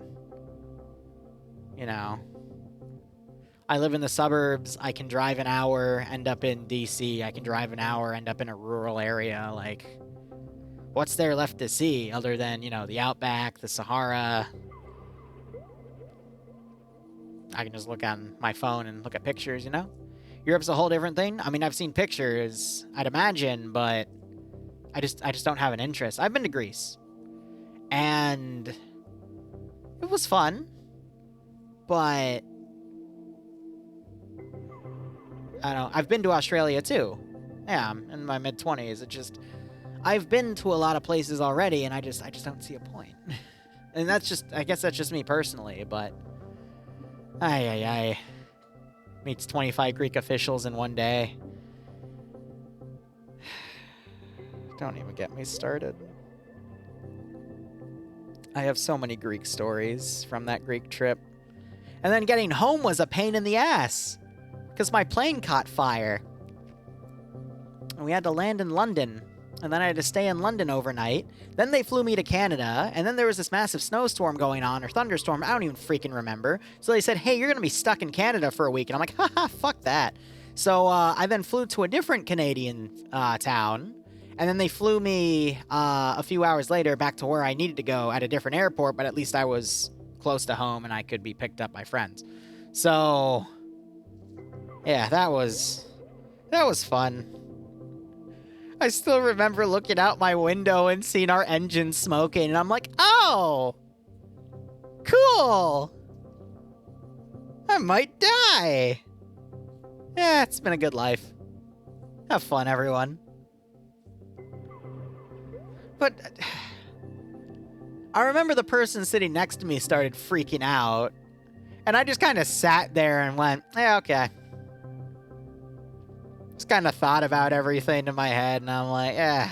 I live in the suburbs. I can drive an hour, end up in DC. I can drive an hour, end up in a rural area. Like, what's there left to see other than, the outback, the Sahara? I can just look on my phone and look at pictures, Europe's a whole different thing. I mean, I've seen pictures, I'd imagine, but I just don't have an interest. I've been to Greece, and it was fun, but I don't know. I've been to Australia too. Yeah, I'm in my mid-20s. I've been to a lot of places already, and I just don't see a point. And I guess that's just me personally, but meets 25 Greek officials in one day. Don't even get me started. I have so many Greek stories from that Greek trip. And then getting home was a pain in the ass, because my plane caught fire. And we had to land in London. And then I had to stay in London overnight. Then they flew me to Canada. And then there was this massive snowstorm going on, or thunderstorm. I don't even freaking remember. So they said, hey, you're going to be stuck in Canada for a week. And I'm like, haha, fuck that. So I then flew to a different Canadian town. And then they flew me a few hours later back to where I needed to go at a different airport. But at least I was close to home and I could be picked up by friends. So yeah, that was fun. I still remember looking out my window and seeing our engine smoking, and I'm like, oh, cool. I might die. Yeah, it's been a good life. Have fun, everyone. But I remember the person sitting next to me started freaking out, and I just kind of sat there and went, yeah, okay. Just kind of thought about everything in my head, and I'm like,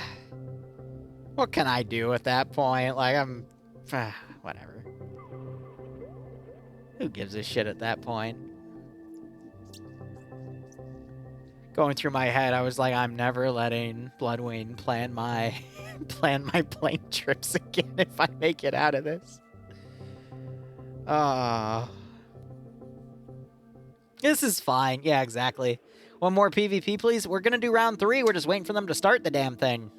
what can I do at that point? Like, whatever. Who gives a shit at that point? Going through my head, I was like, I'm never letting Bloodwing plan my plane trips again if I make it out of this. This is fine. Yeah, exactly. One more PvP, please. We're going to do round 3. We're just waiting for them to start the damn thing.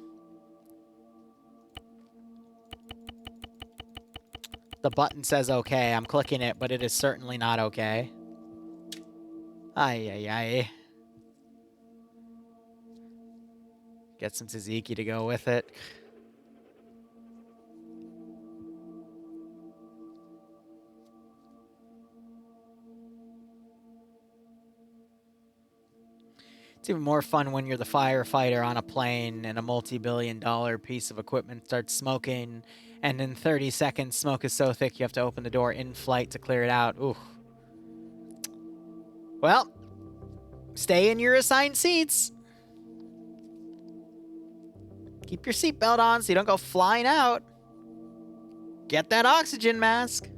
The button says okay. I'm clicking it, but it is certainly not okay. Ay. Get some tzatziki to go with it. It's even more fun when you're the firefighter on a plane and a multi-billion-dollar piece of equipment starts smoking, and in 30 seconds, smoke is so thick you have to open the door in flight to clear it out. Ooh. Well, stay in your assigned seats. Keep your seatbelt on so you don't go flying out. Get that oxygen mask.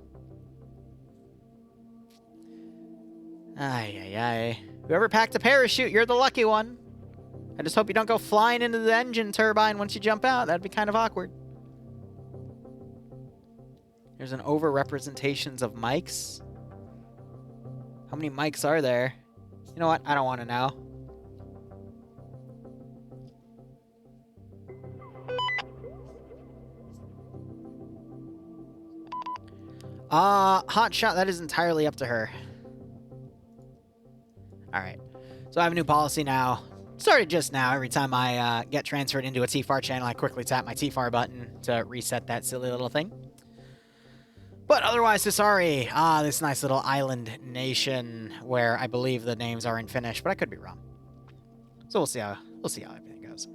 Ay, ay, ay. Whoever packed a parachute, you're the lucky one. I just hope you don't go flying into the engine turbine once you jump out. That'd be kind of awkward. There's an overrepresentations of mics. How many mics are there? You know what? I don't want to know. Hot shot, that is entirely up to her. Alright. So I have a new policy now. Started just now. Every time I get transferred into a TFAR channel, I quickly tap my TFAR button to reset that silly little thing. But otherwise, Sasari, this nice little island nation where I believe the names are in Finnish, but I could be wrong. So we'll see how everything goes.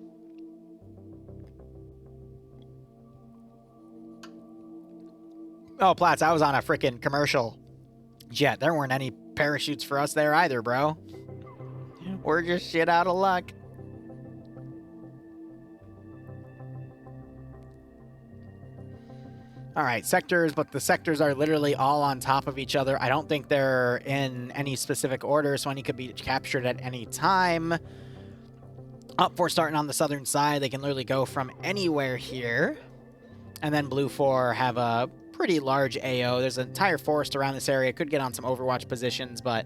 Oh, Platts, I was on a freaking commercial jet. There weren't any parachutes for us there either, bro. We're just shit out of luck. Alright, sectors, but the sectors are literally all on top of each other. I don't think they're in any specific order, so any could be captured at any time. OpFor starting on the southern side, they can literally go from anywhere here. And then BlueFor have a pretty large AO. There's an entire forest around this area. Could get on some Overwatch positions, but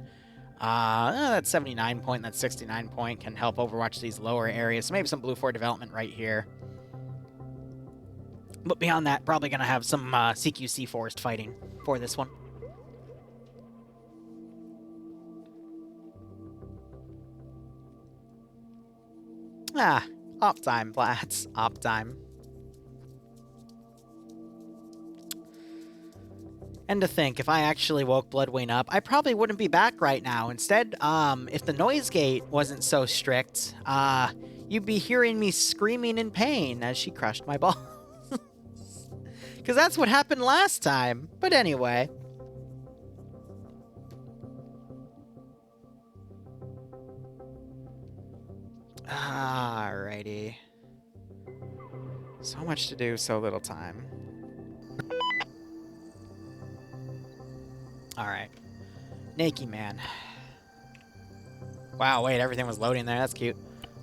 that 79 point, that 69 point can help Overwatch these lower areas. So maybe some BlueFor development right here. But beyond that, probably going to have some CQC forest fighting for this one. Op time, Platts. Op time. And to think, if I actually woke Bloodwing up, I probably wouldn't be back right now. Instead, if the noise gate wasn't so strict, you'd be hearing me screaming in pain as she crushed my ball. Because that's what happened last time. But anyway. Alrighty. So much to do, so little time. Alright. Nakey Man. Wow, wait, everything was loading there. That's cute.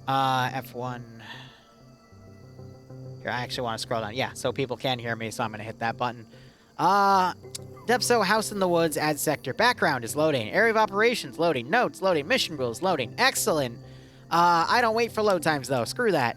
F1. Here, I actually want to scroll down. Yeah, so people can hear me, so I'm going to hit that button. Depso, House in the Woods, add sector. Background is loading. Area of operations, loading. Notes, loading. Mission rules, loading. Excellent. I don't wait for load times, though. Screw that.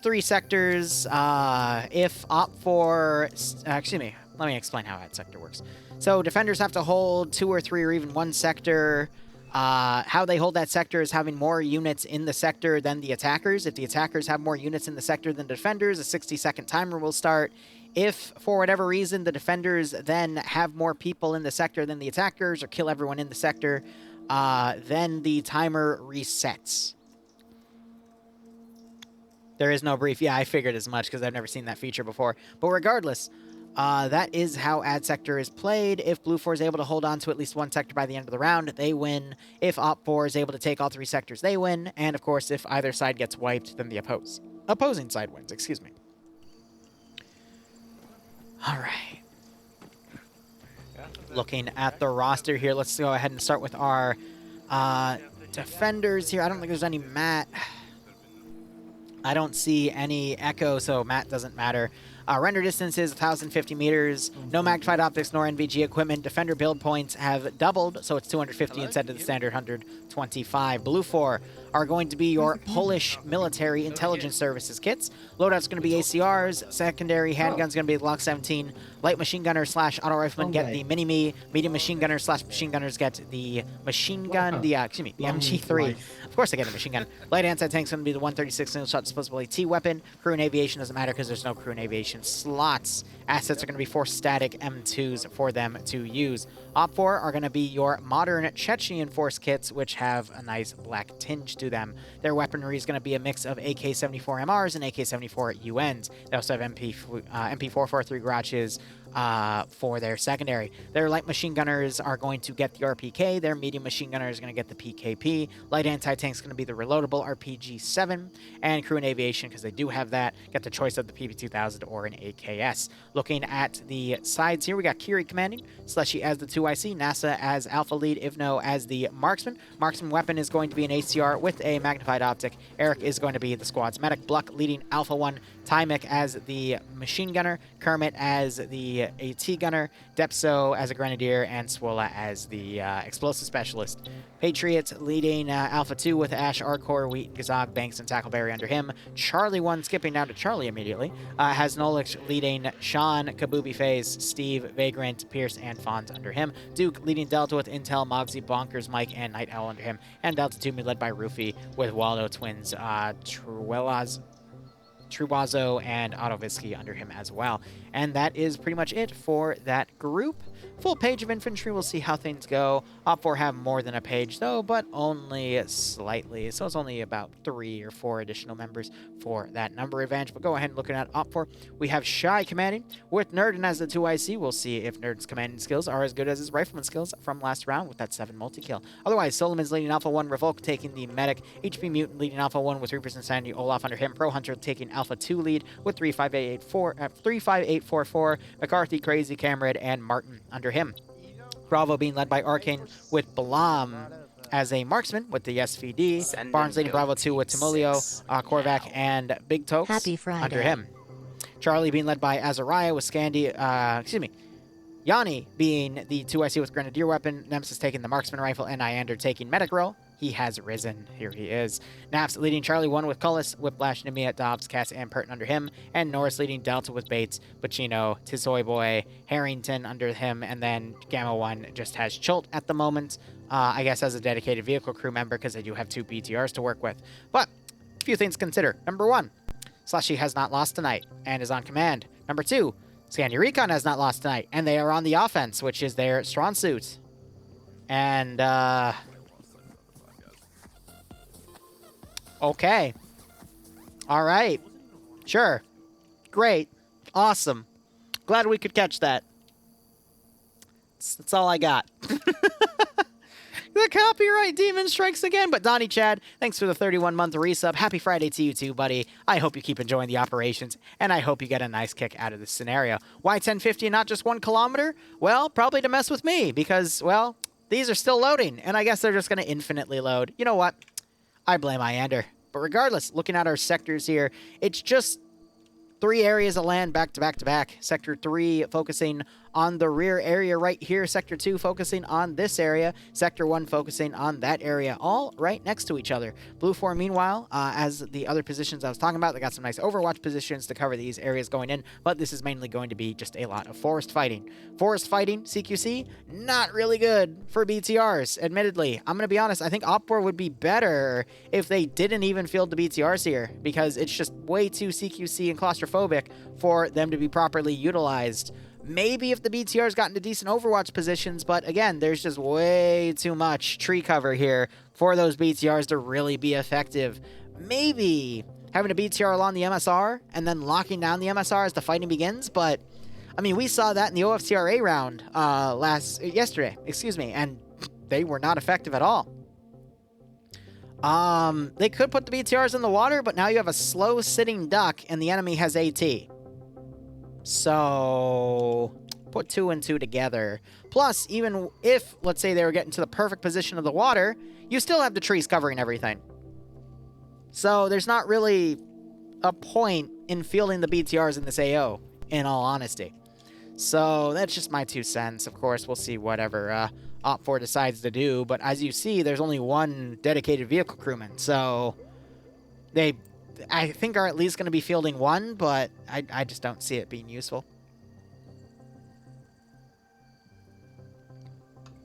3 sectors. If OpFor... excuse me. Let me explain how add sector works. So defenders have to hold 2 or 3 or even 1 sector. How they hold that sector is having more units in the sector than the attackers. If the attackers have more units in the sector than the defenders, a 60-second timer will start. If, for whatever reason, the defenders then have more people in the sector than the attackers or kill everyone in the sector, then the timer resets. There is no brief. Yeah, I figured as much because I've never seen that feature before. But regardless... that is how ad sector is played. If BlueFor is able to hold on to at least 1 sector by the end of the round, they win. If OpFor is able to take all 3 sectors, they win. And, of course, if either side gets wiped, then the opposing side wins. Excuse me. All right. Looking at the roster here, let's go ahead and start with our defenders here. I don't think there's any Matt. I don't see any Echo, so Matt doesn't matter. Render distance is 1,050 meters. No magnified optics nor NVG equipment. Defender build points have doubled, so it's 250 instead of the standard 125. BlueFor are going to be your Polish military intelligence services kits. Loadout's going to be ACRs. Secondary handgun's going to be Glock 17. Light machine gunner / auto rifleman get the Mini-Me. Medium machine gunner / machine gunners get the machine gun, the MG3. Of course I get a machine gun. Light anti-tank's going to be the 136 single shot disposable AT weapon. Crew and aviation doesn't matter because there's no crew and aviation slots assets are going to be 4 static M2s for them to use. OpFor are going to be your modern Chechen Force kits, which have a nice black tinge to them. Their weaponry is going to be a mix of AK-74 MRs and AK-74 UNs. They also have MP443 garages for their secondary. Their light machine gunners are going to get the RPK. Their medium machine gunner is going to get the PKP. Light anti-tank is going to be the reloadable RPG-7. And crew and aviation, because they do have that, get the choice of the PP-2000 or an AKS. Looking at the sides here, we got Kiri commanding, Slushy as the 2IC, NASA as Alpha Lead, Ivno as the marksman. Marksman weapon is going to be an ACR with a magnified optic. Eric is going to be the squad's medic. Bluck leading Alpha 1. Tymek as the machine gunner, Kermit as the AT gunner, Depso as a grenadier, and Swola as the explosive specialist. Patriots leading Alpha 2 with Ash, Arcor, Wheat, Gazog, Banks, and Tackleberry under him. Charlie 1 skipping down to Charlie immediately. Has Nolich leading Sean, Kabubi Phase, Steve, Vagrant, Pierce, and Fonz under him. Duke leading Delta with Intel, Mogsy, Bonkers, Mike, and Night Owl under him. And Delta 2 led by Rufy with Waldo twins, Trubazo and Autovisky under him as well. And that is pretty much it for that group. Full page of infantry, we'll see how things go. OpFor have more than a page though, but only slightly. So it's only about 3 or 4 additional members for that number advantage. But go ahead and looking at OpFor. We have Shy commanding with Nerdin as the 2IC. We'll see if Nerdin's commanding skills are as good as his rifleman skills from last round with that 7 multi-kill. Otherwise, Solomon's leading Alpha 1, Revolk taking the medic, HP Mutant leading Alpha 1 with Reaper's Insanity, Olaf under him, Pro Hunter taking Alpha 2 lead with 35844, McCarthy, Crazy, Cameron, and Martin under him. Bravo being led by Arcane with Blam as a marksman with the SVD. Barnes leading Bravo 2 with Timolio, Korvac, and Big Tokes
Happy Friday.
under him. Charlie being led by Azariah with Yanni being the 2IC with Grenadier weapon, Nemesis taking the marksman rifle, and Iander taking medic role. He has risen. Here he is. Naps leading Charlie 1 with Cullis, Whiplash, Nimia, Dobbs, Cass, and Purton under him. And Norris leading Delta with Bates, Pacino, Tisoy Boy, Harrington under him. And then Gamma 1 just has Chult at the moment. I guess as a dedicated vehicle crew member because they do have 2 BTRs to work with. But a few things to consider. Number 1, Slushy has not lost tonight and is on command. Number 2, Scania Recon has not lost tonight and they are on the offense, which is their strong suit. And, okay. All right. Sure. Great. Awesome. Glad we could catch that. That's all I got. The copyright demon strikes again. But Donnie Chad, thanks for the 31-month resub. Happy Friday to you too, buddy. I hope you keep enjoying the operations, and I hope you get a nice kick out of this scenario. Why 1050 and not just 1 kilometer? Well, probably to mess with me because, well, these are still loading, and I guess they're just going to infinitely load. You know what? I blame Iander. But regardless, looking at our sectors here, it's just 3 areas of land back to back to back. Sector 3 focusing on the rear area right here. Sector 2 focusing on this area. Sector 1 focusing on that area, all right next to each other. BlueFor, meanwhile, as the other positions I was talking about, they got some nice Overwatch positions to cover these areas going in, but this is mainly going to be just a lot of forest fighting. Forest fighting, CQC, not really good for BTRs, admittedly. I'm going to be honest, I think OpFor would be better if they didn't even field the BTRs here, because it's just way too CQC and claustrophobic for them to be properly utilized. Maybe if the BTR's gotten to decent Overwatch positions, but again, there's just way too much tree cover here for those BTRs to really be effective. Maybe having a BTR along the MSR and then locking down the MSR as the fighting begins, but I mean, we saw that in the OFCRA round yesterday, and they were not effective at all. They could put the BTRs in the water, but now you have a slow sitting duck and the enemy has AT. So, put 2 and 2 together. Plus, even if, let's say, they were getting to the perfect position of the water, you still have the trees covering everything. So, there's not really a point in fielding the BTRs in this AO, in all honesty. So, that's just my 2 cents. Of course, we'll see whatever OpFor decides to do. But as you see, there's only 1 dedicated vehicle crewman. So, they, I think, are at least going to be fielding 1, but I just don't see it being useful.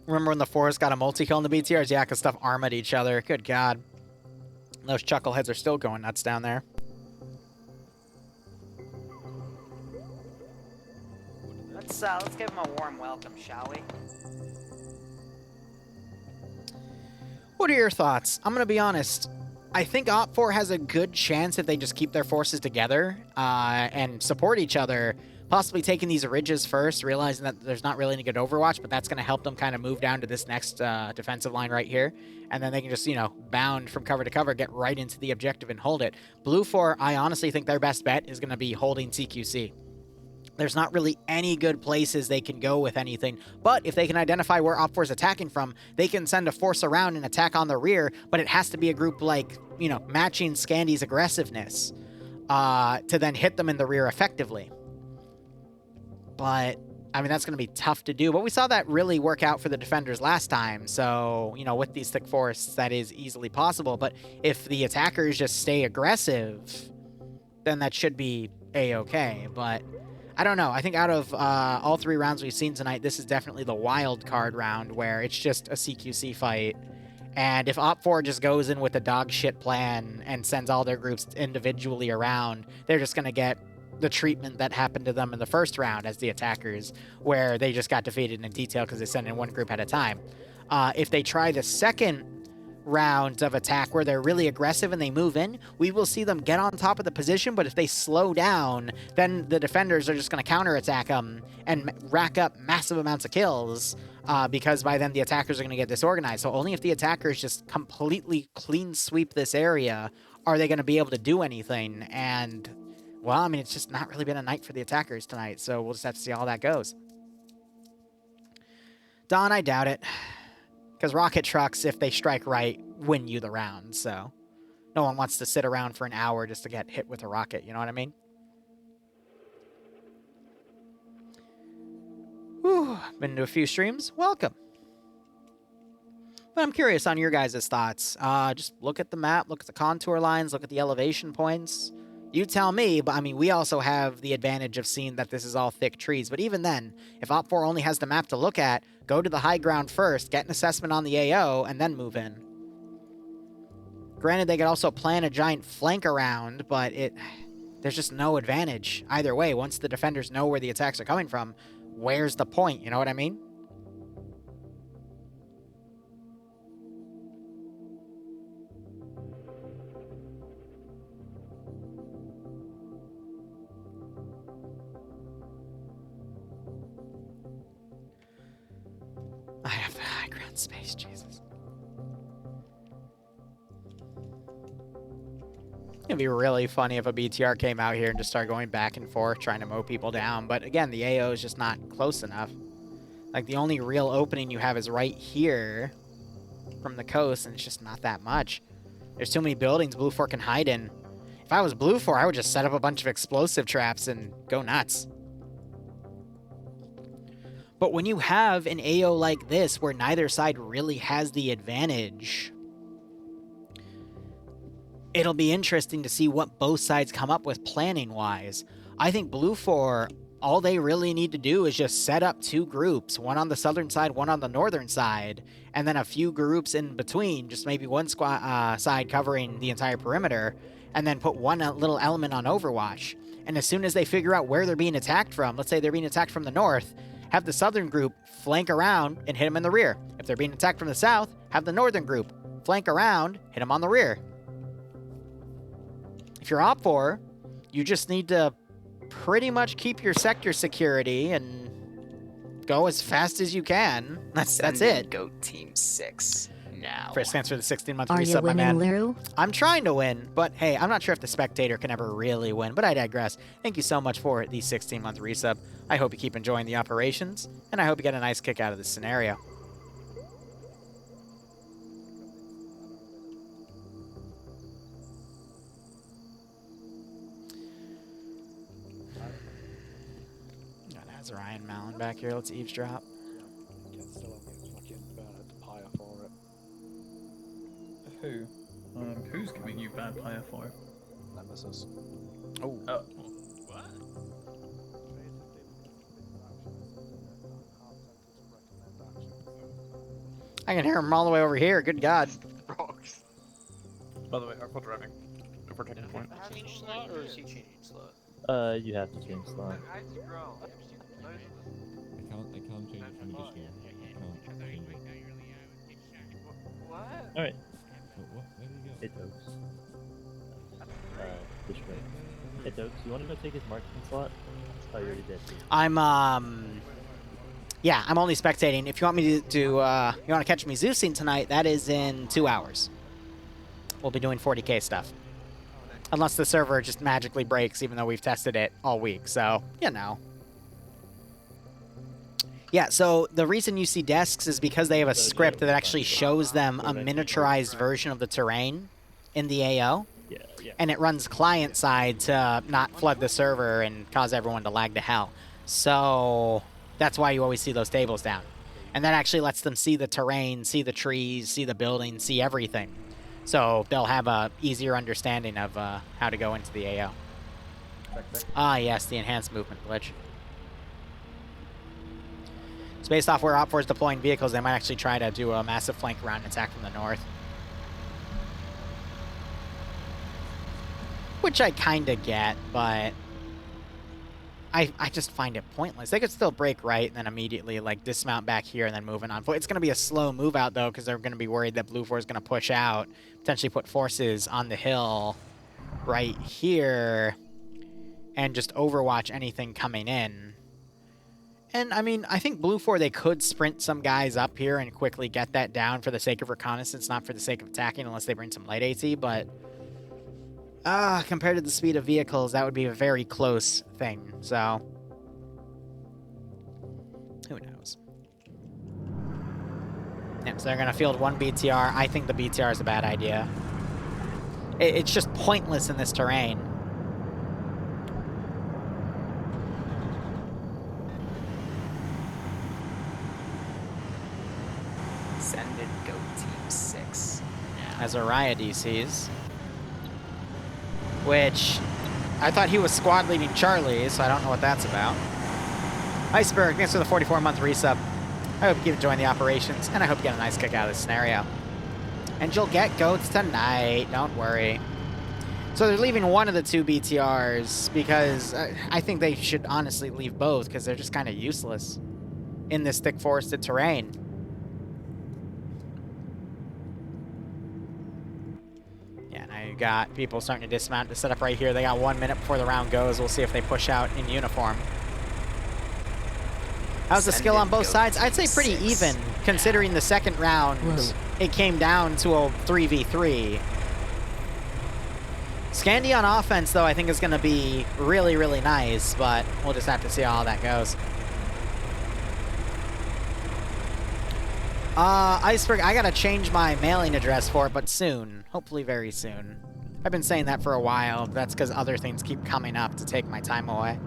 Remember when the Forest got a multi-kill in the BTRs? Yeah, because stuff armored each other. Good God. Those chuckleheads are still going nuts down there.
Let's give him a warm welcome, shall we?
What are your thoughts? I'm gonna be honest. I think OpFor has a good chance if they just keep their forces together and support each other, possibly taking these ridges first, realizing that there's not really any good overwatch, but that's going to help them kind of move down to this next defensive line right here. And then they can just, you know, bound from cover to cover, get right into the objective and hold it. BlueFor, I honestly think their best bet is going to be holding CQC. There's not really any good places they can go with anything, but if they can identify where OpFor is attacking from, they can send a force around and attack on the rear, but it has to be a group like, you know, matching Scandy's aggressiveness to then hit them in the rear effectively. But, I mean, that's going to be tough to do, but we saw that really work out for the defenders last time, so, you know, with these thick forests, that is easily possible, but if the attackers just stay aggressive, then that should be A-okay, but I don't know. I think out of all 3 rounds we've seen tonight, this is definitely the wild card round where it's just a CQC fight. And if OpFor just goes in with a dog shit plan and sends all their groups individually around, they're just going to get the treatment that happened to them in the first round as the attackers, where they just got defeated in detail because they sent in one group at a time. If they try the second rounds of attack where they're really aggressive and they move in, we will see them get on top of the position, but if they slow down, then the defenders are just going to counterattack them and rack up massive amounts of kills because by then the attackers are going to get disorganized. So only if the attackers just completely clean sweep this area are they going to be able to do anything. And, well, I mean, it's just not really been a night for the attackers tonight, so we'll just have to see how that goes. Don, I doubt it. Because rocket trucks, if they strike right, win you the round, so no one wants to sit around for an hour just to get hit with a rocket, you know what I mean? Whew, been to a few streams. Welcome. But I'm curious on your guys' thoughts. Just look at the map, look at the contour lines, look at the elevation points. You tell me, but I mean, we also have the advantage of seeing that this is all thick trees. But even then, if OpFor only has the map to look at, go to the high ground first, get an assessment on the AO, and then move in. Granted, they could also plan a giant flank around, but there's just no advantage either way. Once the defenders know where the attacks are coming from, where's the point? You know what I mean? I have the high ground space, Jesus. It'd be really funny if a BTR came out here and just started going back and forth trying to mow people down. But again, the AO is just not close enough. Like, the only real opening you have is right here from the coast, and it's just not that much. There's too many buildings BlueFor can hide in. If I was BlueFor, I would just set up a bunch of explosive traps and go nuts. But when you have an AO like this, where neither side really has the advantage, it'll be interesting to see what both sides come up with planning-wise. I think BlueFor, all they really need to do is just set up 2 groups, one on the southern side, one on the northern side, and then a few groups in between, just maybe one side covering the entire perimeter, and then put one little element on Overwatch. And as soon as they figure out where they're being attacked from, let's say they're being attacked from the north, have the southern group flank around and hit them in the rear. If they're being attacked from the south, have the northern group flank around, hit them on the rear. If you're OpFor, you just need to pretty much keep your sector security and go as fast as you can. That's it.
Go Team 6 now.
Chris, thanks for the 16-month
Are
resub,
you
my
winning,
man.
Liru?
I'm trying to win, but hey, I'm not sure if the spectator can ever really win, but I digress. Thank you so much for the 16-month resub. I hope you keep enjoying the operations, and I hope you get a nice kick out of this scenario. Got Azariah and Malin back here. Let's eavesdrop.
Who? Who's giving you bad player for it?
Nemesis.
Oh.
What?
I can hear him all the way over here. Good God.
Rocks. By the way, OpFor driving. OpFor taking point.
Change slot or is he changing slot?
You have to change slot.
What?
Alright.
Hey, Dokes. This way. Hey, Dokes, you want to go take his marksman slot? Oh, you already did.
Yeah, I'm only spectating. If you want me to you want to catch me Zeusing tonight, that is in 2 hours. We'll be doing 40k stuff. Unless the server just magically breaks, even though we've tested it all week, so, you know. Yeah, so the reason you see desks is because they have a script that actually shows them a miniaturized version of the terrain in the AO.
Yeah, yeah.
And it runs client-side to not flood the server and cause everyone to lag to hell. So that's why you always see those tables down. And that actually lets them see the terrain, see the trees, see the buildings, see everything. So they'll have a easier understanding of how to go into the AO. Ah, yes, the enhanced movement glitch. So based off where OpFor is deploying vehicles, they might actually try to do a massive flank round attack from the north. Which I kind of get, but I just find it pointless. They could still break right and then immediately like dismount back here and then moving on. It's going to be a slow move out though, because they're going to be worried that BlueFor is going to push out, potentially put forces on the hill right here, and just overwatch anything coming in. And I mean, I think BlueFor, they could sprint some guys up here and quickly get that down for the sake of reconnaissance, not for the sake of attacking, unless they bring some light AT, but compared to the speed of vehicles, that would be a very close thing, so who knows. Yeah, so they're going to field one BTR. I think the BTR is a bad idea. It's just pointless in this terrain.
Send it, go Team 6.
Azariah DCs. Which, I thought he was squad leading Charlie, so I don't know what that's about. Iceberg, thanks for the 44-month resub. I hope you enjoying the operations, and I hope you get a nice kick out of this scenario. And you'll get goats tonight, don't worry. So they're leaving one of the two BTRs, because I think they should honestly leave both, because they're just kind of useless in this thick forested terrain. Got people starting to dismount to set up right here. They got 1 minute before the round goes. We'll see if they push out in uniform. How's the skill on both sides? I'd say pretty even, considering the second round, it came down to a 3v3. Scandy on offense, though, I think is going to be really, really nice, but we'll just have to see how all that goes. Iceberg, I gotta change my mailing address for it, but soon. Hopefully very soon. I've been saying that for a while. That's because other things keep coming up to take my time away.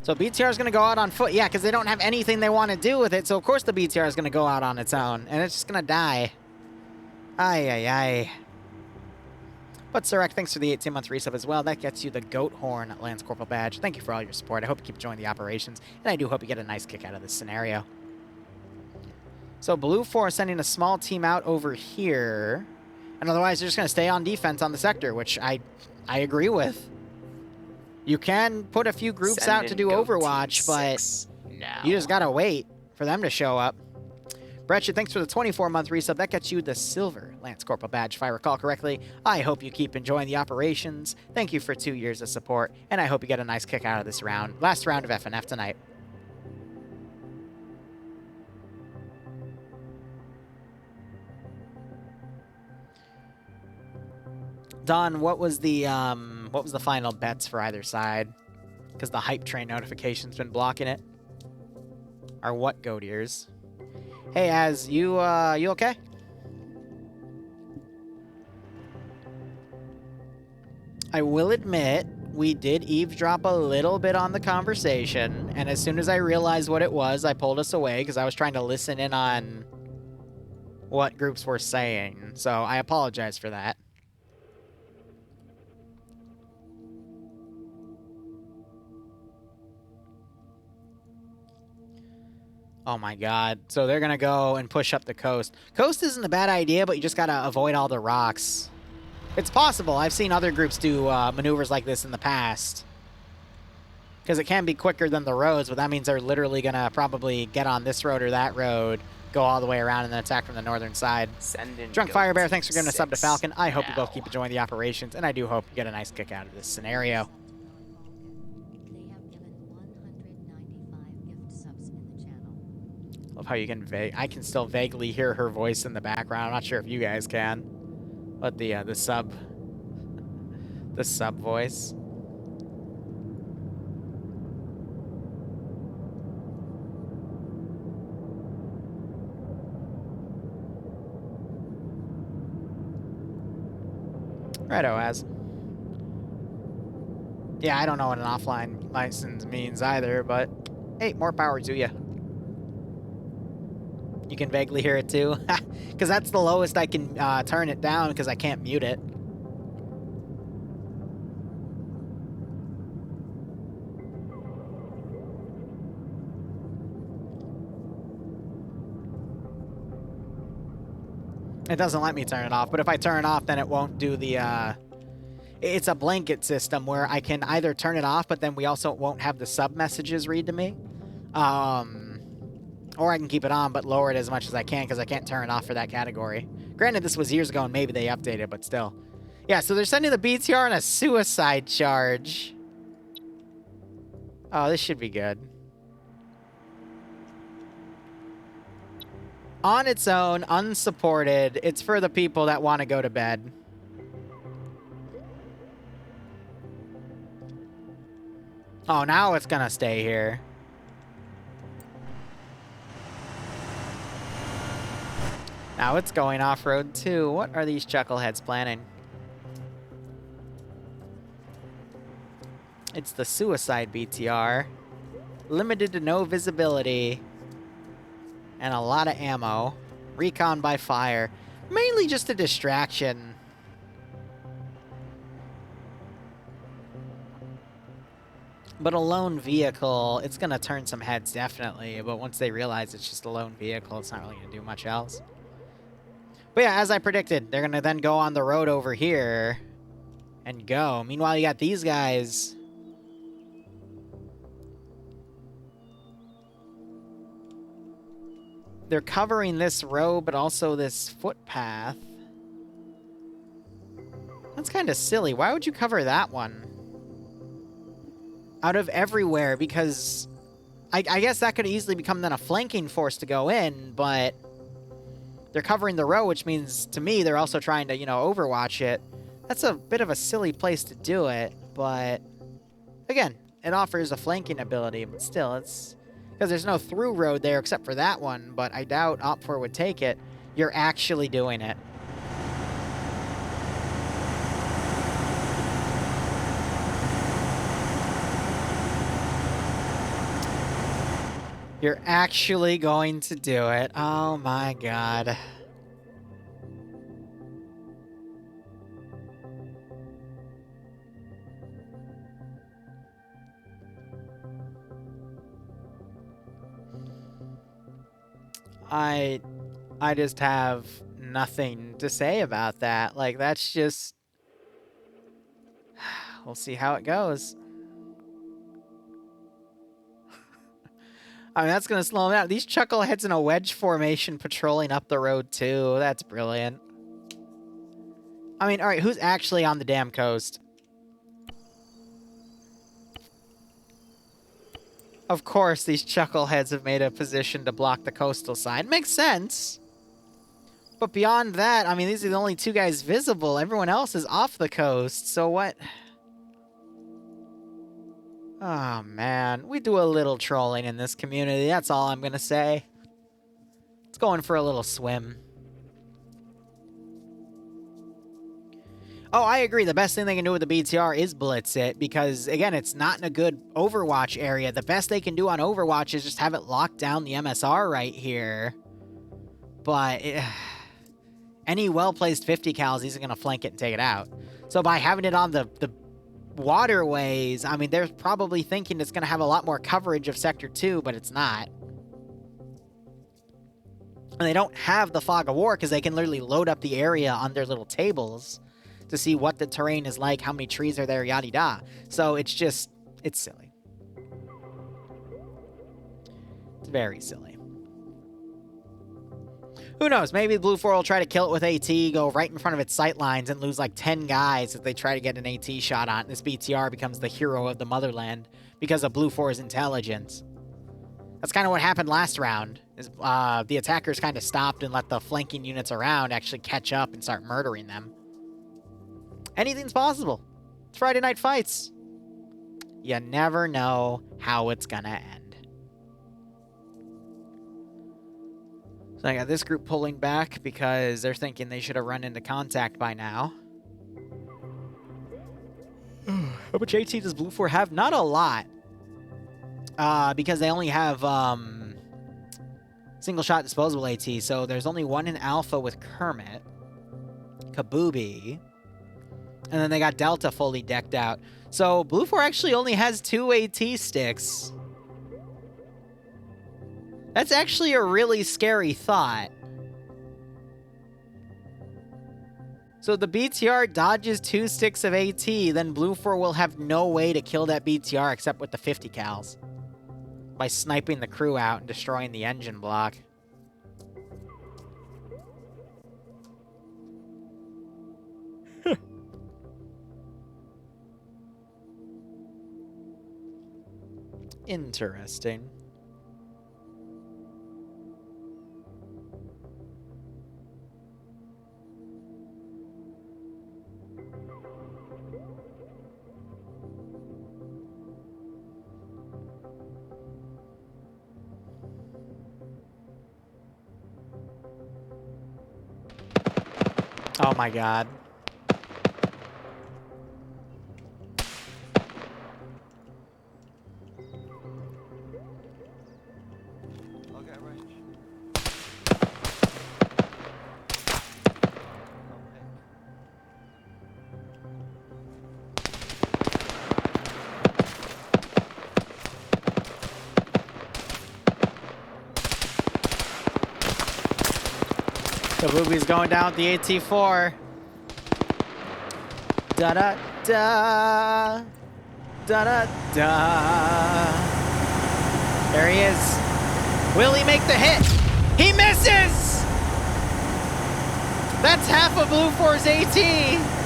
So BTR is gonna go out on foot. Yeah, because they don't have anything they want to do with it, so of course the BTR is gonna go out on its own, and it's just gonna die. Ay. But Surek, thanks for the 18-month resub as well. That gets you the Goat Horn Lance Corporal badge. Thank you for all your support. I hope you keep enjoying the operations, and I do hope you get a nice kick out of this scenario. So BlueFor sending a small team out over here, and otherwise they're just going to stay on defense on the sector, which I agree with. You can put a few groups out to do Overwatch, but you just got to wait for them to show up. Bretchet, thanks for the 24-month resub. That gets you the silver Lance Corporal badge, if I recall correctly. I hope you keep enjoying the operations. Thank you for 2 years of support, and I hope you get a nice kick out of this round. Last round of FNF tonight. Don, what was the final bets for either side? Because the hype train notification's been blocking it. Or what, goat ears? Hey, Az, you okay? I will admit, we did eavesdrop a little bit on the conversation, and as soon as I realized what it was, I pulled us away because I was trying to listen in on what groups were saying. So I apologize for that. Oh my god. So they're going to go and push up the coast. Coast isn't a bad idea, but you just got to avoid all the rocks. It's possible. I've seen other groups do maneuvers like this in the past. Because it can be quicker than the roads, but that means they're literally going to probably get on this road or that road, go all the way around, and then attack from the northern side.
Send in
Drunk
goat
Fire Bear,
team
thanks for giving a sub to
6
Falcon. I hope you both
now.
keep enjoying the operations, and I do hope you get a nice kick out of this scenario.
They have given 195 gift subs in the channel.
Love how you can I can still vaguely hear her voice in the background. I'm not sure if you guys can, but the sub voice. Righto, Az. Yeah, I don't know what an offline license means either, but hey, more power to you. You can vaguely hear it too, because that's the lowest I can turn it down because I can't mute it. It doesn't let me turn it off, but if I turn it off, then it won't do the, it's a blanket system where I can either turn it off, but then we also won't have the sub messages read to me. Or I can keep it on, but lower it as much as I can, because I can't turn it off for that category. Granted, this was years ago, and maybe they updated, but still. Yeah, so they're sending the BTR on a suicide charge. Oh, this should be good. On its own, unsupported. It's for the people that want to go to bed. Oh, now it's gonna stay here. Now it's going off-road too. What are these chuckleheads planning? It's the suicide BTR. Limited to no visibility. And a lot of ammo. Recon by fire. Mainly just a distraction. But a lone vehicle, it's going to turn some heads, definitely. But once they realize it's just a lone vehicle, it's not really going to do much else. But yeah, as I predicted, they're going to then go on the road over here and go. Meanwhile, you got these guys. They're covering this road, but also this footpath. That's kind of silly. Why would you cover that one? Out of everywhere, because I guess that could easily become then a flanking force to go in, but they're covering the road, which means, to me, they're also trying to, you know, overwatch it. That's a bit of a silly place to do it, but again, it offers a flanking ability, but still, it's... Because there's no through road there except for that one, but I doubt OpFor would take it. You're actually doing it. You're actually going to do it. Oh my god. I just have nothing to say about that. Like, that's just... We'll see how it goes. I mean, that's going to slow them down. These chuckleheads in a wedge formation patrolling up the road, too. That's brilliant. I mean, alright, who's actually on the damn coast? Of course, these chuckleheads have made a position to block the coastal side. Makes sense. But beyond that, I mean, these are the only two guys visible. Everyone else is off the coast, so what... Oh, man. We do a little trolling in this community. That's all I'm going to say. It's going for a little swim. Oh, I agree. The best thing they can do with the BTR is blitz it, because, again, it's not in a good Overwatch area. The best they can do on Overwatch is just have it lock down the MSR right here. But any well-placed 50 cals, he's going to flank it and take it out. So by having it on the waterways, I mean, they're probably thinking it's going to have a lot more coverage of Sector 2, but it's not. And they don't have the Fog of War because they can literally load up the area on their little tables to see what the terrain is like, how many trees are there, yada-da. So it's just, it's silly. very silly. Who knows? Maybe BlueFor will try to kill it with AT, go right in front of its sight lines, and lose like 10 guys if they try to get an AT shot on. This BTR becomes the hero of the motherland because of BlueFor's intelligence. That's kind of what happened last round. Is the attackers kind of stopped and let the flanking units around actually catch up and start murdering them. Anything's possible. It's Friday Night Fights. You never know how it's gonna end. So I got this group pulling back because they're thinking they should have run into contact by now. How much AT does BlueFor have? Not a lot. Because they only have single shot disposable AT. So there's only one in Alpha with Kermit, Kabubi, and then they got Delta fully decked out. So BlueFor actually only has 2 AT sticks. That's actually a really scary thought. So the BTR dodges 2 sticks of AT, then BlueFor will have no way to kill that BTR except with the 50 cals. By sniping the crew out and destroying the engine block. Interesting. Oh my god.
Okay, range.
Kabubi's going down with the AT4. Da-da-da. Da-da-da. There he is. Will he make the hit? He misses! That's half of BlueFor's AT.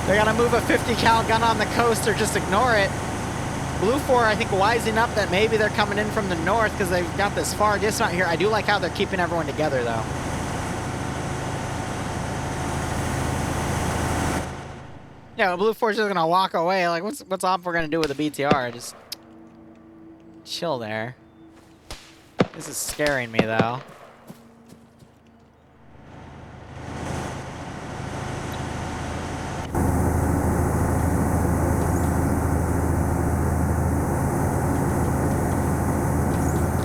They gotta move a 50 cal gun on the coast or just ignore it. BlueFor, I think, wising up that maybe they're coming in from the north because they've got this far dismount here. I do like how they're keeping everyone together, though. Yeah, well, BlueFor's just gonna walk away. Like, what's OpFor gonna do with the BTR? Just chill there. This is scaring me, though.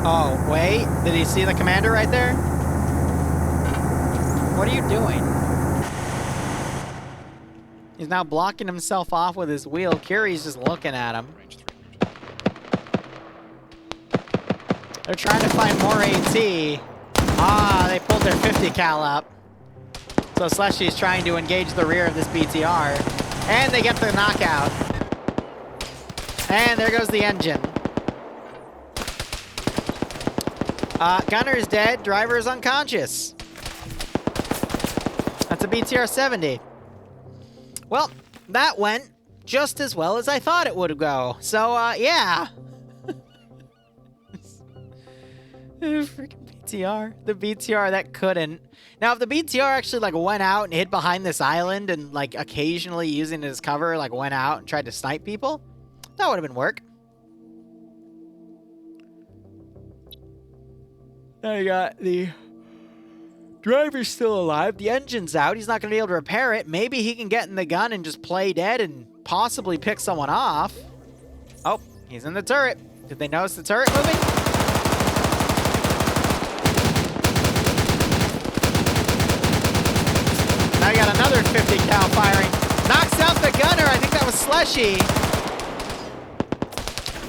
Oh, wait. Did he see the commander right there? What are you doing? He's now blocking himself off with his wheel. Curie's just looking at him. They're trying to find more AT. Ah, they pulled their 50 cal up. So Slushy's trying to engage the rear of this BTR. And they get the knockout. And there goes the engine. Gunner's dead, driver's unconscious. That's a BTR 70. Well, that went just as well as I thought it would go. So, yeah. Freaking BTR. The BTR that couldn't. Now, if the BTR actually, like, went out and hid behind this island and, like, occasionally using it as cover, like, went out and tried to snipe people, that would have been work. Now you got the driver's still alive. The engine's out. He's not going to be able to repair it. Maybe he can get in the gun and just play dead and possibly pick someone off. Oh, he's in the turret. Did they notice the turret moving? Now you got another 50 cal firing. Knocks out the gunner. I think that was Slushy.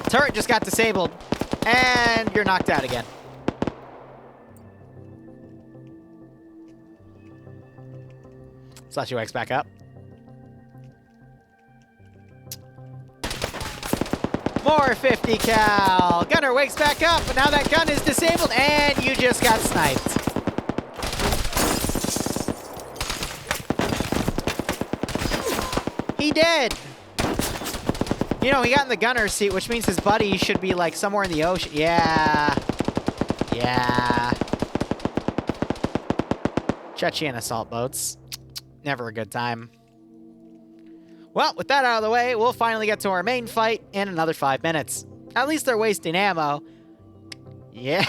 Turret just got disabled. And you're knocked out again. Slushy wakes back up. More 50 cal. Gunner wakes back up, but now that gun is disabled, and you just got sniped. He did. You know, he got in the gunner's seat, which means his buddy should be, like, somewhere in the ocean. Yeah. Yeah. Chechen assault boats. Never a good time. Well, with that out of the way, we'll finally get to our main fight in another 5 minutes. At least they're wasting ammo. Yeah.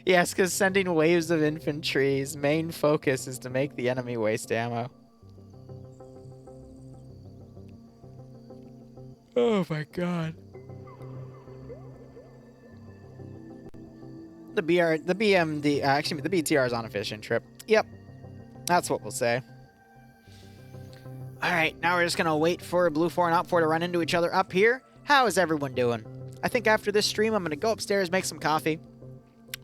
Yes, because sending waves of infantry's main focus is to make the enemy waste ammo. Oh my god. The BTR is on a fishing trip. Yep. That's what we'll say. Alright, now we're just gonna wait for BlueFor and OpFor to run into each other up here. How is everyone doing? I think after this stream, I'm gonna go upstairs, make some coffee,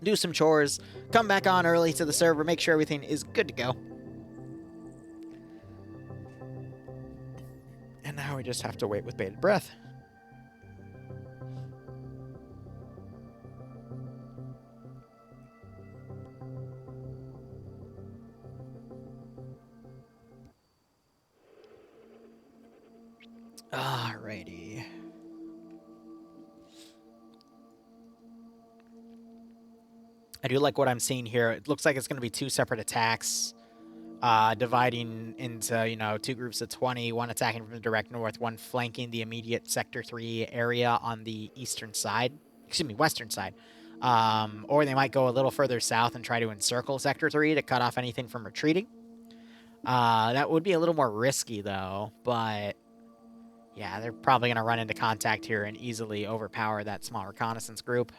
do some chores, come back on early to the server, make sure everything is good to go. And now we just have to wait with bated breath. Alrighty. I do like what I'm seeing here. It looks like it's going to be 2 separate attacks, dividing into, you know, 2 groups of 20, one attacking from the direct north, one flanking the immediate Sector 3 area on the eastern side. Excuse me, western side. Or they might go a little further south and try to encircle Sector 3 to cut off anything from retreating. That would be a little more risky, though, but yeah, they're probably going to run into contact here and easily overpower that small reconnaissance group.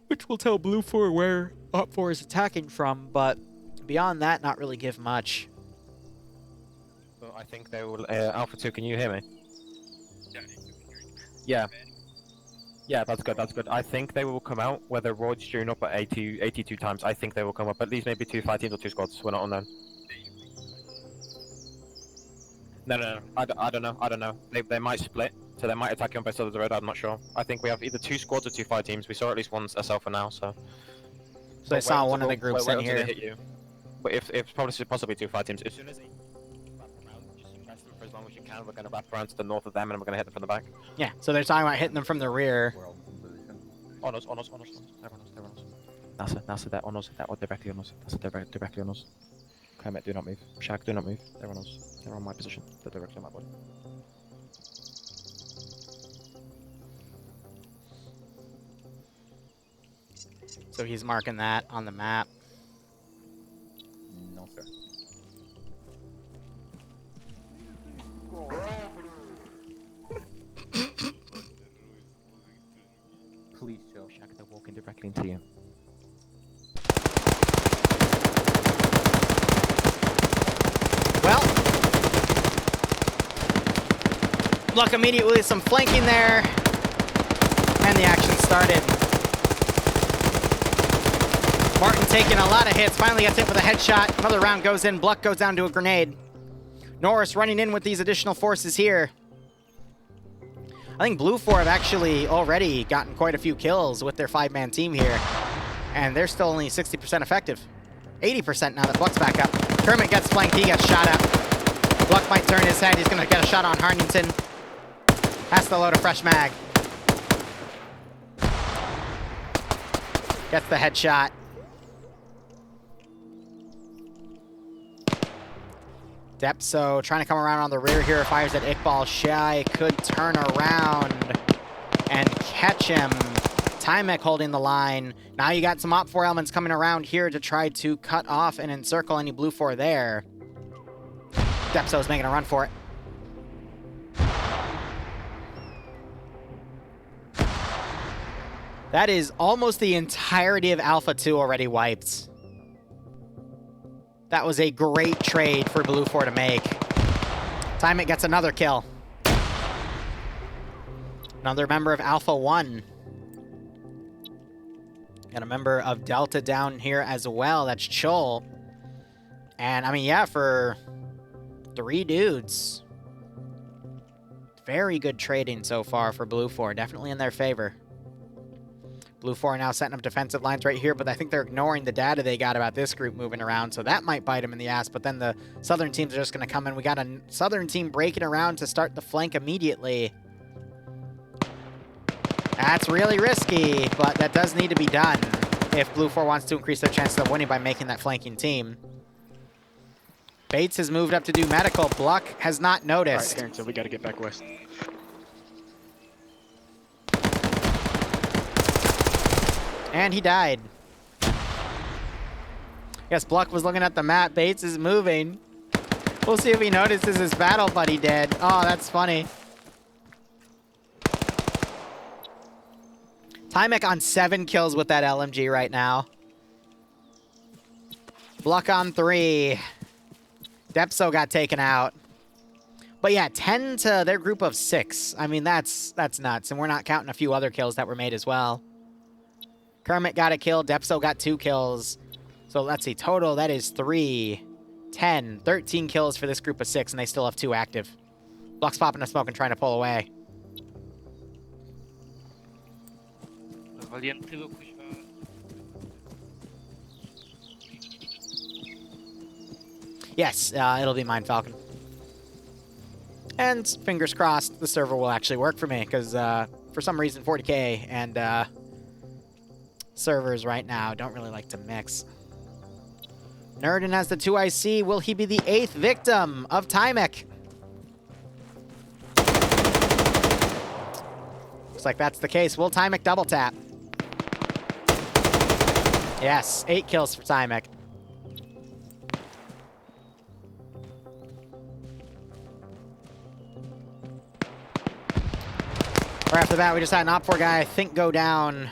Which will tell BlueFor where OpFor is attacking from, but beyond that, not really give much.
So I think they will... Alpha 2, can you hear me? Yeah. Yeah, that's good, that's good. I think they will come out, whether Royd's tuned up at 82 times, I think they will come up at least maybe 2 fight teams or 2 squads. We're not on them. No. I don't know. They might split, so they might attack you on both sides of the road, I'm not sure. I think we have either 2 squads or 2 fight teams. We saw at least one SL for now, so...
So I saw one of the groups in here.
Hit you. But if possibly 2 fight teams. As soon as they wrap around, just suppress them for as long as you can. We're going to wrap around to the north of them, and we're going to hit them from the back.
Yeah, so they're talking about hitting them from the rear.
On us. They're on us. That's it, on us. Directly on us. That's it, directly on us. Okay, mate, do not move. Shaq, do not move. They're on us. They're on my position. They're directly on my body.
So he's marking that on the map.
No, sir. Please chill.
Shaq, they're walking directly into you.
Well, luck immediately, some flanking there, and the action started. Martin taking a lot of hits, finally gets hit with a headshot. Another round goes in, Bluck goes down to a grenade. Norris running in with these additional forces here. I think BlueFor have actually already gotten quite a few kills with their 5-man team here, and they're still only 60% effective. 80% now that Bluck's back up. Kermit gets flanked, he gets shot at. Bluck might turn his head, he's gonna get a shot on Harnington. Has to load a fresh mag. Gets the headshot. Depso trying to come around on the rear here, fires at Iqbal. Shai could turn around and catch him. Timek holding the line. Now you got some OpFor elements coming around here to try to cut off and encircle any BlueFor there. Depso's making a run for it. That is almost the entirety of Alpha 2 already wiped. That was a great trade for BlueFor to make. Timek gets another kill. Another member of Alpha 1 Got a member of Delta down here as well. That's Chol. And, I mean, yeah, for 3 dudes. Very good trading so far for BlueFor. Definitely in their favor. BlueFor now setting up defensive lines right here, but I think they're ignoring the data they got about this group moving around, so that might bite them in the ass, but then the Southern teams are just going to come in. We got a Southern team breaking around to start the flank immediately. That's really risky, but that does need to be done if BlueFor wants to increase their chances of winning by making that flanking team. Bates has moved up to do medical. Bluck has not noticed.
Alright, so we gotta get back west.
And he died. Yes, Bluck was looking at the map. Bates is moving. We'll see if he notices his battle buddy dead. Oh, that's funny. Timek on 7 kills with that LMG right now. Bluck on 3. Depso got taken out. But yeah, 10 to their group of 6. I mean, that's nuts. And we're not counting a few other kills that were made as well. Kermit got a kill. Depso got 2 kills. So let's see. Total, that is 3, 10, 13 kills for this group of 6. And they still have 2 active. Bluck's popping a smoke and trying to pull away. Yes, it'll be mine, Falcon. And fingers crossed, the server will actually work for me, because for some reason 40k and servers right now don't really like to mix. Nerdin has the 2 IC. Will he be the 8th victim of Timek? Looks like that's the case. Will Timek double tap? Yes, 8 kills for Timek. Right off the bat, we just had an OpFor guy, I think, go down.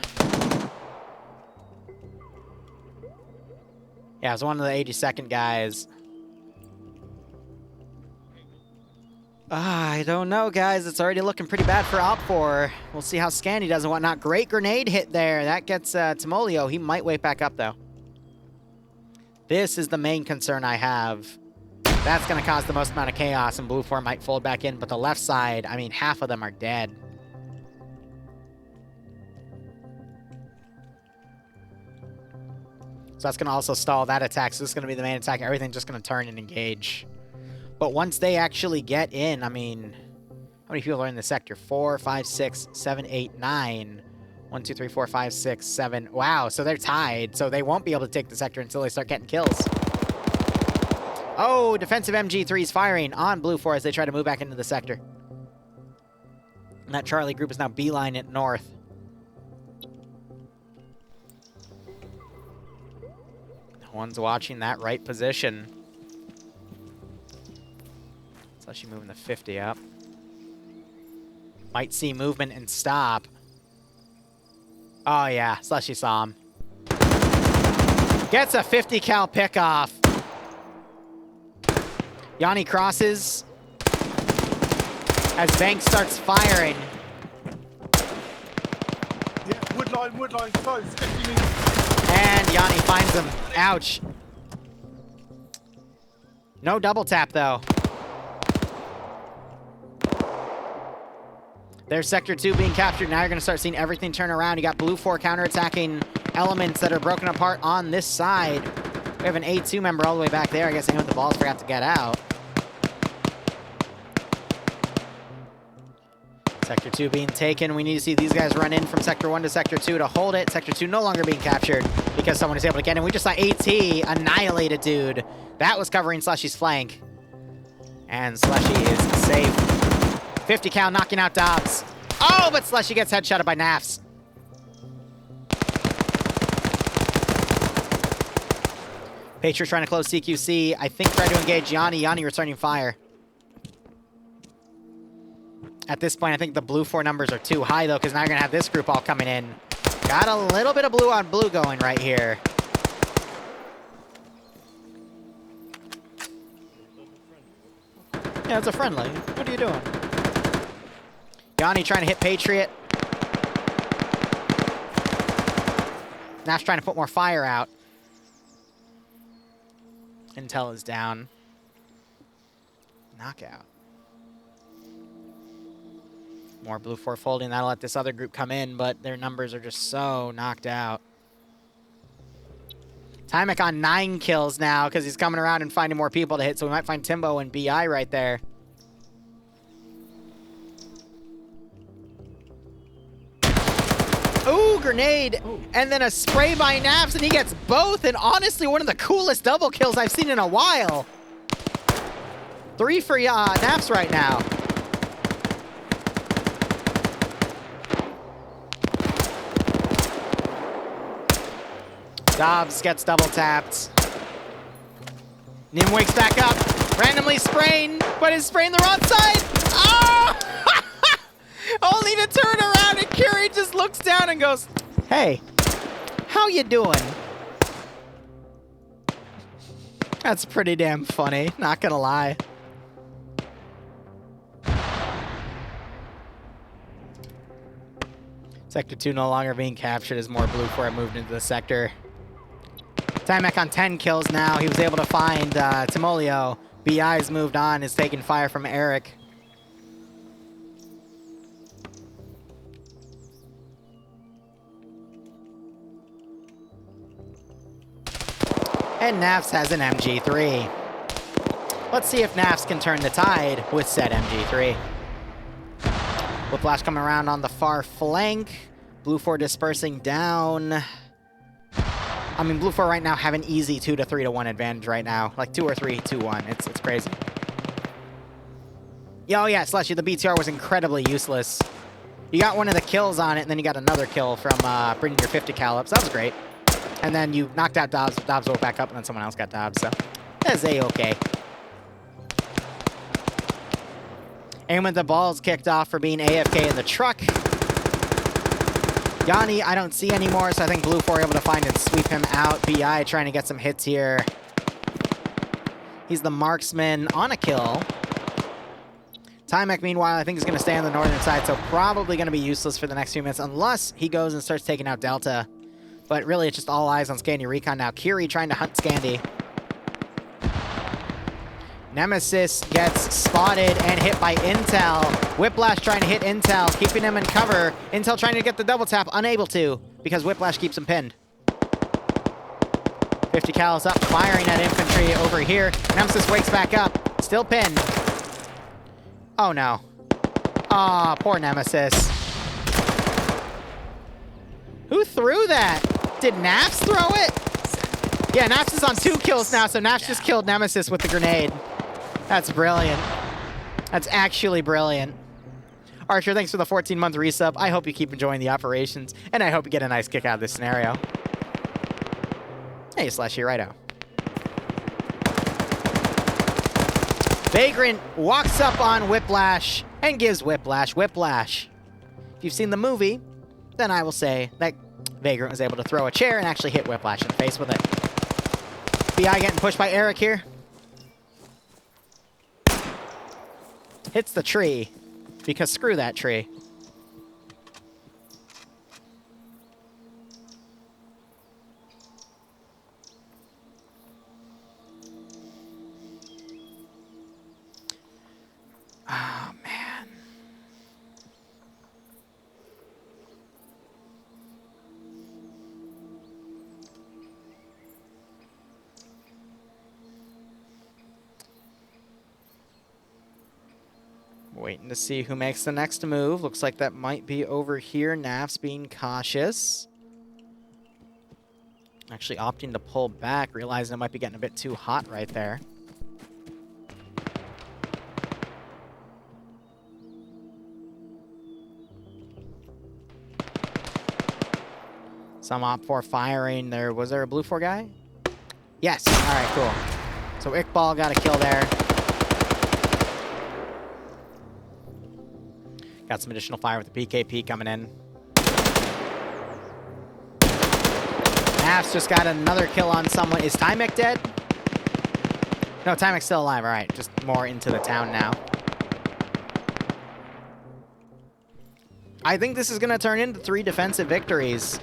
Yeah, it was one of the 82nd guys. I don't know, guys. It's already looking pretty bad for OpFor. We'll see how Scandy does and whatnot. Great grenade hit there. That gets Timolio. He might wake back up, though. This is the main concern I have. That's going to cause the most amount of chaos, and BlueFor might fold back in. But the left side, I mean, half of them are dead. So that's going to also stall that attack. So this is going to be the main attack. Everything's just going to turn and engage. But once they actually get in, I mean, how many people are in the sector? 4, 5, 6, 7, 8, 9. 1, 2, 3, 4, 5, 6, 7. Wow, so they're tied. So they won't be able to take the sector until they start getting kills. Oh, defensive MG3 is firing on BlueFor as they try to move back into the sector. And that Charlie group is now beeline it north. One's watching that right position. Slushy moving the 50 up. Might see movement and stop. Oh yeah, Slushy saw him. Gets a 50 cal pickoff. Yanni crosses. As Banks starts firing.
Yeah, woodline, close, 50 meters.
And Yanni finds him. Ouch. No double tap, though. There's Sector 2 being captured. Now you're going to start seeing everything turn around. You got BlueFor counterattacking elements that are broken apart on this side. We have an A2 member all the way back there. I guess anyone with the balls forgot to get out. Sector 2 being taken. We need to see these guys run in from Sector 1 to Sector 2 to hold it. Sector 2 no longer being captured because someone is able to get in. We just saw AT annihilate a dude. That was covering Slushy's flank. And Slushy is safe. 50 cal knocking out Dobbs. Oh, but Slushy gets headshotted by Nafs. Patriot trying to close CQC. I think try to engage Yanni. Yanni returning fire. At this point, I think the BlueFor numbers are too high, though, because now you're going to have this group all coming in. Got a little bit of blue on blue going right here. Yeah, it's a friendly. What are you doing? Yanni trying to hit Patriot. Naf's trying to put more fire out. Intel is down. Knockout. More BlueFor folding. That'll let this other group come in, but their numbers are just so knocked out. Timek on 9 kills now because he's coming around and finding more people to hit, so we might find Timbo and BI right there. Ooh, grenade! Ooh. And then a spray by Naps, and he gets both, and honestly, one of the coolest double kills I've seen in a while. 3 for Naps right now. Dobbs gets double tapped. Nim wakes back up, randomly spraying, but is spraying the wrong side. Oh! Only to turn around and Curie just looks down and goes, "Hey, how you doing?" That's pretty damn funny, not gonna lie. Sector 2 no longer being captured as more BlueFor moved into the sector. Timek on 10 kills now. He was able to find Timolio. BI's moved on, is taking fire from Eric. And Nafs has an MG3. Let's see if Nafs can turn the tide with said MG3. Whiplash coming around on the far flank. BlueFor dispersing down. I mean, BlueFor right now have an easy 2 to 3 to 1 advantage right now. Like 2 or 3, 2-1. It's crazy. Oh yeah, Slushy, the BTR was incredibly useless. You got one of the kills on it, and then you got another kill from bringing your 50 cal up, so that was great. And then you knocked out Dobbs. Dobbs woke back up, and then someone else got Dobbs, so that's A-okay. And with the balls kicked off for being AFK in the truck. Yanni, I don't see anymore, so I think BlueFor able to find and sweep him out. BI trying to get some hits here. He's the marksman on a kill. Timek, meanwhile, I think is going to stay on the northern side, so probably going to be useless for the next few minutes, unless he goes and starts taking out Delta. But really, it's just all eyes on Scandy Recon now. Curie trying to hunt Scandy. Nemesis gets spotted and hit by Intel. Whiplash trying to hit Intel, keeping him in cover. Intel trying to get the double tap, unable to, because Whiplash keeps him pinned. 50 cal is up, firing at Infantry over here. Nemesis wakes back up, still pinned. Oh no. Aw, poor Nemesis. Who threw that? Did Naps throw it? Yeah, Naps is on 2 kills now, so Naps just killed Nemesis with the grenade. That's brilliant. That's actually brilliant. Archer, thanks for the 14-month resub. I hope you keep enjoying the operations, and I hope you get a nice kick out of this scenario. Hey, Slashy Righto. Vagrant walks up on Whiplash and gives Whiplash Whiplash. If you've seen the movie, then I will say that Vagrant was able to throw a chair and actually hit Whiplash in the face with it. BI getting pushed by Eric here. Hits the tree, because screw that tree. Oh, man. Waiting to see who makes the next move. Looks like that might be over here. Naf's being cautious. Actually opting to pull back, realizing it might be getting a bit too hot right there. Some OpFor firing. Was there a BlueFor guy? Yes. All right, cool. So Iqbal got a kill there. Got some additional fire with the PKP coming in. Naf's just got another kill on someone. Is Timek dead? No, Timek's still alive. All right, just more into the town now. I think this is going to turn into 3 defensive victories.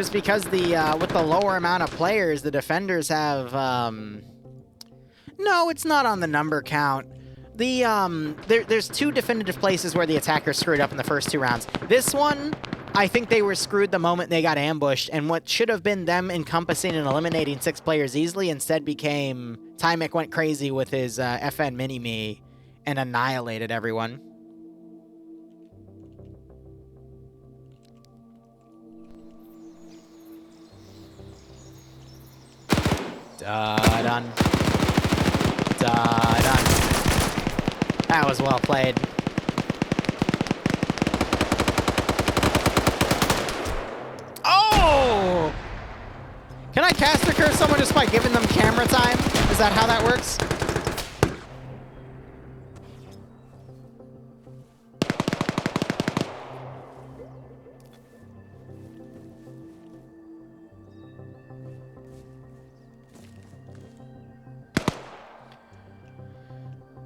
Just because the with the lower amount of players, the defenders have no, it's not on the number count. The there's two definitive places where the attackers screwed up in the first 2 rounds. This one, I think they were screwed the moment they got ambushed, and what should have been them encompassing and eliminating 6 players easily instead became Tymek went crazy with his FN Mini-Me and annihilated everyone. Done. Done. That was well played. Oh! Can I caster curse someone just by giving them camera time? Is that how that works?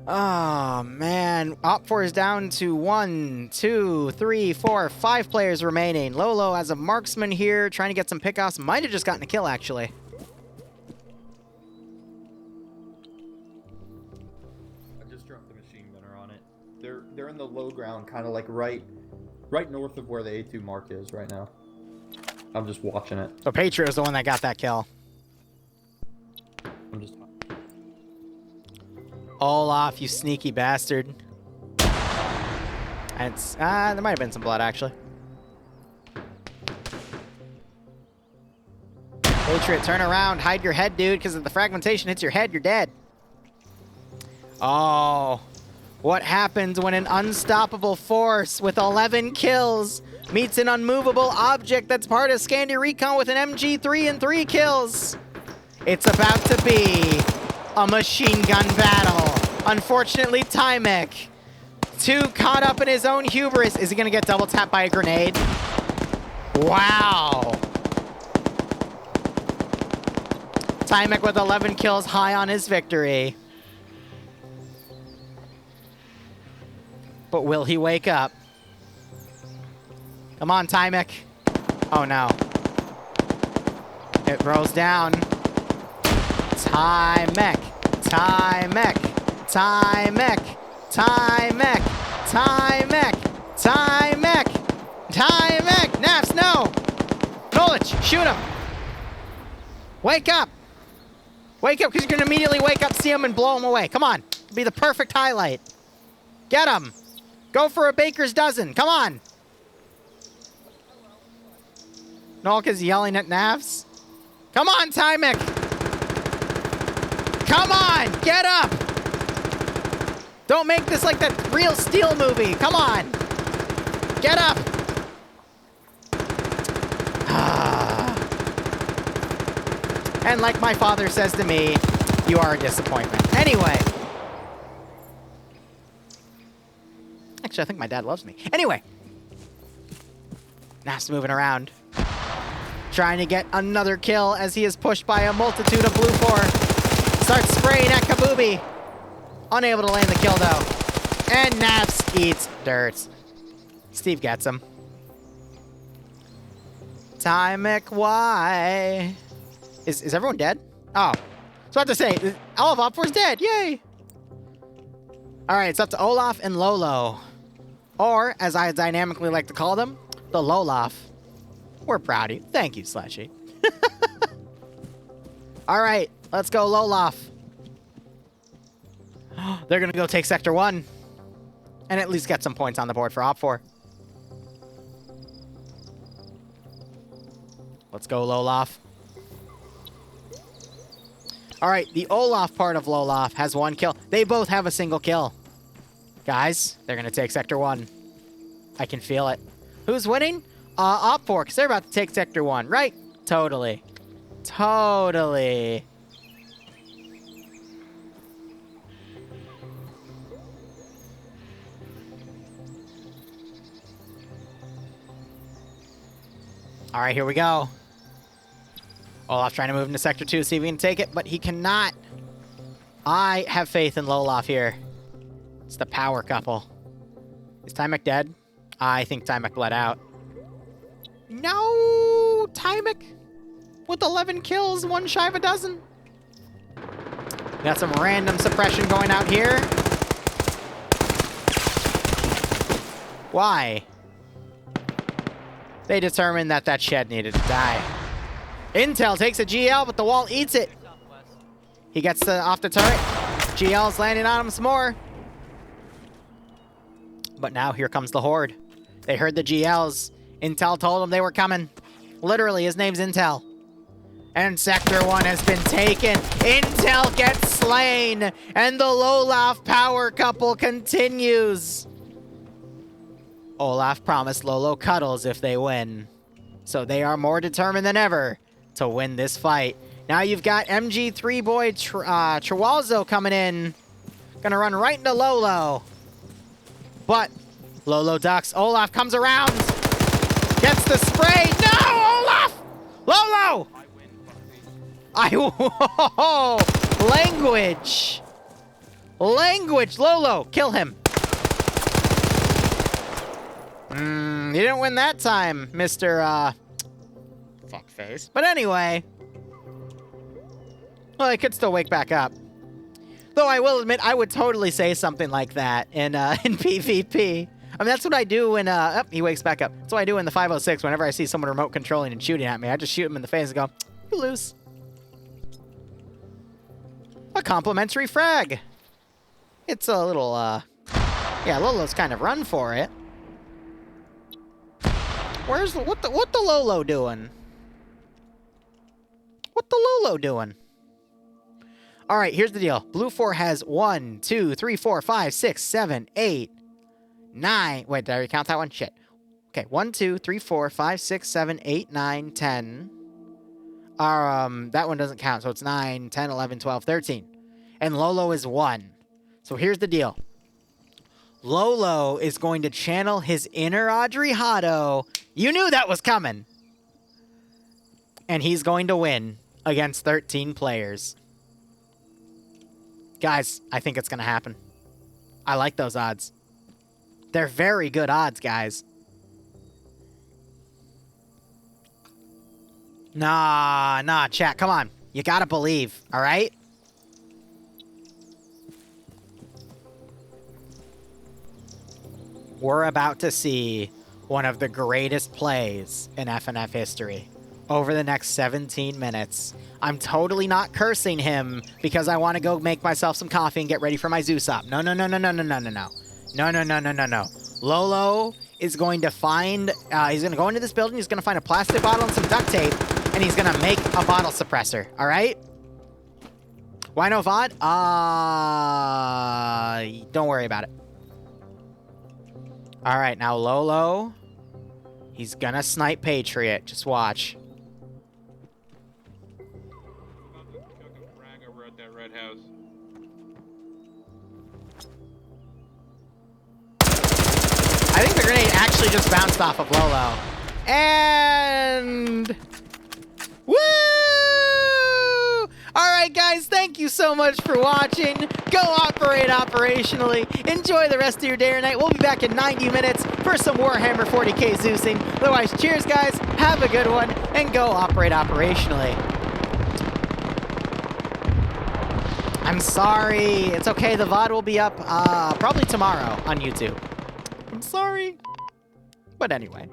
Oh, man. OpFor is down to 1, 2, 3, 4, 5 players remaining. Lolo as a marksman here, trying to get some pickoffs. Might have just gotten a kill, actually.
I just dropped the machine gunner on it. They're in the low ground, kind of like right north of where the A2 mark is right now. I'm just watching it.
So Patriot is the one that got that kill.
I'm just...
Olaf, you sneaky bastard. And it's, there might have been some blood, actually. Patriot, turn around. Hide your head, dude, because if the fragmentation hits your head, you're dead. Oh. What happens when an unstoppable force with 11 kills meets an unmovable object that's part of Scandi Recon with an MG3 and 3 kills? It's about to be a machine gun battle. Unfortunately, Tymek, too caught up in his own hubris. Is he going to get double tapped by a grenade? Wow. Tymek with 11 kills, high on his victory. But will he wake up? Come on, Tymek. Oh, no. It rolls down. Tymek. Tymek. Tymek. Tymek. Tymek. Tymek. Tymek. Naps, no. Knowledge, shoot him. Wake up. Wake up, because you're going to immediately wake up, see him, and blow him away. Come on. It'll be the perfect highlight. Get him. Go for a baker's dozen. Come on. Nolka's yelling at Navs. Come on, Tymek. Come on, get up! Don't make this like that Real Steel movie. Come on, get up! And like my father says to me, you are a disappointment. Anyway. Actually, I think my dad loves me. Anyway. Nav's moving around. Trying to get another kill as he is pushed by a multitude of BlueFor. Starts spraying at Kabubi. Unable to land the kill, though. And Naps eats dirt. Steve gets him. Tymek, why? Is everyone dead? Oh. I was about to say, all of OpFor's dead. Yay! Alright, it's up to Olaf and Lolo. Or, as I dynamically like to call them, the Lolaf. We're proud of you. Thank you, Slashy. Alright, let's go Lolaf. They're gonna go take Sector 1. And at least get some points on the board for OpFor. Let's go Lolaf. Alright, the Olaf part of Lolaf has 1 kill. They both have a single kill. Guys, they're gonna take Sector 1. I can feel it. Who's winning? OpFor, because they're about to take Sector 1, right? Totally. Totally. All right, here we go. Olaf trying to move into Sector 2, see if he can take it, but he cannot. I have faith in Lolaf here. It's the power couple. Is Tymek dead? I think Tymek bled out. No! Woo! Tymic with 11 kills, 1 shy of a dozen. Got some random suppression going out here. Why? They determined that that shed needed to die. Intel takes a GL, but the wall eats it. He gets off the turret. GL's landing on him some more. But now here comes the Horde. They heard the GLs. Intel told them they were coming. Literally, his name's Intel. And Sector 1 has been taken. Intel gets slain. And the Olaf power couple continues. Olaf promised Lolo cuddles if they win. So they are more determined than ever to win this fight. Now you've got MG3 boy Trewalzo coming in. Gonna run right into Lolo. But Lolo ducks. Olaf comes around. Gets the spray. No, Olaf! Lolo! Language. Language. Lolo, kill him. You didn't win that time, Mr. Fuckface. But anyway. Well, I could still wake back up. Though I will admit, I would totally say something like that in PvP. I mean, that's what I do when, he wakes back up. That's what I do in the 506 whenever I see someone remote controlling and shooting at me. I just shoot him in the face and go, you lose. A complimentary frag. It's a little, yeah, Lolo's kind of run for it. Where's, what the Lolo doing? What the Lolo doing? All right, here's the deal. BlueFor has 1, 2, 3, 4, 5, 6, 7, 8, 9. Wait, did I recount that one? Shit. Okay, 1, 2, 3, 4, 5, 6, 7, 8, 9, 10. That one doesn't count, so it's 9, 10, 11, 12, 13. And Lolo is 1. So here's the deal. Lolo is going to channel his inner Audrey Hotto. You knew that was coming. And he's going to win against 13 players. Guys, I think it's going to happen. I like those odds. They're very good odds, guys. Nah, chat, come on. You gotta believe, all right? We're about to see one of the greatest plays in FNF history over the next 17 minutes. I'm totally not cursing him because I want to go make myself some coffee and get ready for my Zeus up. No. Lolo is going to find, he's going to go into this building, he's going to find a plastic bottle and some duct tape, and he's going to make a bottle suppressor, all right? Why no VOD? Don't worry about it. All right, now Lolo, he's going to snipe Patriot. Just watch.
Over at that red house.
I think the grenade actually just bounced off of Lolo. And... woo! Alright guys, thank you so much for watching. Go operate operationally. Enjoy the rest of your day or night. We'll be back in 90 minutes for some Warhammer 40k Zeusing. Otherwise, cheers guys, have a good one, and go operate operationally. I'm sorry. It's okay, the VOD will be up probably tomorrow on YouTube. I'm sorry. But anyway.